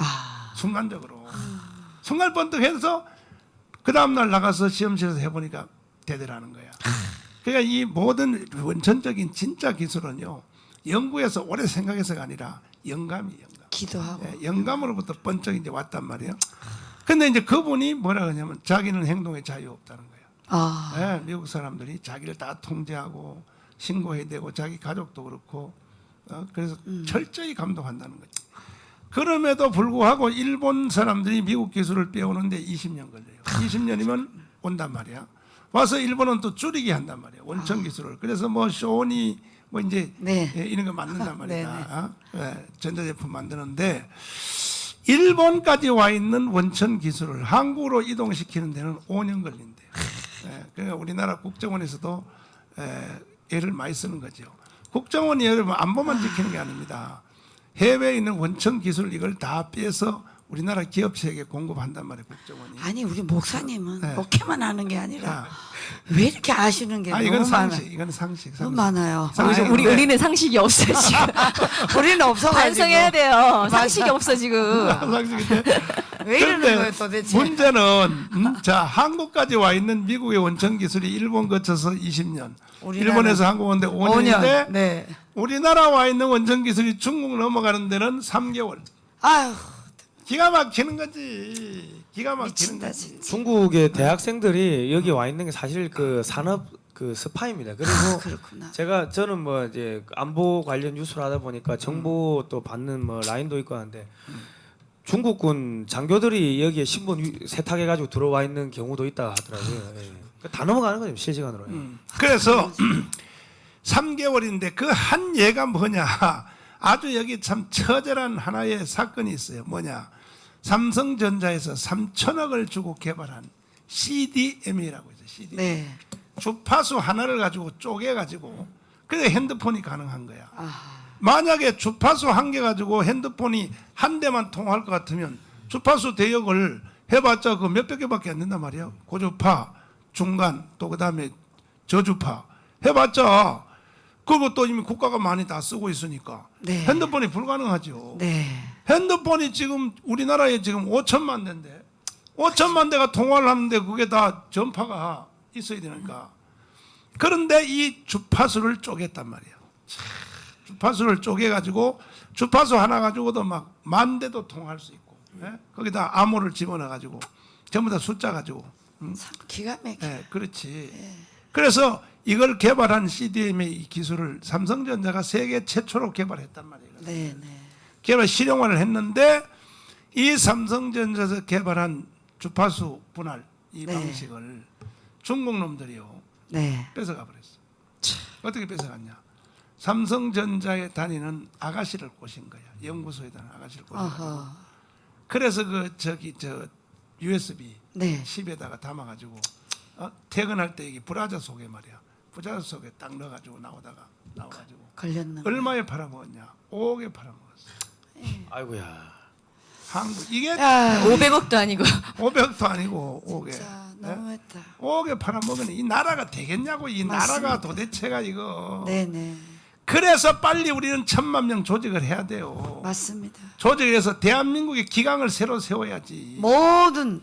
순간적으로. 순간 번뜩해서 그 다음날 나가서 시험실에서 해보니까 대대라는 거야. 그러니까 이 모든 원천적인 진짜 기술은요, 연구에서 오래 생각해서가 아니라 영감이 영감. 기도하고. 영감으로부터 번쩍 이제 왔단 말이에요. 근데 이제 그분이 뭐라 그러냐면 자기는 행동에 자유 없다는 거예요. 미국 사람들이 자기를 다 통제하고 신고해야 되고 자기 가족도 그렇고 그래서 철저히 감독한다는 거죠. 그럼에도 불구하고 일본 사람들이 미국 기술을 빼오는데 20년 걸려요. 20년이면 온단 말이야. 와서 일본은 또 줄이게 한단 말이에요. 원천 기술을. 그래서 뭐 쇼니 뭐 이제 네. 이런 거 만든단 말이다. 전자제품 만드는데 일본까지 와 있는 원천 기술을 한국으로 이동시키는 데는 5년 걸린대요. 그러니까 우리나라 국정원에서도 애를 많이 쓰는 거죠. 국정원이 여러분 안보만 지키는 게 아닙니다. 해외에 있는 원천 기술 이걸 다 빼서 우리나라 기업체에게 공급한단 말이에요. 국정원이. 아니 우리 목사님은 네. 목회만 하는 게 아니라 왜 이렇게 아시는 게 이건 너무 많아요. 상식. 이건 상식. 너무 많아요. 상식. 우리는 상식이 없어요 지금. 우리는 없어가지고 반성해야 돼요. 상식이 없어 지금. 상식인데. 왜 이러는 그런데 거예요 도대체? 문제는 자 한국까지 와 있는 미국의 원천 기술이 일본 거쳐서 20년, 일본에서 한국 오는데 5년인데 네. 우리나라 와 있는 원천 기술이 중국 넘어가는 데는 3개월. 아유 기가 막히는 거지. 기가 막히는 미친다 거지. 진짜. 중국의 대학생들이 여기 와 있는 게 사실 그 산업 그 스파입니다. 그리고 그렇구나. 저는 뭐 이제 안보 관련 뉴스를 하다 보니까 정보 또 받는 뭐 라인도 있고 하는데 중국군 장교들이 여기에 신분 세탁해 가지고 들어와 있는 경우도 있다 하더라고요. 예. 다 넘어가는 거죠 실시간으로. 그래서 3개월인데 그 한 예가 뭐냐? 아주 여기 참 처절한 하나의 사건이 있어요. 뭐냐? 삼성전자에서 3천억을 주고 개발한 CDM이라고 있어요. CDM. 네. 주파수 하나를 가지고 쪼개가지고 그래 핸드폰이 가능한 거야. 아, 만약에 주파수 한 개 가지고 핸드폰이 한 대만 통할 것 같으면 주파수 대역을 해봤자 그 몇백 개밖에 안 된단 말이야. 고주파, 중간, 또 그다음에 저주파 해봤자 그거 또 이미 국가가 많이 다 쓰고 있으니까 네. 핸드폰이 불가능하죠. 네. 핸드폰이 지금 우리나라에 지금 5천만 대인데 5천만 대가 통화를 하는데 그게 다 전파가 있어야 되니까 그런데 이 주파수를 쪼갰단 말이에요. 주파수를 쪼개가지고 주파수 하나 가지고도 막 10,000대도 통화할 수 있고 예? 거기다 암호를 집어넣어가지고 전부 다 숫자 가지고 참 기가 막혀. 예, 그렇지. 그래서 이걸 개발한 CDM의 이 기술을 삼성전자가 세계 최초로 개발했단 말이에요. 네, 네. 개발 실용화를 했는데 이 삼성전자에서 개발한 주파수 분할 이 네. 방식을 중국 놈들이요 네. 뺏어가 버렸어. 어떻게 뺏어갔냐? 삼성전자에 다니는 아가씨를 꼬신 거야. 연구소에 다니는 아가씨를 꼬신 거야. 어허. 그래서 그 저기 저 USB 네. 10에다가 담아가지고 퇴근할 때 여기 브라자 속에 말이야. 브라자 속에 딱 넣어가지고 나와가지고 걸렸나? 얼마에 팔아먹었냐? 5억에 팔아먹었어. 아이고야. 한국 이게 야, 500억도 아니고 500도 아니고 5억에. 진짜 너무했다. 5억에 팔아먹으니 이 나라가 되겠냐고 이 맞습니다. 나라가 도대체가 이거. 네, 네. 그래서 빨리 우리는 1,000만 명 조직을 해야 돼요. 맞습니다. 조직해서 대한민국의 기강을 새로 세워야지. 모든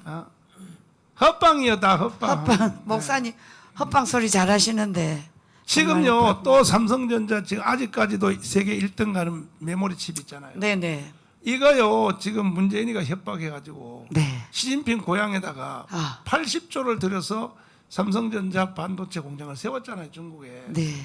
헛방이요 다 헛방. 헛방 목사님 헛방 소리 잘하시는데 지금요 또 삼성전자 지금 아직까지도 세계 1등 가는 메모리 칩 있잖아요. 네, 네. 이거요 지금 문재인이가 협박해가지고 네. 시진핑 고향에다가 아. 80조를 들여서 삼성전자 반도체 공장을 세웠잖아요 중국에. 네.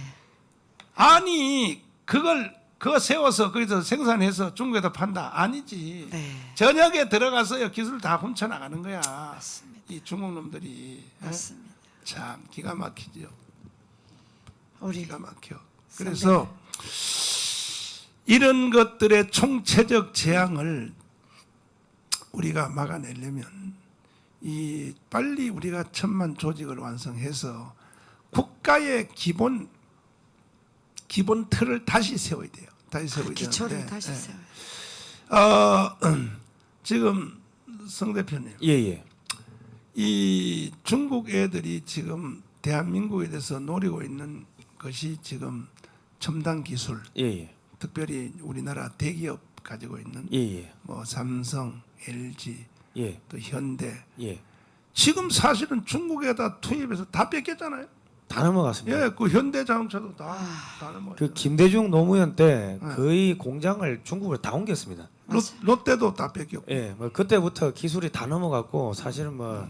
아니 그거 세워서 거기서 생산해서 중국에다 판다 아니지. 네. 전역에 들어가서요 기술 다 훔쳐 나가는 거야. 맞습니다. 이 중국 놈들이. 맞습니다. 참 기가 막히죠. 우리 기가 막혀. 그래서 이런 것들의 총체적 재앙을 우리가 막아내려면 이 빨리 우리가 1,000만 조직을 완성해서 국가의 기본 틀을 다시 세워야 돼요. 다시 세워야 되는데 기초를 다시 예. 세워요. 지금 성 대표님 예예. 이 중국 애들이 지금 대한민국에 대해서 노리고 있는 것이 지금 첨단 기술 예예. 특별히 우리나라 대기업 가지고 있는 예예. 뭐 삼성, LG, 예. 또 현대 예. 지금 사실은 중국에다 투입해서 다 뺏겼잖아요. 다 넘어갔습니다. 예, 그 현대자동차도 다 넘어갔잖아요. 그 김대중 노무현 때 거의 공장을 중국으로 다 옮겼습니다. 롯데도 다 뺏겼고. 예, 뭐 그때부터 기술이 다 넘어갔고 사실은 뭐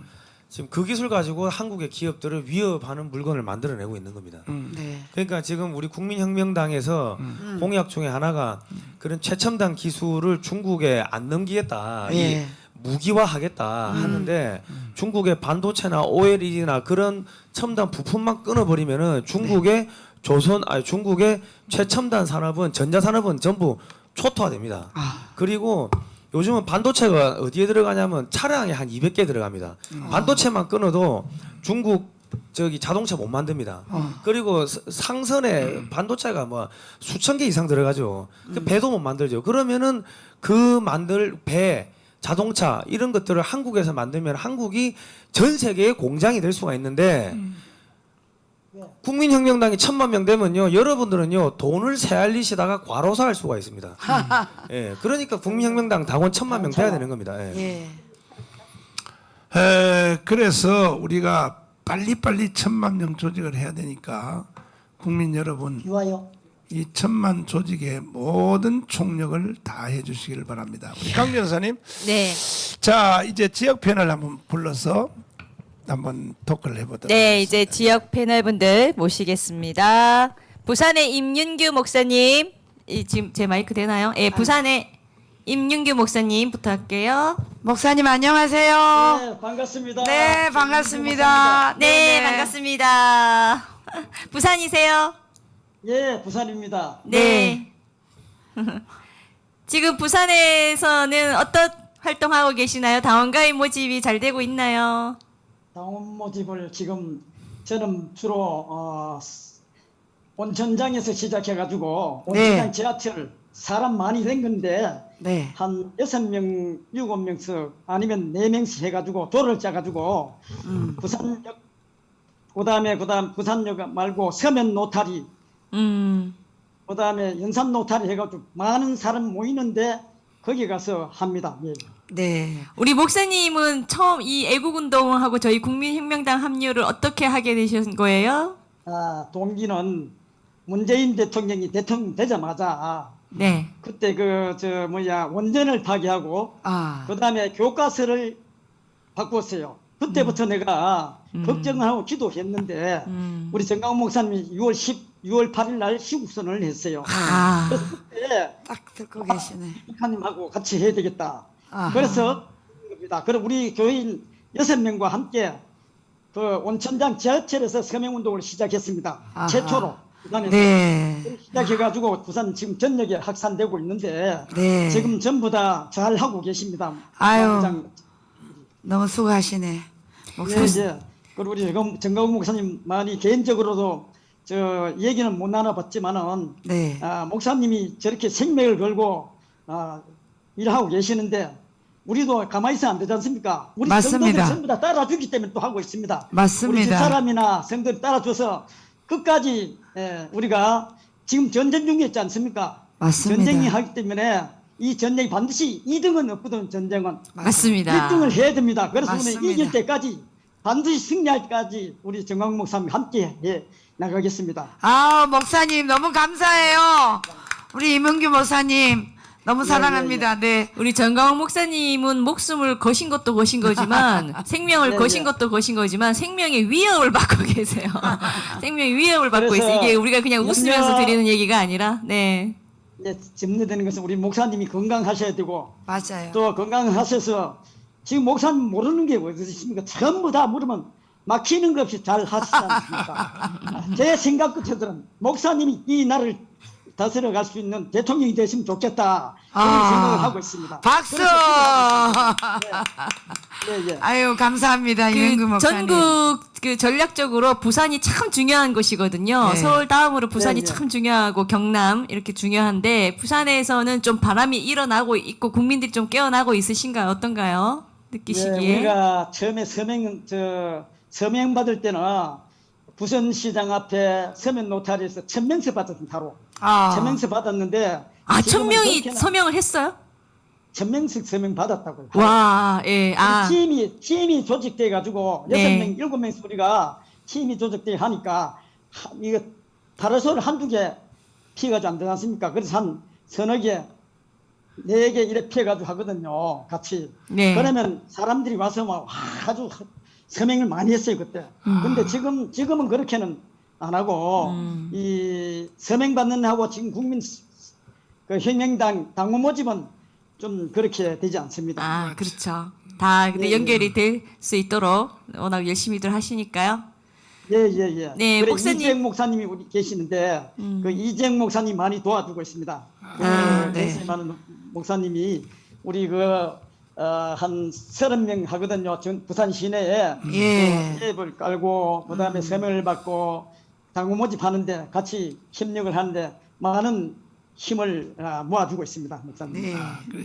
지금 그 기술 가지고 한국의 기업들을 위협하는 물건을 만들어내고 있는 겁니다. 네. 그러니까 지금 우리 국민혁명당에서 공약 중에 하나가 그런 최첨단 기술을 중국에 안 넘기겠다, 예. 이 무기화하겠다 하는데 중국의 반도체나 OLED나 그런 첨단 부품만 끊어버리면은 중국의 중국의 최첨단 산업은 전자산업은 전부 초토화됩니다. 그리고 요즘은 반도체가 어디에 들어가냐면 차량에 한 200개 들어갑니다. 반도체만 끊어도 중국 저기 자동차 못 만듭니다. 그리고 상선에 반도체가 뭐 수천 개 이상 들어가죠. 그 배도 못 만들죠. 그러면은 그 만들 배, 자동차 이런 것들을 한국에서 만들면 한국이 전 세계의 공장이 될 수가 있는데 국민혁명당이 1,000만 명 되면요, 여러분들은요 돈을 세알리시다가 과로사할 수가 있습니다. 예, 그러니까 국민혁명당 당원 1,000만 명 돼야 되는 겁니다. 예. 예. 그래서 우리가 빨리빨리 1,000만 명 조직을 해야 되니까 국민 여러분 이 천만 조직의 모든 총력을 다해 주시기를 바랍니다. 우리 강 변호사님, 네. 자 이제 지역 패널 한번 불러서 한번 토크를 해보도록 네, 이제 하겠습니다. 지역 패널분들 모시겠습니다. 부산의 임윤규 목사님, 지금 제 마이크 되나요? 예, 부산의 임윤규 목사님 부탁할게요. 목사님 안녕하세요. 네, 반갑습니다. 네, 반갑습니다. 네, 반갑습니다. 부산이세요? 예, 부산입니다. 네. 지금 부산에서는 어떤 활동하고 계시나요? 당원가입 모집이 잘 되고 있나요? 당원 모집을 지금 저는 주로 온천장에서 시작해가지고 네. 온천장 지하철 사람 많이 된 건데 네. 한 6명, 7명씩 아니면 4명씩 해가지고 도를 짜가지고 부산역 그다음 부산역 말고 서면 노타리 그다음에 연산 노타리 해가지고 많은 사람 모이는데 거기 가서 합니다. 예. 네. 우리 목사님은 처음 이 애국운동하고 저희 국민혁명당 합류를 어떻게 하게 되신 거예요? 동기는 문재인 대통령이 대통령 되자마자 네. 그때 원전을 파기하고 아. 그다음에 교과서를 바꿨어요. 그때부터 내가 걱정하고 기도했는데 우리 정강 목사님이 6월 8일 날 시국선언을 했어요. 아. 그래서 그때 딱 듣고 계시네. 목사님하고 같이 해야 되겠다. 아하. 그래서 겁니다. 그럼 우리 교인 6명과 함께 그 온천장 지하철에서 서명운동을 시작했습니다. 아하. 최초로 부산에서 네. 시작해가지고 부산 지금 전역에 확산되고 있는데 네. 지금 전부 다 잘 하고 계십니다. 아유. 부장. 너무 수고하시네. 예, 예. 그리고 우리 정가훈 목사님 많이 개인적으로도 저 얘기는 못 나눠봤지만은 네. 목사님이 저렇게 생명을 걸고 일하고 계시는데 우리도 가만히 있으면 안 되지 않습니까? 우리 맞습니다. 성도들 전부 다 따라주기 때문에 또 하고 있습니다. 맞습니다. 우리 집사람이나 성도들 따라줘서 끝까지 우리가 지금 전쟁 중에 있지 않습니까? 맞습니다. 전쟁이 하기 때문에 이 전쟁이 반드시 2등은 없거든. 전쟁은 맞습니다. 1등을 해야 됩니다. 그래서 맞습니다. 우리는 이길 때까지 반드시 승리할 때까지 우리 정광 목사님 함께 해 나가겠습니다. 아, 목사님 너무 감사해요. 우리 임은규 목사님 너무 사랑합니다. 네. 우리 정가홍 목사님은 목숨을 거신 것도 거신 거지만 생명을 네, 거신 네. 것도 거신 거지만 생명의 위협을 받고 계세요. 생명의 위협을 받고 그래서 있어요. 이게 우리가 그냥 웃으면서 염려- 드리는 얘기가 아니라 네. 점례되는 것은 우리 목사님이 건강하셔야 되고 맞아요. 또 건강하셔서 지금 목사님 모르는 게 어디 있습니까? 전부 다 물으면 막히는 것 없이 잘 하시지 않습니까? 제 생각 끝에들은 목사님이 이 나라를 다스려 갈 수 있는 대통령이 되시면 좋겠다 그런 아. 생각을 하고 있습니다. 박수! 예, 예. 아유, 감사합니다. 임은규 그 목사님. 전국 그 전략적으로 부산이 참 중요한 곳이거든요. 네. 서울 다음으로 부산이 네, 네. 참 중요하고 경남 이렇게 중요한데 부산에서는 좀 바람이 일어나고 있고 국민들이 좀 깨어나고 있으신가요? 어떤가요? 느끼시기에? 예, 우리가 처음에 서명 받을 때는 부산시장 앞에 서면 노타리에서 1000명씩 받았던 바로 아. 1000명씩 받았는데 아, 지금은 1000명이 그렇게는 서명을 했어요? 1000명씩 서명 받았다고요. 와, 예. 아. 팀이 조직돼 가지고 네. 6명, 7명 우리가 팀이 조직돼 하니까 이거 파라솔 한두 개 피해가지고 안 되지 않습니까? 그래서 한 서너 개, 4개 이렇게 피해가지고 하거든요. 같이. 네. 그러면 사람들이 와서 막 아주 서명을 많이 했어요, 그때. 근데 지금은 그렇게는 안 하고 이 서명 받는 하고 지금 국민 그 혁명당 당원 모집은 좀 그렇게 되지 않습니다. 아, 그렇죠. 다 근데 네, 연결이 될 수 있도록 워낙 열심히들 하시니까요. 예. 네, 그래, 목사님. 이재영 목사님이 우리 계시는데 그 이재영 목사님 많이 도와주고 있습니다. 아, 네. 많은 목사님이 우리 한 30명 하거든요. 부산 시내에 예. 앱을 깔고 그다음에 서명을 받고 당원 모집하는데 같이 협력을 하는데 많은 힘을 모아주고 있습니다, 목사님.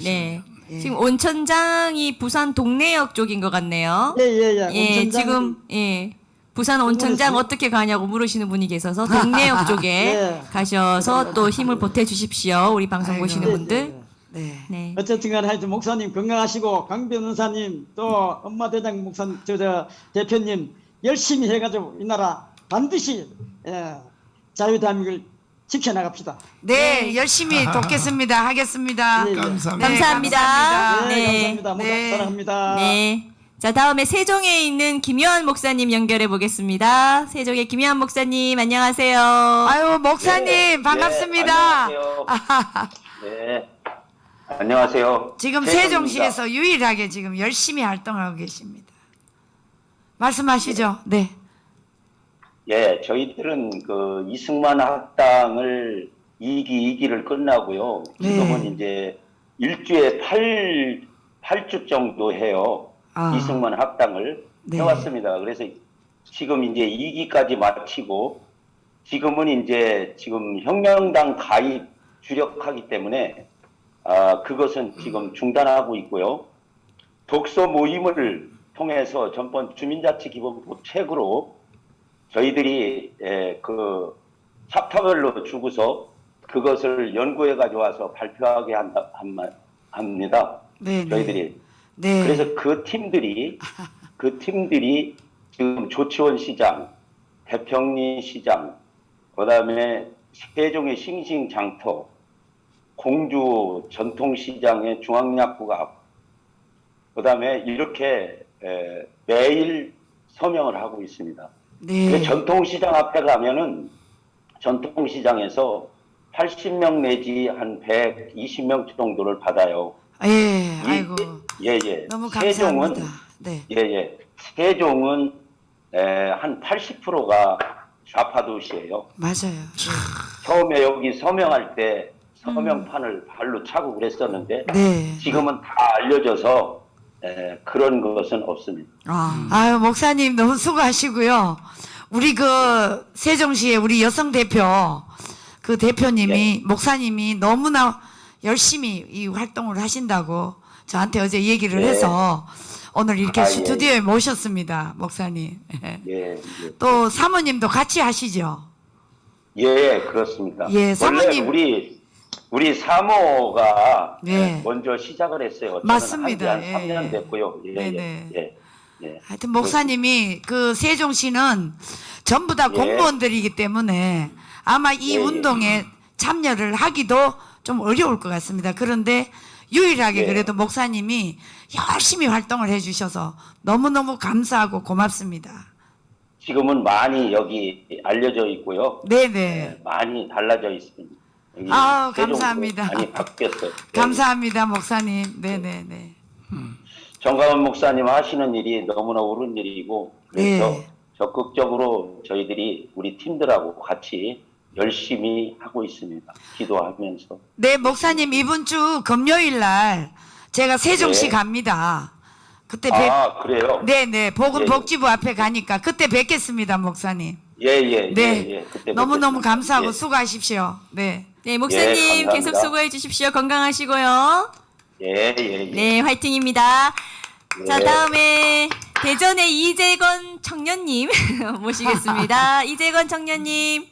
네. 네. 지금 온천장이 부산 동래역 쪽인 것 같네요. 예. 예, 온천장이- 지금 예. 부산 온천장 어떻게 가냐고 물으시는 분이 계셔서 동래역 쪽에 네. 가셔서 또 힘을 보태 주십시오. 우리 방송 아이고. 보시는 분들. 네. 네. 어쨌든 간에 하여튼 목사님 건강하시고 강 변호사님 또 엄마대장 목사님 저 대표님 열심히 해가지고 이 나라 반드시 자유대한민국을 지켜나갑시다. 네, 열심히 돕겠습니다. 하겠습니다. 예, 감사합니다. 네, 감사합니다. 네, 네. 감사합니다. 목사 네. 사랑합니다. 네. 자, 다음에 세종에 있는 김요한 목사님 연결해 보겠습니다. 세종의 김요한 목사님, 안녕하세요. 아유, 목사님 반갑습니다. 네, 안녕하세요. 네, 안녕하세요. 지금 세종입니다. 세종시에서 유일하게 지금 열심히 활동하고 계십니다. 말씀하시죠. 네. 예, 저희들은 그 이승만 학당을 2기를 끝나고요. 지금은 네. 이제 일주에 8주 정도 해요. 아. 이승만 학당을 네. 해왔습니다. 그래서 지금 이제 2기까지 마치고 지금은 이제 지금 혁명당 가입 주력하기 때문에 그것은 지금 중단하고 있고요. 독서 모임을 통해서 전번 주민자치기본법 책으로 저희들이 그 챕터별로 주고서 그것을 연구해 가져와서 발표하게 합니다. 네, 저희들이. 네. 그래서 그 팀들이 지금 조치원 시장, 대평리 시장, 그다음에 세종의 싱싱장터, 공주 전통시장의 중앙약국 앞, 그다음에 이렇게 매일 서명을 하고 있습니다. 네. 그 전통시장 앞에 가면은 전통시장에서 80명 내지 한 120명 정도를 받아요. 예, 아이고. 예. 너무 세종은 감사합니다. 네. 예. 세종은 한 80%가 좌파 도시예요. 맞아요. 처음에 여기 서명할 때 서명판을 발로 차고 그랬었는데 네. 지금은 다 알려져서 그런 것은 없습니다. 아유, 목사님 너무 수고하시고요. 우리 그 세종시의 우리 여성 대표 그 대표님이 목사님이 너무나 열심히 이 활동을 하신다고 저한테 어제 얘기를 네. 해서 오늘 이렇게 예. 스튜디오에 모셨습니다, 목사님. 예. 또 사모님도 같이 하시죠? 예, 그렇습니다. 예, 사모님. 원래 우리 사모가 네. 먼저 시작을 했어요. 저는 맞습니다. 한 3년 예. 됐고요. 네네. 예. 하여튼 목사님이 그 세종시는 전부 다 예. 공무원들이기 때문에 아마 이 예, 예. 운동에 참여를 하기도 좀 어려울 것 같습니다. 그런데 유일하게 예. 그래도 목사님이 열심히 활동을 해주셔서 너무너무 감사하고 고맙습니다. 지금은 많이 여기 알려져 있고요. 네네. 많이 달라져 있습니다. 여기 아우, 세종도 감사합니다. 많이 바뀌었어요. 감사합니다, 목사님. 네네네. 정가원 목사님 하시는 일이 너무나 옳은 일이고 그래서 네. 적극적으로 저희들이 우리 팀들하고 같이 열심히 하고 있습니다. 기도하면서. 네, 목사님 이번 주 금요일 날 제가 세종시 네. 갑니다. 그때 그래요? 네네, 보건복지부 예. 앞에 가니까 그때 뵙겠습니다, 목사님. 예. 네, 그때 너무너무 뵙겠습니다. 감사하고 예. 수고하십시오. 네. 네, 목사님 감사합니다. 계속 수고해 주십시오. 건강하시고요. 예. 네, 화이팅입니다. 자, 네. 다음에 대전의 이재건 청년님 모시겠습니다. 이재건 청년님.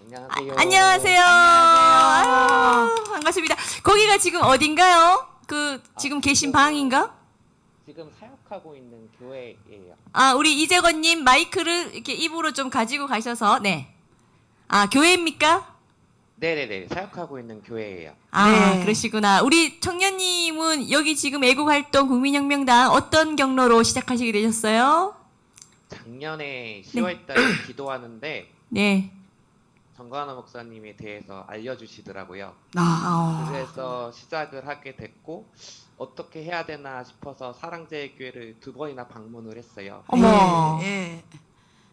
안녕하세요. 안녕하세요. 아유, 반갑습니다. 거기가 지금 어딘가요? 지금 계신 방인가? 지금 사역하고 있는 교회예요. 우리 이재건님 마이크를 이렇게 입으로 좀 가지고 가셔서, 네. 교회입니까? 네네네. 사역하고 있는 교회예요. 네. 그러시구나. 우리 청년님은 여기 지금 애국활동 국민혁명당 어떤 경로로 시작하시게 되셨어요? 작년에 10월달에 기도하는데 네. 정관호 목사님에 대해서 알려주시더라고요. 그래서 시작을 하게 됐고 어떻게 해야 되나 싶어서 사랑제일교회를 2번이나 방문을 했어요. 어머. 예.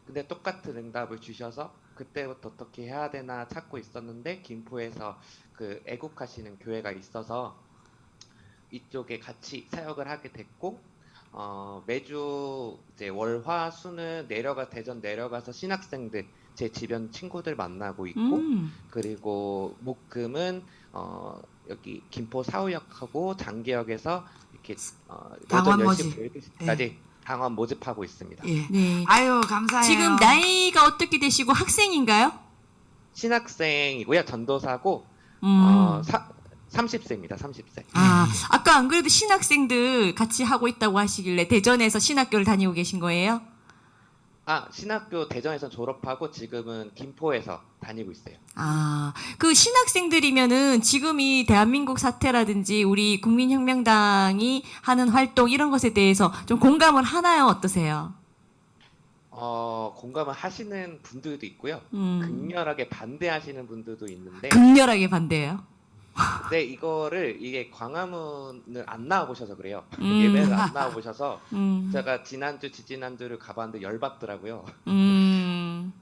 근데 똑같은 응답을 주셔서 그때부터 어떻게 해야 되나 찾고 있었는데 김포에서 그 애국하시는 교회가 있어서 이쪽에 같이 사역을 하게 됐고 매주 이제 월화수는 대전 내려가서 신학생들 제 주변 친구들 만나고 있고 그리고 목금은 여기 김포 사후역하고 장기역에서 이렇게 당원 오전 모집. 10시까지 당원 모집하고 있습니다. 예. 네. 아유, 감사해요. 지금 나이가 어떻게 되시고 학생인가요? 신학생이고요. 전도사고 30세입니다. 30세. 아까 안 그래도 신학생들 같이 하고 있다고 하시길래 대전에서 신학교를 다니고 계신 거예요? 신학교 대전에서 졸업하고 지금은 김포에서 다니고 있어요. 아, 그 신학생들이면은 지금 이 대한민국 사태라든지 우리 국민혁명당이 하는 활동 이런 것에 대해서 좀 공감을 하나요? 어떠세요? 공감을 하시는 분들도 있고요. 음. 극렬하게 반대하시는 분들도 있는데, 극렬하게 반대해요. 네, 이게 광화문을 안 나와보셔서 그래요. 음. 예배를 안 나와보셔서 음. 제가 지난주, 지지난주를 가봤는데 열받더라고요.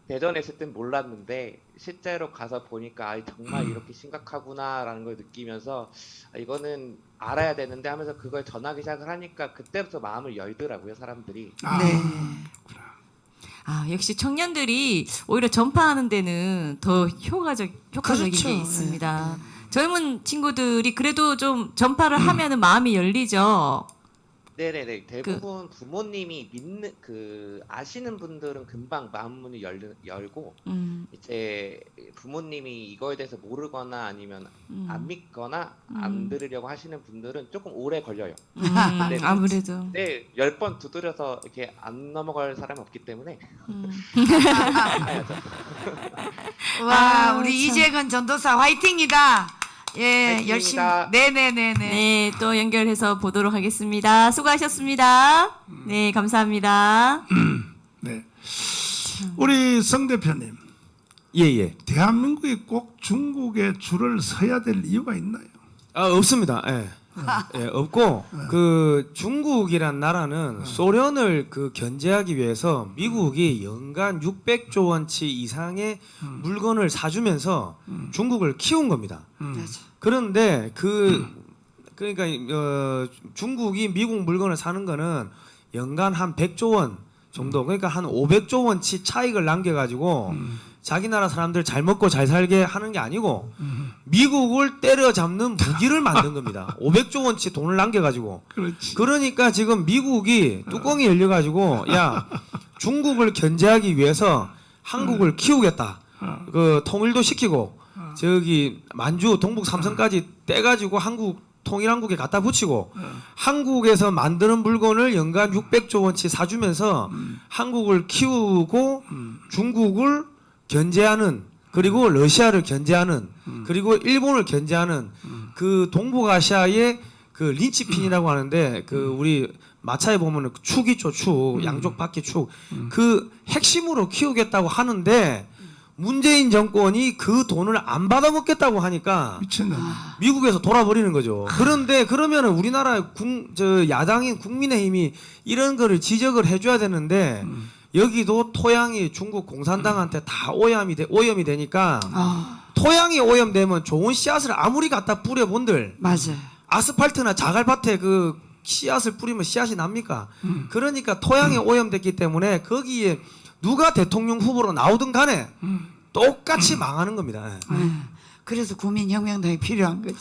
대전에 있을 땐 몰랐는데 실제로 가서 보니까 정말 이렇게 심각하구나라는 걸 느끼면서 이거는 알아야 되는데 하면서 그걸 전하기 시작을 하니까 그때부터 마음을 열더라고요, 사람들이. 네. 아, 역시 청년들이 오히려 전파하는 데는 더 효과적인 그렇죠. 게 있습니다. 젊은 친구들이 그래도 좀 전파를 하면은 마음이 열리죠. 네네네. 대부분 부모님이 믿는 아시는 분들은 금방 마음문을 열고 이제 부모님이 이거에 대해서 모르거나 아니면 안 믿거나 안 들으려고 하시는 분들은 조금 오래 걸려요. 네, 아무래도. 네, 10번 두드려서 이렇게 안 넘어갈 사람이 없기 때문에 가야죠. 와, 아, 우리 참. 이재근 전도사 화이팅이다. 예, 화이팅입니다. 열심히. 네네네네. 네, 또 연결해서 보도록 하겠습니다. 수고하셨습니다. 네, 감사합니다. 네. 우리 성 대표님, 예예. 대한민국이 꼭 중국에 줄을 서야 될 이유가 있나요? 없습니다. 예. 예, 없고 그 중국이란 나라는 소련을 견제하기 위해서 미국이 연간 600조 원치 이상의 물건을 사주면서 중국을 키운 겁니다. 그런데 그러니까 중국이 미국 물건을 사는 거는 연간 한 100조 원 정도, 그러니까 한 500조 원치 차익을 남겨가지고 자기 나라 사람들 잘 먹고 잘 살게 하는 게 아니고 미국을 때려잡는 무기를 만든 겁니다. 500조 원치 돈을 남겨가지고. 그렇지. 그러니까 지금 미국이 뚜껑이 열려가지고 야, 중국을 견제하기 위해서 한국을 키우겠다. 통일도 시키고 저기 만주 동북 삼성까지 떼가지고 통일한국에 갖다 붙이고 한국에서 만드는 물건을 연간 600조 원치 사주면서 한국을 키우고 중국을 견제하는, 그리고 러시아를 견제하는, 그리고 일본을 견제하는 그 동북아시아의 그 린치핀이라고 하는데 우리 마차에 보면은 축 있죠, 축, 양쪽 바퀴 축, 그 핵심으로 키우겠다고 하는데 문재인 정권이 그 돈을 안 받아먹겠다고 하니까 미쳤네. 미국에서 돌아버리는 거죠. 그런데 그러면은 우리나라 야당인 국민의힘이 이런 거를 지적을 해줘야 되는데 여기도 토양이 중국 공산당한테 다 오염이 되니까 토양이 오염되면 좋은 씨앗을 아무리 갖다 뿌려본들 맞아요. 아스팔트나 자갈밭에 그 씨앗을 뿌리면 씨앗이 납니까? 그러니까 토양이 오염됐기 때문에 거기에 누가 대통령 후보로 나오든 간에 똑같이 망하는 겁니다. 그래서 국민혁명당이 필요한 거지.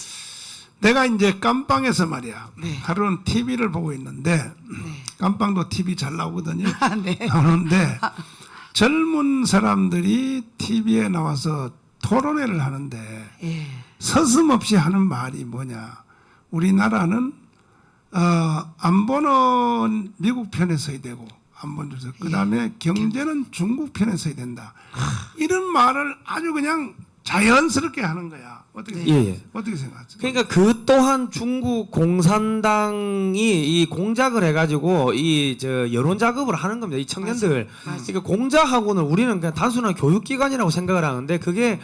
내가 이제 깜빵에서 말이야. 네. 하루는 TV를 보고 있는데 깜빵도 TV 잘 나오거든요. 네. 나오는데 젊은 사람들이 TV에 나와서 토론회를 하는데 예. 서슴없이 하는 말이 뭐냐. 우리나라는 안보는 미국 편에 서야 되고 안보는 그다음에 경제는 중국 편에 서야 된다. 이런 말을 아주 그냥 자연스럽게 하는 거야. 어떻게 생각하세요? 그러니까 그 또한 중국 공산당이 이 공작을 해가지고 여론 작업을 하는 겁니다. 이 청년들. 그러니까 공작하고는 우리는 그냥 단순한 교육기관이라고 생각을 하는데 그게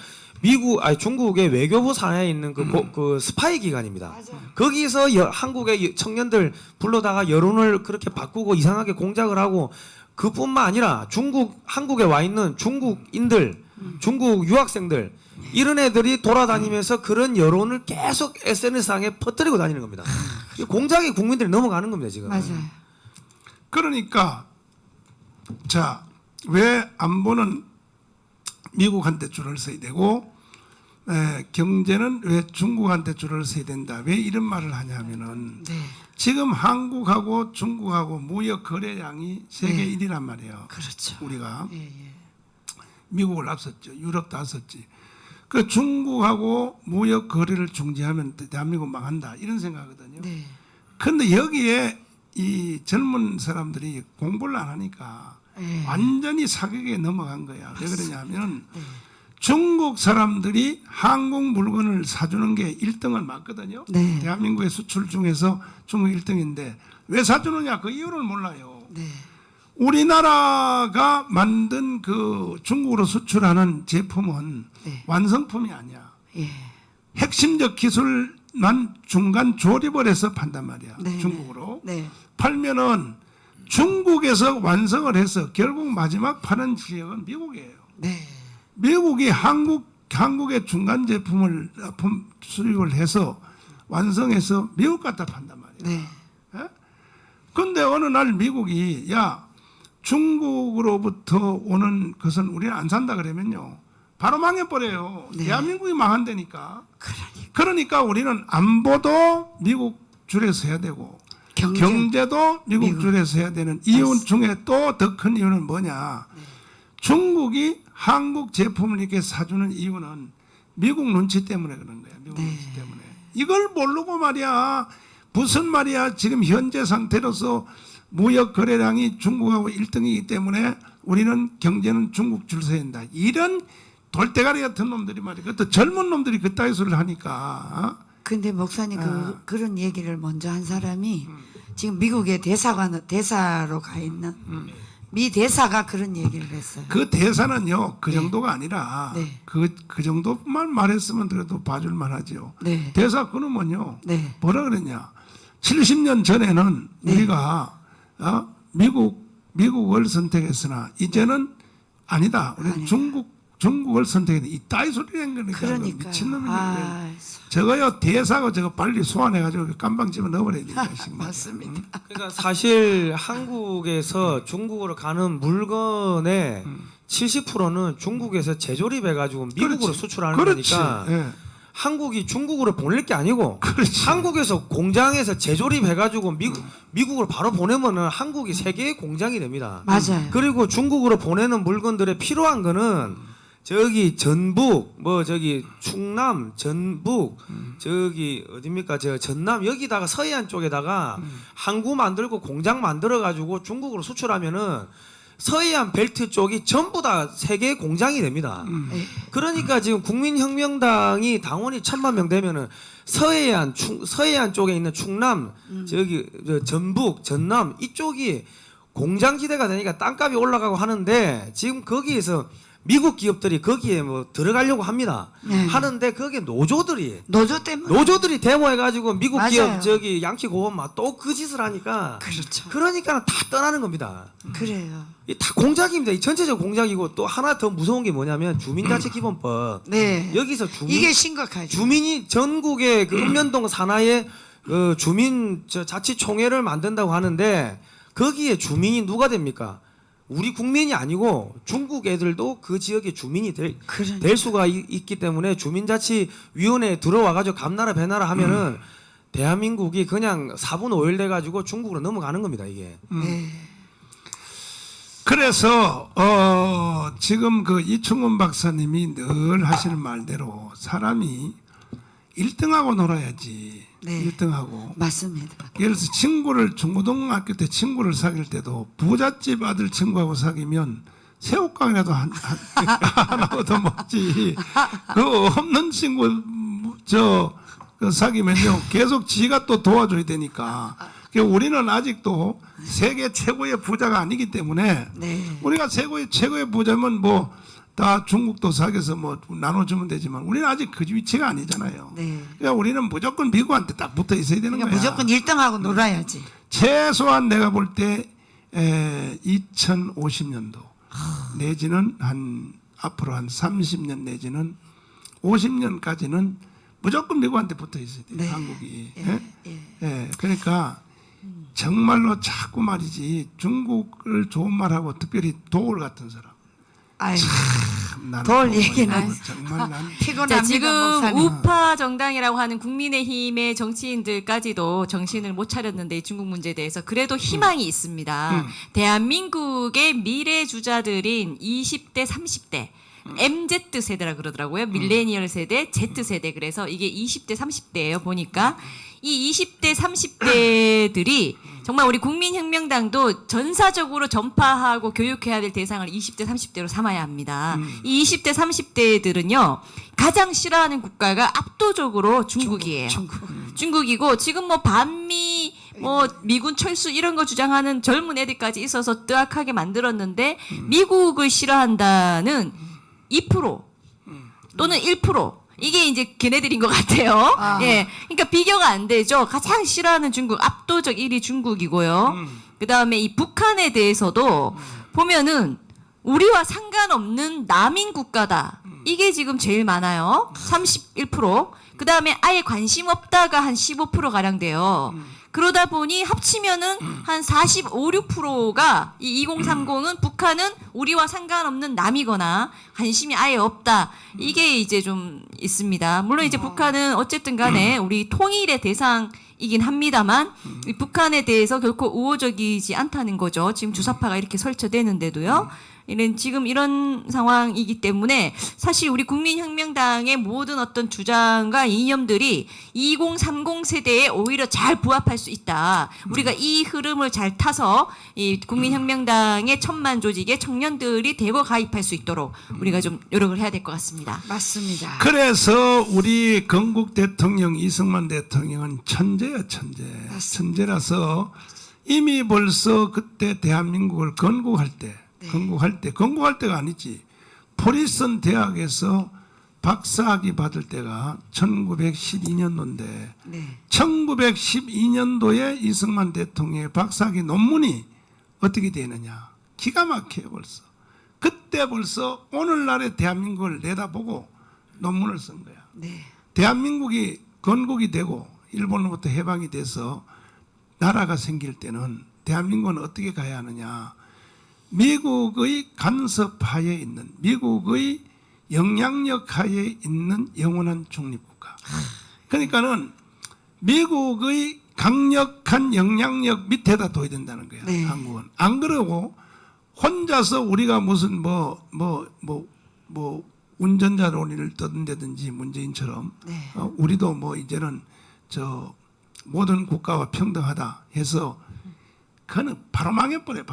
중국의 외교부 산하에 있는 그 스파이 기관입니다. 거기서 한국의 청년들 불러다가 여론을 그렇게 바꾸고 이상하게 공작을 하고 그뿐만 아니라 한국에 와 있는 중국인들, 중국 유학생들 이런 애들이 돌아다니면서 그런 여론을 계속 SNS상에 퍼뜨리고 다니는 겁니다. 공작에 국민들이 넘어가는 겁니다, 지금. 맞아요. 그러니까 자, 왜 안보는 미국한테 줄을 서야 되고 경제는 왜 중국한테 줄을 서야 된다. 왜 이런 말을 하냐면은 지금 한국하고 중국하고 무역 거래량이 세계 1위란 말이에요. 그렇죠. 우리가 미국을 앞섰죠. 유럽도 앞섰지. 그 중국하고 무역 거래를 중지하면 대한민국 망한다. 이런 생각하거든요. 네. 그런데 여기에 이 젊은 사람들이 공부를 안 하니까 완전히 사격에 넘어간 거야. 왜 그러냐면 중국 사람들이 한국 물건을 사주는 게 1등을 맞거든요. 네. 대한민국의 수출 중에서 중국 1등인데 왜 사주느냐 그 이유를 몰라요. 네. 우리나라가 만든 그 중국으로 수출하는 제품은 네. 완성품이 아니야. 예. 핵심적 기술만 중간 조립을 해서 판단 말이야. 네. 중국으로. 네. 팔면은 중국에서 완성을 해서 결국 마지막 파는 지역은 미국이에요. 네. 미국이 한국의 중간 제품을 수입을 해서 완성해서 미국 갖다 판단 말이야. 네. 그런데 어느 날 미국이 야 중국으로부터 오는 것은 우리는 안 산다 그러면요 바로 망해버려요. 네. 대한민국이 망한다니까. 그러니까 우리는 안보도 미국 줄에서 해야 되고 경제도 미국 줄에서 해야 되는 이유 중에 또 더 큰 이유는 뭐냐. 중국이 한국 제품을 이렇게 사주는 이유는 미국 눈치 때문에 그런 거야. 미국 눈치 때문에. 이걸 모르고 말이야. 무슨 말이야. 지금 현재 상태로서 무역 거래량이 중국하고 1등이기 때문에 우리는 경제는 중국 줄 서야 한다. 이런 돌대가리 같은 놈들이 말이야. 그것도 젊은 놈들이 그따위 소리를 하니까. 근데 목사님 그런 얘기를 먼저 한 사람이 지금 미국의 대사로 가 있는 미 대사가 그런 얘기를 했어요. 그 대사는요 그 정도가 아니라 네. 그 정도만 말했으면 그래도 봐줄만 하죠. 네. 대사 그놈은요 네. 뭐라 그랬냐. 70년 전에는 네. 우리가 미국을 선택했으나 이제는 아니다. 우리 중국을 선택했다. 이 따위 소리를 한 거니까. 그러니까요. 미친놈이네. 저거요 대사가 저거 빨리 소환해가지고 깜방 집어 넣어버려야 돼. 맞습니다. 그러니까 사실 한국에서 중국으로 가는 물건의 70%는 중국에서 재조립해 가지고 미국으로 그렇지. 수출하는 그렇지. 거니까 예. 한국이 중국으로 보낼 게 아니고 그렇지. 한국에서 공장에서 재조립해 가지고 미국으로 바로 보내면은 한국이 세계의 공장이 됩니다. 맞아요. 그리고 중국으로 보내는 물건들에 필요한 거는 저기 전북 저기 충남 전북 저기 어딥니까 저 전남 여기다가 서해안 쪽에다가 항구 만들고 공장 만들어 가지고 중국으로 수출하면은 서해안 벨트 쪽이 전부 다 세계 공장이 됩니다. 그러니까 지금 국민혁명당이 당원이 1,000만 명 되면은 서해안 쪽에 있는 충남 저기 전북 전남 이쪽이 공장지대가 되니까 땅값이 올라가고 하는데 지금 거기에서 미국 기업들이 거기에 뭐 들어가려고 합니다. 네. 하는데 거기에 노조들이 데모해가지고 미국 맞아요. 기업 저기 양키 고원마 또 그 짓을 하니까 그렇죠. 그러니까 다 떠나는 겁니다. 그래요. 이 다 공작입니다. 이 전체적 공작이고 또 하나 더 무서운 게 뭐냐면 주민자치기본법. 네. 여기서 이게 심각하죠. 주민이 전국의 그 읍면동 산하에 그 주민 자치총회를 만든다고 하는데 거기에 주민이 누가 됩니까? 우리 국민이 아니고 중국 애들도 그 지역의 주민이 될 수가 있기 때문에 주민자치위원회에 들어와가지고 감나라 배나라 하면은 대한민국이 그냥 4분 5일 돼가지고 중국으로 넘어가는 겁니다 이게. 네. 그래서 지금 그 이충원 박사님이 늘 하시는 말대로 사람이 1등하고 놀아야지. 네. 1등하고. 맞습니다. 예를 들어서 중고등학교 때 친구를 사귈 때도 부잣집 아들 친구하고 사귀면 새우깡이라도 하나 얻어 먹지. 그 없는 친구 그 사귀면요 계속 지가 또 도와줘야 되니까. 우리는 아직도 세계 최고의 부자가 아니기 때문에 네. 우리가 최고의 부자면 뭐 다 중국도 사귀어서 뭐 나눠주면 되지만 우리는 아직 그 위치가 아니잖아요. 네. 그러니까 우리는 무조건 미국한테 딱 붙어 있어야 되는 그러니까 거야. 무조건 1등하고 놀아야지. 최소한 내가 볼 때 2050년도 내지는 앞으로 한 30년 내지는 50년까지는 무조건 미국한테 붙어 있어야 돼요. 네. 한국이. 예. 예. 그러니까 정말로 자꾸 말이지 중국을 좋은 말하고 특별히 도울 같은 사람. 아유, 나는 돌 얘기는 정말 난 피곤합니다. 자, 지금 목사님. 우파 정당이라고 하는 국민의힘의 정치인들까지도 정신을 못 차렸는데 이 중국 문제에 대해서 그래도 희망이 있습니다. 대한민국의 미래 주자들인 20대, 30대 MZ 세대라 그러더라고요. 밀레니얼 세대, Z 세대. 그래서 이게 20대, 30대예요. 보니까 이 20대, 30대들이 정말 우리 국민혁명당도 전사적으로 전파하고 교육해야 될 대상을 20대, 30대로 삼아야 합니다. 이 20대, 30대들은요 가장 싫어하는 국가가 압도적으로 중국이에요. 중국이고 지금 뭐 반미 뭐 미군 철수 이런 거 주장하는 젊은 애들까지 있어서 뜨악하게 만들었는데 미국을 싫어한다는 2% 또는 1% 이게 이제 걔네들인 것 같아요. 예, 그러니까 비교가 안 되죠. 가장 싫어하는 중국 압도적 1위 중국이고요. 그 다음에 이 북한에 대해서도 보면은 우리와 상관없는 남인 국가다. 이게 지금 제일 많아요. 31%. 그 다음에 아예 관심 없다가 한 15% 가량 돼요. 그러다 보니 합치면은 한 45, 6%가 이 2030은 북한은 우리와 상관없는 남이거나 관심이 아예 없다. 이게 이제 좀 있습니다. 물론 이제 북한은 어쨌든 간에 우리 통일의 대상이긴 합니다만 이 북한에 대해서 결코 우호적이지 않다는 거죠. 지금 주사파가 이렇게 설치되는데도요. 지금 이런 상황이기 때문에 사실 우리 국민혁명당의 모든 어떤 주장과 이념들이 2030 세대에 오히려 잘 부합할 수 있다. 우리가 이 흐름을 잘 타서 이 국민혁명당의 천만 조직의 청년들이 대거 가입할 수 있도록 우리가 좀 노력을 해야 될 것 같습니다. 맞습니다. 그래서 우리 건국 대통령 이승만 대통령은 천재야 천재. 천재라서 이미 벌써 그때 대한민국을 건국할 때가 아니지. 프리스턴 대학에서 박사학위 받을 때가 1912년도인데 네. 1912년도에 이승만 대통령의 박사학위 논문이 어떻게 되느냐. 기가 막혀요 벌써. 그때 벌써 오늘날의 대한민국을 내다보고 논문을 쓴 거야. 네. 대한민국이 건국이 되고 일본으로부터 해방이 돼서 나라가 생길 때는 대한민국은 어떻게 가야 하느냐. 미국의 간섭하에 있는 미국의 영향력 하에 있는 영원한 중립국가. 그러니까는 미국의 강력한 영향력 밑에다 둬야 된다는 거야. 네. 한국은. 안 그러고 혼자서 우리가 무슨 운전자 논의를 떠든다든지 문재인처럼 네. 우리도 뭐 이제는 저 모든 국가와 평등하다 해서 그는 바로 망해버려.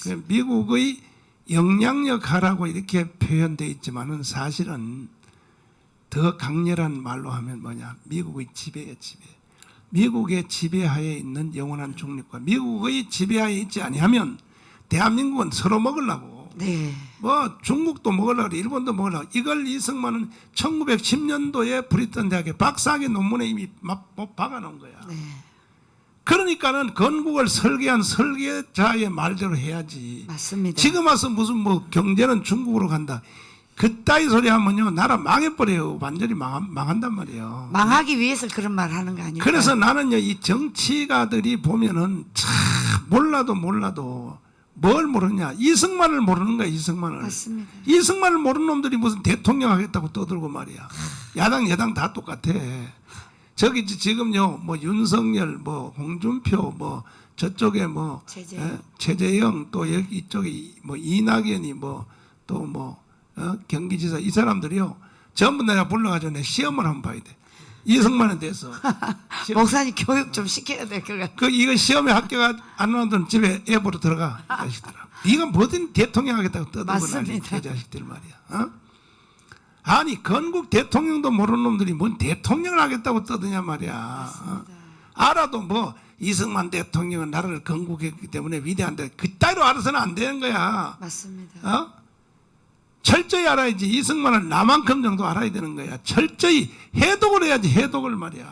그 미국의 영향력 하라고 이렇게 표현되어 있지만은 사실은 더 강렬한 말로 하면 뭐냐. 미국의 지배예요, 지배. 미국의 지배하에 있는 영원한 중립과 미국의 지배하에 있지 아니하면 대한민국은 서로 먹으려고. 네. 뭐 중국도 먹으려고 일본도 먹으려고. 이걸 이승만은 1910년도에 브리턴 대학의 박사학위 논문에 이미 막 박아놓은 거야. 네. 그러니까는 건국을 설계한 설계자의 말대로 해야지. 맞습니다. 지금 와서 무슨 뭐 경제는 중국으로 간다. 그따위 소리 하면요 나라 망해버려요. 완전히 망한단 말이에요. 망하기 위해서 그런 말 하는 거 아닐까요? 그래서 나는요 이 정치가들이 보면은 참 몰라도 뭘 모르냐. 이승만을 모르는 거야. 이승만을. 맞습니다. 이승만을 모르는 놈들이 무슨 대통령 하겠다고 떠들고 말이야. 야당 여당 다 똑같아. 저기 지금요 뭐 윤석열 뭐 홍준표 뭐 저쪽에 뭐 최재형 또 여기 이쪽에 뭐 이낙연이 뭐 또 뭐 경기지사 이 사람들이요 전부 내가 불러가지고 내 시험을 한번 봐야 돼. 이승만에 대해서. 목사님 교육 좀 시켜야 될 것 같아요. 이거 시험에 합격 안 나오던 집에 앱으로 들어가. 자식들아. 이건 뭐든 대통령 하겠다고 떠들고 난리 자식들 말이야. 아니 건국 대통령도 모르는 놈들이 뭔 대통령을 하겠다고 떠드냐 말이야. 알아도 뭐 이승만 대통령은 나라를 건국했기 때문에 위대한데 그따위로 알아서는 안 되는 거야. 맞습니다. 철저히 알아야지. 이승만은 나만큼 정도 알아야 되는 거야. 철저히 해독을 해야지. 해독을 말이야.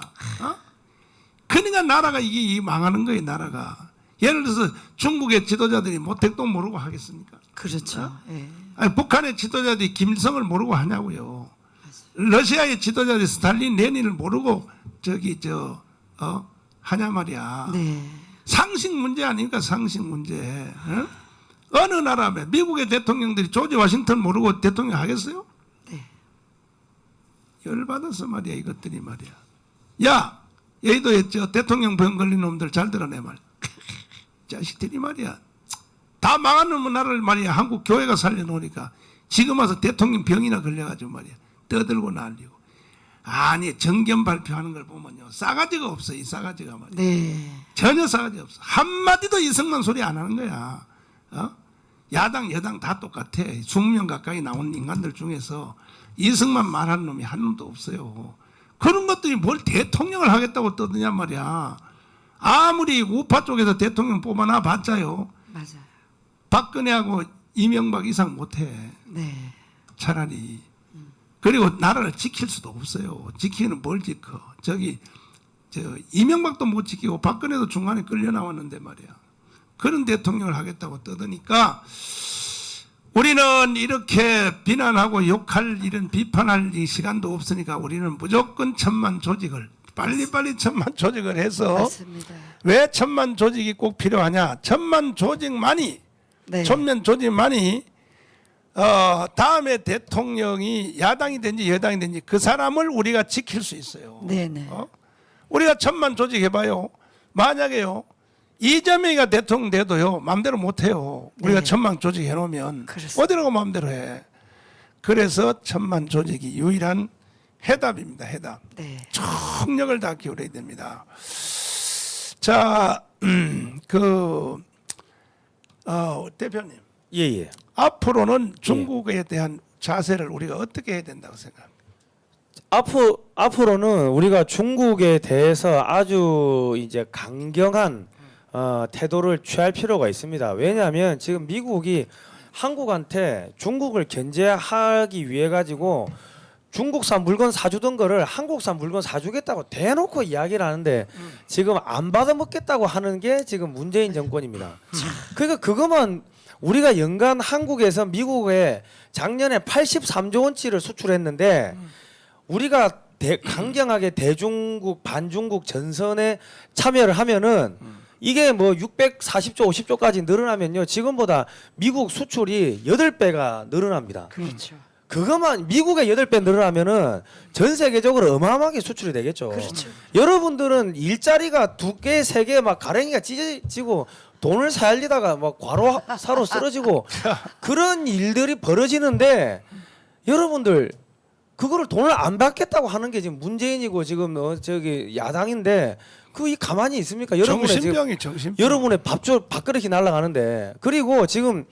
그러니까 나라가 이게 망하는 거예요. 나라가. 예를 들어서 중국의 지도자들이 모택도 모르고 하겠습니까? 그렇죠. 예. 아니, 북한의 지도자들이 김일성을 모르고 하냐고요. 러시아의 지도자들이 스탈린, 레닌을 모르고 하냐 말이야. 네. 상식 문제 아닙니까? 상식 문제. 어느 나라면 미국의 대통령들이 조지 워싱턴 모르고 대통령 하겠어요? 네. 열받아서 말이야 이것들이 말이야. 야 여의도에 대통령 병 걸린 놈들 잘 들어 내 말. 자식들이 말이야. 다 망한 놈의 나라를 말이야 한국 교회가 살려놓으니까 지금 와서 대통령 병이나 걸려가지고 말이야 떠들고 난리고. 아니 정견 발표하는 걸 보면요 싸가지가 없어. 이 싸가지가 말이야. 네. 전혀 싸가지 없어. 한마디도 이승만 소리 안 하는 거야. 야당 여당 다 똑같아. 20명 가까이 나온 인간들 중에서 이승만 말하는 놈이 한 놈도 없어요. 그런 것들이 뭘 대통령을 하겠다고 떠드냐 말이야. 아무리 우파 쪽에서 대통령 뽑아놔 봤자요. 맞아. 박근혜하고 이명박 이상 못해. 네. 차라리. 그리고 나라를 지킬 수도 없어요. 지키는 뭘 지켜. 이명박도 못 지키고 박근혜도 중간에 끌려 나왔는데 말이야. 그런 대통령을 하겠다고 떠드니까 우리는 이렇게 비난하고 욕할 이런 비판할 이 시간도 없으니까 우리는 무조건 천만 조직을 빨리빨리 천만 조직을 해서 맞습니다. 왜 천만 조직이 꼭 필요하냐? 천만 조직만이 네. 천만 조직만이 다음에 대통령이 야당이 된지 여당이 된지 그 사람을 우리가 지킬 수 있어요. 네네. 우리가 천만 조직 해봐요. 만약에요 이재명이가 대통령 돼도요 마음대로 못해요. 우리가 네. 천만 조직 해놓으면 그렇습니다. 어디라고 마음대로 해. 그래서 천만 조직이 유일한 해답입니다. 해답. 네. 총력을 다 기울여야 됩니다. 자, 대표님. 예예. 앞으로는 중국에 대한 자세를 우리가 어떻게 해야 된다고 생각합니까? 앞으로는 우리가 중국에 대해서 아주 이제 강경한 태도를 취할 필요가 있습니다. 왜냐하면 지금 미국이 한국한테 중국을 견제하기 위해 가지고 중국산 물건 사주던 거를 한국산 물건 사주겠다고 대놓고 이야기를 하는데 지금 안 받아먹겠다고 하는 게 지금 문재인 정권입니다. 그러니까 그것만 우리가 연간 한국에서 미국에 작년에 83조 원치를 수출했는데 우리가 강경하게 대중국 반중국 전선에 참여를 하면은 이게 뭐 640조 50조까지 늘어나면요 지금보다 미국 수출이 8배가 늘어납니다. 그렇죠. 그것만 미국의 8배 늘어나면은 전 세계적으로 어마어마하게 수출이 되겠죠. 그렇죠. 여러분들은 일자리가 2개, 3개 막 가랭이가 찢어지고 돈을 살리다가 막 과로사로 쓰러지고 그런 일들이 벌어지는데 여러분들 그거를 돈을 안 받겠다고 하는 게 지금 문재인이고 지금 야당인데 그 가만히 있습니까? 여러분의 정신병이 정신병. 여러분의 밥그릇이 날아가는데 그리고 지금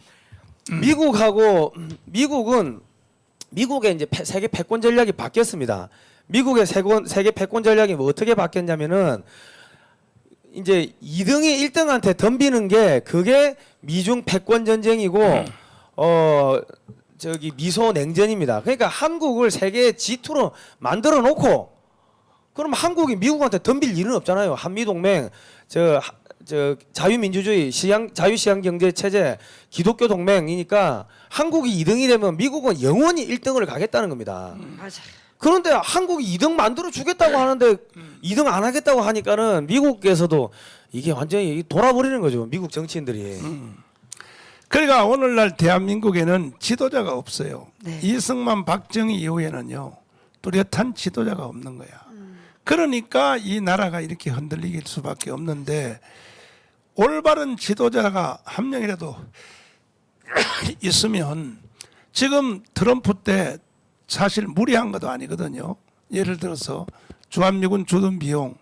미국의 이제 세계 패권 전략이 바뀌었습니다. 미국의 세계 패권 전략이 뭐 어떻게 바뀌었냐면은 이제 2등이 1등한테 덤비는 게 그게 미중 패권 전쟁이고 미소 냉전입니다. 그러니까 한국을 세계 G2로 만들어 놓고 그럼 한국이 미국한테 덤빌 일은 없잖아요. 한미 동맹 자유민주주의 자유시장 경제 체제 기독교 동맹이니까 한국이 2등이 되면 미국은 영원히 1등을 가겠다는 겁니다. 맞아. 그런데 한국이 2등 만들어 주겠다고 하는데 2등 안 하겠다고 하니까는 미국에서도 이게 완전히 돌아버리는 거죠. 미국 정치인들이. 그러니까 오늘날 대한민국에는 지도자가 없어요. 네. 이승만 박정희 이후에는요 뚜렷한 지도자가 없는 거야. 그러니까 이 나라가 이렇게 흔들릴 수밖에 없는데 올바른 지도자가 한 명이라도 있으면 지금 트럼프 때 사실 무리한 것도 아니거든요. 예를 들어서 주한미군 주둔 비용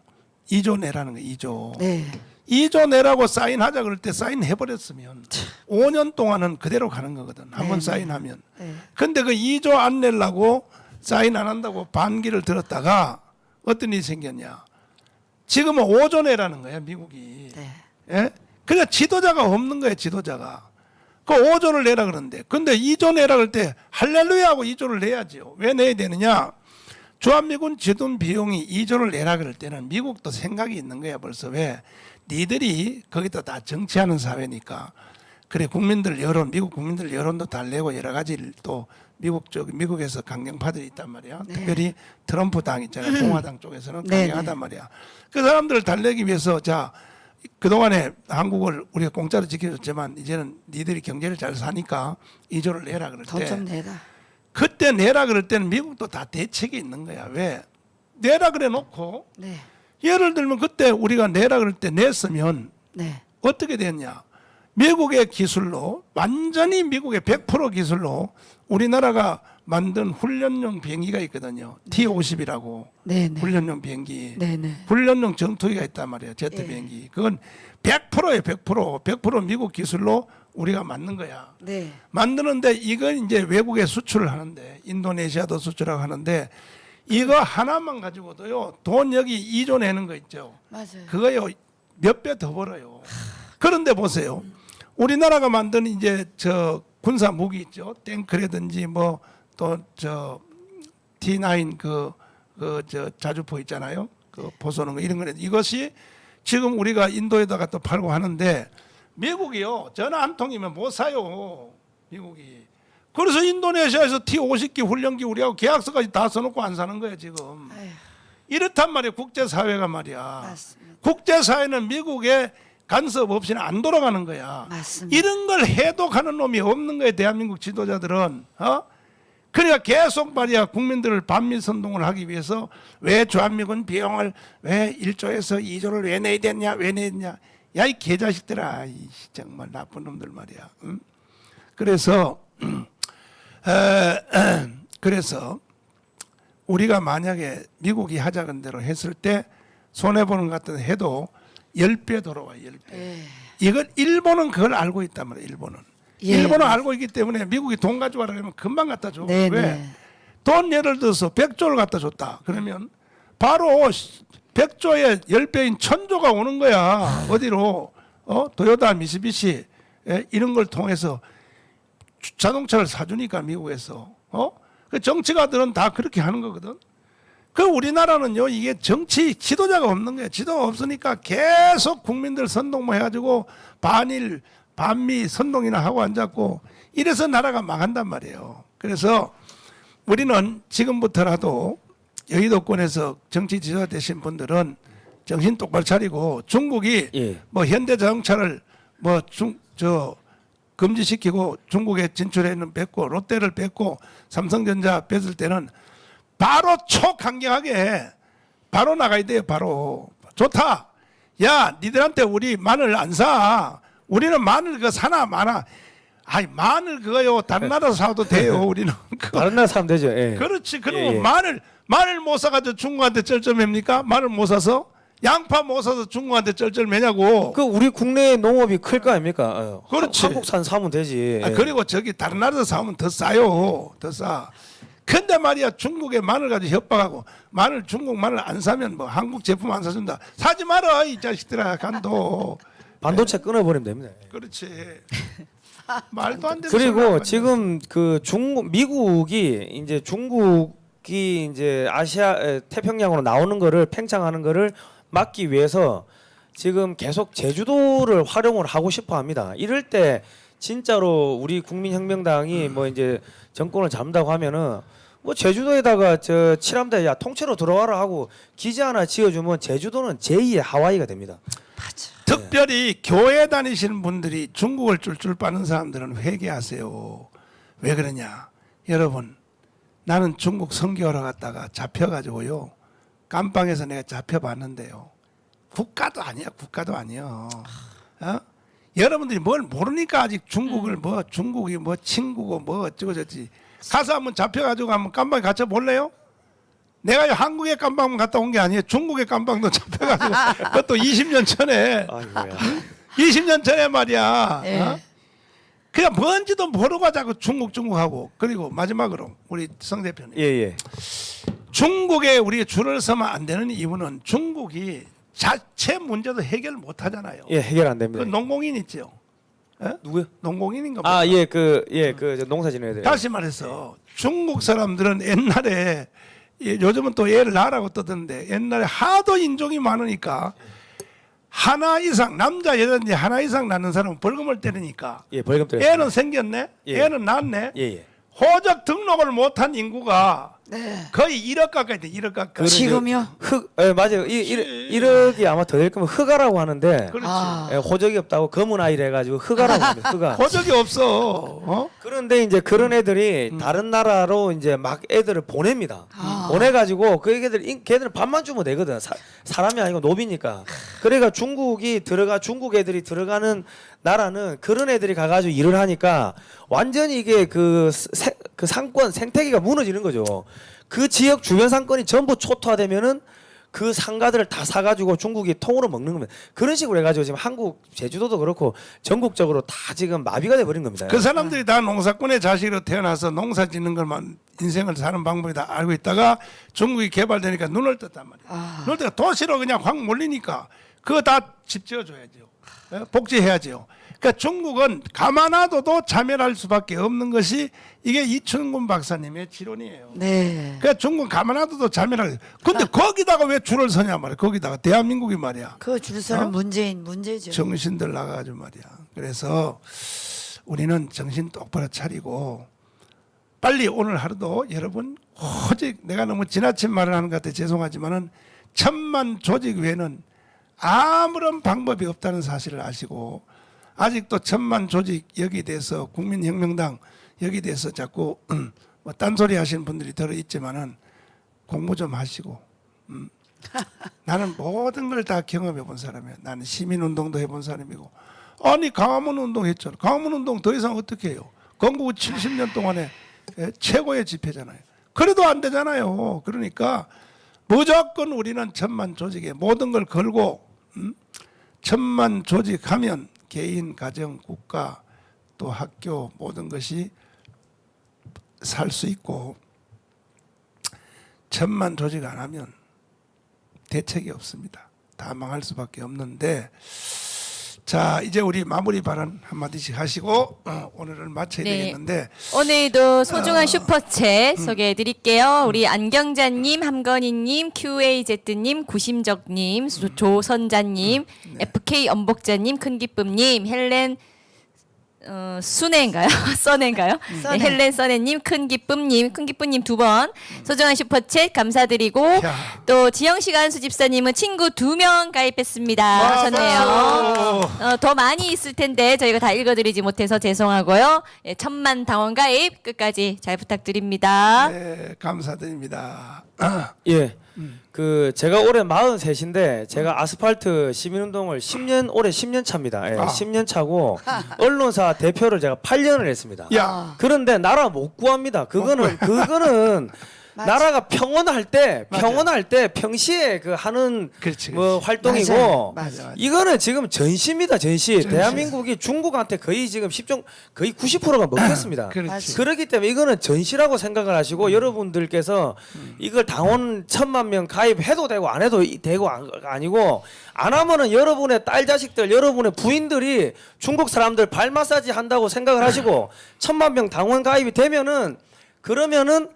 2조 내라는 거예요. 2조. 네. 2조 내라고 사인하자 그럴 때 사인해버렸으면 5년 동안은 그대로 가는 거거든. 한번 네, 사인하면. 네. 근데 그 2조 안 내려고 사인 안 한다고 반기를 들었다가 어떤 일이 생겼냐. 지금은 5조 내라는 거야 미국이. 네. 예? 그러니까 지도자가 없는 거예요. 지도자가. 그 5조를 내라 그러는데 근데 2조 내라 그럴 때 할렐루야하고 2조를 내야죠. 왜 내야 되느냐. 주한미군 주둔 비용이 2조를 내라 그럴 때는 미국도 생각이 있는 거야. 벌써 왜 니들이 거기다 다 정치하는 사회니까 그래 국민들 여론 미국 국민들 여론도 달래고 여러 가지 또 미국에서 강경파들이 있단 말이야. 네. 특별히 트럼프 당 있잖아요. 공화당 쪽에서는 네, 강경하단 말이야. 그 사람들을 달래기 위해서 자 그동안에 한국을 우리가 공짜로 지켜줬지만 이제는 니들이 경제를 잘 사니까 2조를 내라 그럴 돈 때 좀 내라. 그때 내라 그럴 때는 미국도 다 대책이 있는 거야. 왜? 내라 그래 놓고 네. 예를 들면 그때 우리가 내라 그럴 때 냈으면 네. 어떻게 됐냐? 미국의 기술로 완전히 미국의 100% 기술로 우리나라가 만든 훈련용 비행기가 있거든요. T-50이라고 네네. 훈련용 비행기. 네네. 훈련용 전투기가 있단 말이에요. 제트 비행기. 그건 100%예요. 100% 미국 기술로 우리가 만든 거야. 네. 만드는데 이건 이제 외국에 수출을 하는데 인도네시아도 수출하고 하는데 이거 하나만 가지고도요. 돈 여기 2조 내는 거 있죠. 맞아요. 그거요 몇 배 더 벌어요. 그런데 보세요. 우리나라가 만든 이제 저 군사 무기 있죠. 탱크라든지 뭐 또 저 T9 저 자주포 있잖아요. 그 보쏘는 거 이런 거는 이것이 지금 우리가 인도에다가 또 팔고 하는데 미국이요 전화 한 통이면 못 사요. 미국이. 그래서 인도네시아에서 T-50기 훈련기 우리하고 계약서까지 다 써놓고 안 사는 거예요 지금. 에휴, 이렇단 말이에요 국제사회가 말이야. 맞습니다. 국제사회는 미국의 간섭 없이는 안 돌아가는 거야. 맞습니다. 이런 걸 해독하는 놈이 없는 거예요 대한민국 지도자들은. 그러니까 계속 말이야 국민들을 반미 선동을 하기 위해서 왜 주한미군 비용을 왜 1조에서 2조를 왜 내야 되냐 왜 내야 되냐. 야 이 개자식들아 정말 나쁜 놈들 말이야. 응? 그래서 그래서 우리가 만약에 미국이 하자는 대로 했을 때 손해보는 것 같은 해도 10배 돌아와요. 10배. 예. 이걸 일본은 그걸 알고 있단 말이에요. 일본은. 예. 일본은 알고 있기 때문에 미국이 돈 가져와라 그러면 금방 갖다 줘. 네, 왜? 네. 돈 예를 들어서 100조를 갖다 줬다. 그러면 바로 100조의 10배인 1000조가 오는 거야. 어디로? 도요타, 미쓰비시 이런 걸 통해서 자동차를 사주니까 미국에서. 그 정치가들은 다 그렇게 하는 거거든. 그 우리나라는요 이게 정치 지도자가 없는 거예요. 지도가 없으니까 계속 국민들 선동만 해가지고 반일 반미 선동이나 하고 앉았고 이래서 나라가 망한단 말이에요. 그래서 우리는 지금부터라도 여의도권에서 정치 지도자 되신 분들은 정신 똑바로 차리고 중국이 예. 뭐 현대자동차를 뭐 금지시키고 중국에 진출해 있는 뺏고 롯데를 뺏고 삼성전자 뺏을 때는 바로 초강경하게 바로 나가야 돼요. 바로 좋다. 야 니들한테 우리 마늘 안 사. 우리는 마늘 그거 사나 마나. 아이 마늘 그거요 다른 나라 사도 돼요. 우리는 그거. 다른 나라 사면 되죠. 예. 그렇지. 그리고 예, 예. 마늘 못 사가지고 중국한테 쩔쩔맵니까? 마늘 못 사서 양파 못 사서 중국한테 쩔쩔매냐고. 그 우리 국내 농업이 클 거 아닙니까? 그렇지. 한국산 사면 되지. 그리고 저기 다른 나라에서 사오면 더 싸요. 더 싸. 근데 말이야 중국에 마늘 가지고 협박하고 중국 마늘 안 사면 뭐 한국 제품 안 사준다. 사지 마라 이 자식들아 간도. 반도체 끊어버리면 됩니다. 그렇지. 말도 안 되는 소리 그리고 하고 지금 그 중국이 이제 아시아 태평양으로 나오는 거를 팽창하는 거를 막기 위해서 지금 계속 제주도를 활용을 하고 싶어 합니다. 이럴 때 진짜로 우리 국민혁명당이 뭐 이제 정권을 잡는다고 하면은 뭐 제주도에다가 저 칠함대 야 통째로 들어와라 하고 기지 하나 지어주면 제주도는 제2의 하와이가 됩니다. 특별히 교회 다니시는 분들이 중국을 쫄쫄 빠는 사람들은 회개하세요. 왜 그러냐? 여러분, 나는 중국 선교하러 갔다가 잡혀가지고요. 깜빵에서 내가 잡혀봤는데요. 국가도 아니야, 국가도 아니야. 여러분들이 뭘 모르니까 아직 중국을 중국이 뭐 친구고 뭐 어쩌고저쩌지. 가서 한번 잡혀가지고 한번 깜빵에 갇혀 볼래요? 내가 한국의 깜빵 갔다 온 게 아니에요. 중국의 깜빵도 잡혀가지고 그것도 20년 전에 아이고야. 20년 전에 말이야. 예. 그냥 뭔지도 모르고 자꾸 중국 하고. 그리고 마지막으로 우리 성 대표님. 예예. 중국에 우리 줄을 서면 안 되는 이유는 중국이 자체 문제도 해결 못 하잖아요. 예 해결 안 그 됩니다. 농공인 있죠. 누구요? 농공인인가 아 보다. 예 그 농사 지는 애들. 다시 말해서 중국 사람들은 옛날에 요즘은 또 애를 낳으라고 떠드는데 옛날에 하도 인종이 많으니까 하나 이상 남자 여자인지 하나 이상 낳는 사람은 벌금을 때리니까 예 벌금 때려. 애는 생겼네. 예. 애는 낳았네. 예예. 호적 등록을 못한 인구가 네. 거의 1억 가까이 돼. 1억 가까이. 지금요? 예 맞아요. 이렇게 아마 더 될 거면 흑아라고 하는데 그렇지. 아. 예, 호적이 없다고 검은 아이를 해가지고 흑아라고 합니다. 흑아. 호적이 없어. 그런데 이제 그런 애들이 다른 나라로 이제 막 애들을 보냅니다. 아. 보내가지고 그 애들 걔들은 밥만 주면 되거든. 사람이 아니고 노비니까. 그러니까 중국 애들이 들어가는 나라는 그런 애들이 가가지고 일을 하니까 완전히 이게 그 상권 생태계가 무너지는 거죠. 그 지역 주변 상권이 전부 초토화되면은 그 상가들을 다 사가지고 중국이 통으로 먹는 겁니다. 그런 식으로 해가지고 지금 한국 제주도도 그렇고 전국적으로 다 지금 마비가 돼버린 겁니다. 그 사람들이 다 농사꾼의 자식으로 태어나서 농사 짓는 것만 인생을 사는 방법이 다 알고 있다가 중국이 개발되니까 눈을 떴단 말이에요. 눈을 뜨니까 도시로 그냥 확 몰리니까 그거 다 집 지어줘야죠. 복지해야죠. 그러니까 중국은 가만 놔둬도 자멸할 수밖에 없는 것이 이게 이춘근 박사님의 지론이에요. 네. 그러니까 중국은 가만 놔둬도 자멸할. 근데 거기다가 왜 줄을 서냐 말이야. 거기다가 대한민국이 말이야. 그 줄서는 문제죠. 정신들 나가가지고 말이야. 그래서 우리는 정신 똑바로 차리고 빨리 오늘 하루도 여러분 오직 내가 너무 지나친 말을 하는 것 같아 죄송하지만은 1000만 조직 외에는 아무런 방법이 없다는 사실을 아시고 아직도 1000만 조직 여기 대해서 국민혁명당 여기 대해서 자꾸 뭐 딴소리 하시는 분들이 들어 있지만은 공부 좀 하시고 나는 모든 걸 다 경험해 본 사람이야. 나는 시민운동도 해본 사람이고 아니 광화문 운동 했잖아. 광화문 운동 더 이상 어떻게 해요? 건국 70년 동안에 최고의 집회잖아요. 그래도 안 되잖아요. 그러니까 무조건 우리는 1000만 조직에 모든 걸 걸고 1000만 조직하면 개인, 가정, 국가 또 학교 모든 것이 살 수 있고 1000만 조직 안 하면 대책이 없습니다. 다 망할 수밖에 없는데 자 이제 우리 마무리 발언 한마디씩 하시고 오늘은 마쳐야 네. 되겠는데 오늘도 소중한 슈퍼챗 소개해드릴게요. 우리 안경자님, 함건희님, QAZ님, 구심적님, 조선자님, FK 엄복자님, 큰기쁨님, 헬렌 순애인가요? 써네인가요? 네, 써네. 헬렌 써네님, 큰기쁨님, 큰기쁨님 2번 소중한 슈퍼챗 감사드리고 야. 또 지영시간 수집사님은 친구 2명 가입했습니다. 하셨네요. 더 많이 있을 텐데 저희가 다 읽어드리지 못해서 죄송하고요. 예, 1000만 당원 가입 끝까지 잘 부탁드립니다. 네, 감사드립니다. 예. 그 제가 올해 43인데 제가 아스팔트 시민운동을 올해 10년 차입니다. 예, 10년 차고 언론사 대표를 제가 8년을 했습니다. 야. 그런데 나라 못 구합니다. 그거는 맞아. 나라가 평온할 때 평시에 그 하는 그렇지, 뭐 그렇지. 활동이고 맞아. 이거는 지금 전시입니다. 전시. 대한민국이 중국한테 거의 지금 90%가 먹혔습니다. 그렇지. 그렇기 때문에 이거는 전시라고 생각을 하시고 여러분들께서 이걸 당원 1000만 명 가입해도 되고 안 해도 되고 아니고 안 하면은 여러분의 딸 자식들 여러분의 부인들이 중국 사람들 발 마사지 한다고 생각을 하시고 1000만 명 당원 가입이 되면은 그러면은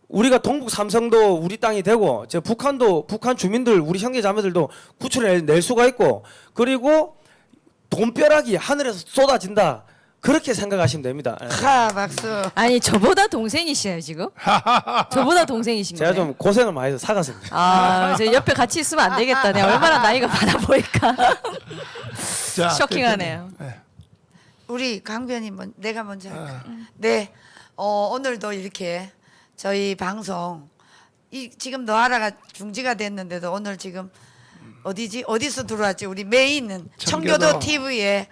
우리가 동북 삼성도 우리 땅이 되고 북한 주민들 우리 형제 자매들도 구출해 낼 수가 있고 그리고 돈벼락이 하늘에서 쏟아진다 그렇게 생각하시면 됩니다. 예. 박수. 아니 저보다 동생이시네요 지금? 저보다 동생이신 제가 거예요? 좀 고생을 많이 해서 사갔습니다. 아, 저 옆에 같이 있으면 안 되겠다. 내가 얼마나 나이가 많아 보일까. 자, 쇼킹하네요. 네. 우리 강변이 내가 먼저 할까요? 네. 오늘도 이렇게 저희 방송 지금 너하라가 중지가 됐는데도 오늘 지금 어디서 들어왔지? 우리 메인은 청교도 TV에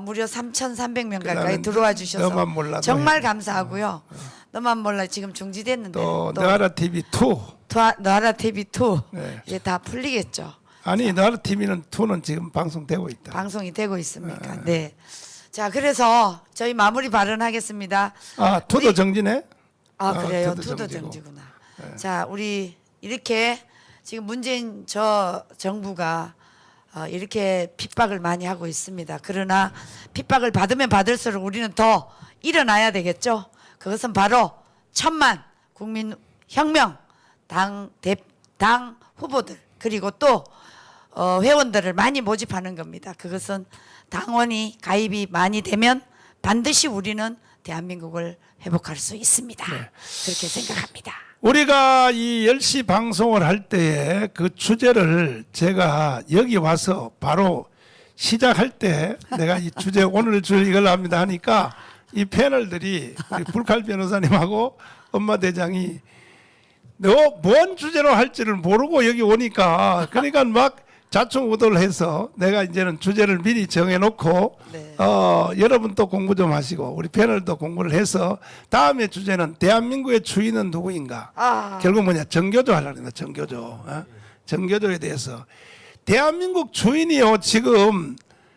무려 3,300명 가까이 그다음에 들어와 주셔서 너만 몰라, 정말 너 감사하고요. 너만 몰라 지금 중지됐는데 또 너하라 TV 2 너하라 TV 2 네. 이제 다 풀리겠죠. 아니 너하라 TV는 2는 지금 방송되고 있다. 방송이 되고 있습니까? 네. 자, 그래서 저희 마무리 발언하겠습니다. 아 2도 정지네? 그래요. 투도 투도 정지고. 정지구나. 자, 우리 이렇게 지금 문재인 저 정부가 이렇게 핍박을 많이 하고 있습니다. 그러나 핍박을 받으면 받을수록 우리는 더 일어나야 되겠죠. 그것은 바로 1000만 국민 혁명 당 후보들 그리고 또 회원들을 많이 모집하는 겁니다. 그것은 당원이 가입이 많이 되면 반드시 우리는 대한민국을 회복할 수 있습니다. 그렇게 생각합니다. 우리가 이 10시 방송을 할 때에 그 주제를 제가 여기 와서 바로 시작할 때 내가 이 주제 오늘 줄 이걸 합니다 하니까 이 패널들이 우리 불칼 변호사님하고 엄마 대장이 너 뭔 주제로 할지를 모르고 여기 오니까 그러니까 막 좌충우돌을 해서 내가 이제는 주제를 미리 정해놓고 네. 여러분 또 공부 좀 하시고 우리 패널도 공부를 해서 다음에 주제는 대한민국의 주인은 누구인가. 결국 뭐냐 정교조 하려고 합니다. 정교조. 정교조에 대해서 대한민국 주인이요 지금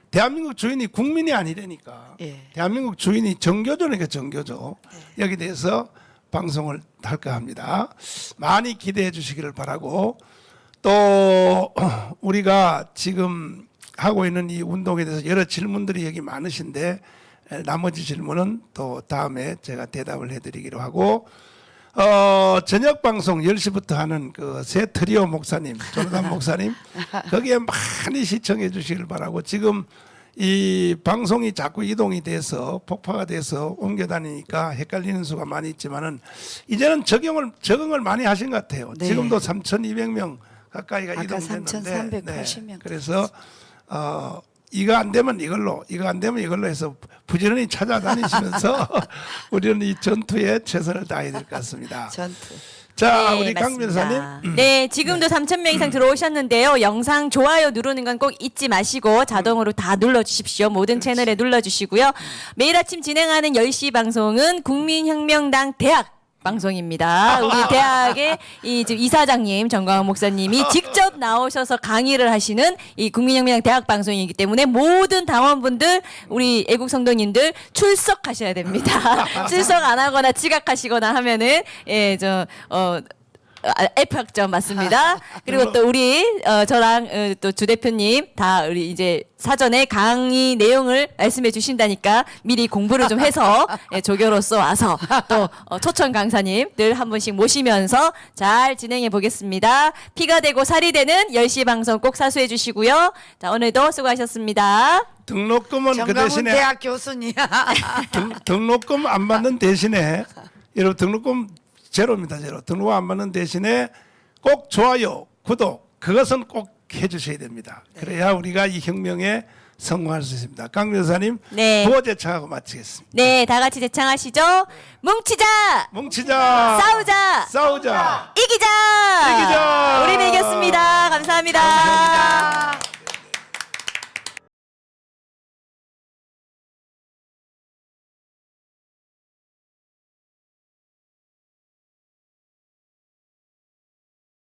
대한민국 주인이 국민이 아니라니까. 예. 대한민국 주인이 정교조니까 정교조. 여기 대해서 방송을 할까 합니다. 많이 기대해 주시기를 바라고 또 우리가 지금 하고 있는 이 운동에 대해서 여러 질문들이 여기 많으신데 나머지 질문은 또 다음에 제가 대답을 해드리기로 하고 저녁 방송 10시부터 하는 그 새 트리오 목사님, 조나단 목사님 거기에 많이 시청해 주시길 바라고 지금 이 방송이 자꾸 이동이 돼서 폭파가 돼서 옮겨 다니니까 헷갈리는 수가 많이 있지만은 이제는 적응을 많이 하신 것 같아요. 네. 지금도 3,200명 가까이가 아까 이동됐는데 3,380명 그래서 이거 안 되면 이걸로 이거 안 되면 이걸로 해서 부지런히 찾아다니시면서 우리는 이 전투에 최선을 다해야 될 것 같습니다. 전투. 자, 네, 우리 강 맞습니다. 변호사님. 네, 지금도 3,000명 이상 들어오셨는데요. 영상 좋아요 누르는 건 꼭 잊지 마시고 자동으로 다 눌러주십시오. 모든 채널에 눌러주시고요. 매일 아침 진행하는 10시 방송은 국민혁명당 대학 방송입니다. 우리 대학의 이 지금 이사장님 정광훈 목사님이 직접 나오셔서 강의를 하시는 이 국민혁명당 대학 방송이기 때문에 모든 당원분들 우리 애국 성도님들 출석하셔야 됩니다. 출석 안 하거나 지각하시거나 하면은 F 학점 맞습니다. 그리고 또 우리 저랑 또 주 대표님 다 우리 이제 사전에 강의 내용을 말씀해 주신다니까 미리 공부를 좀 해서 조교로서 와서 또 초청 강사님들 한 분씩 모시면서 잘 진행해 보겠습니다. 피가 되고 살이 되는 10시 방송 꼭 사수해 주시고요. 자, 오늘도 수고하셨습니다. 등록금은 그 정강훈 대신에 대학 교수님. 등록금 안 받는 대신에 여러분 등록금 제로입니다. 제로. 등록금 안 받는 대신에 꼭 좋아요, 구독 그것은 꼭 해주셔야 됩니다. 그래야 우리가 이 혁명에 성공할 수 있습니다. 강 변호사님 네. 구호 제창하고 마치겠습니다. 네, 다 같이 제창하시죠. 뭉치자, 뭉치자, 싸우자, 싸우자, 이기자. 이기자. 우리는 이겼습니다. 감사합니다. 감사합니다.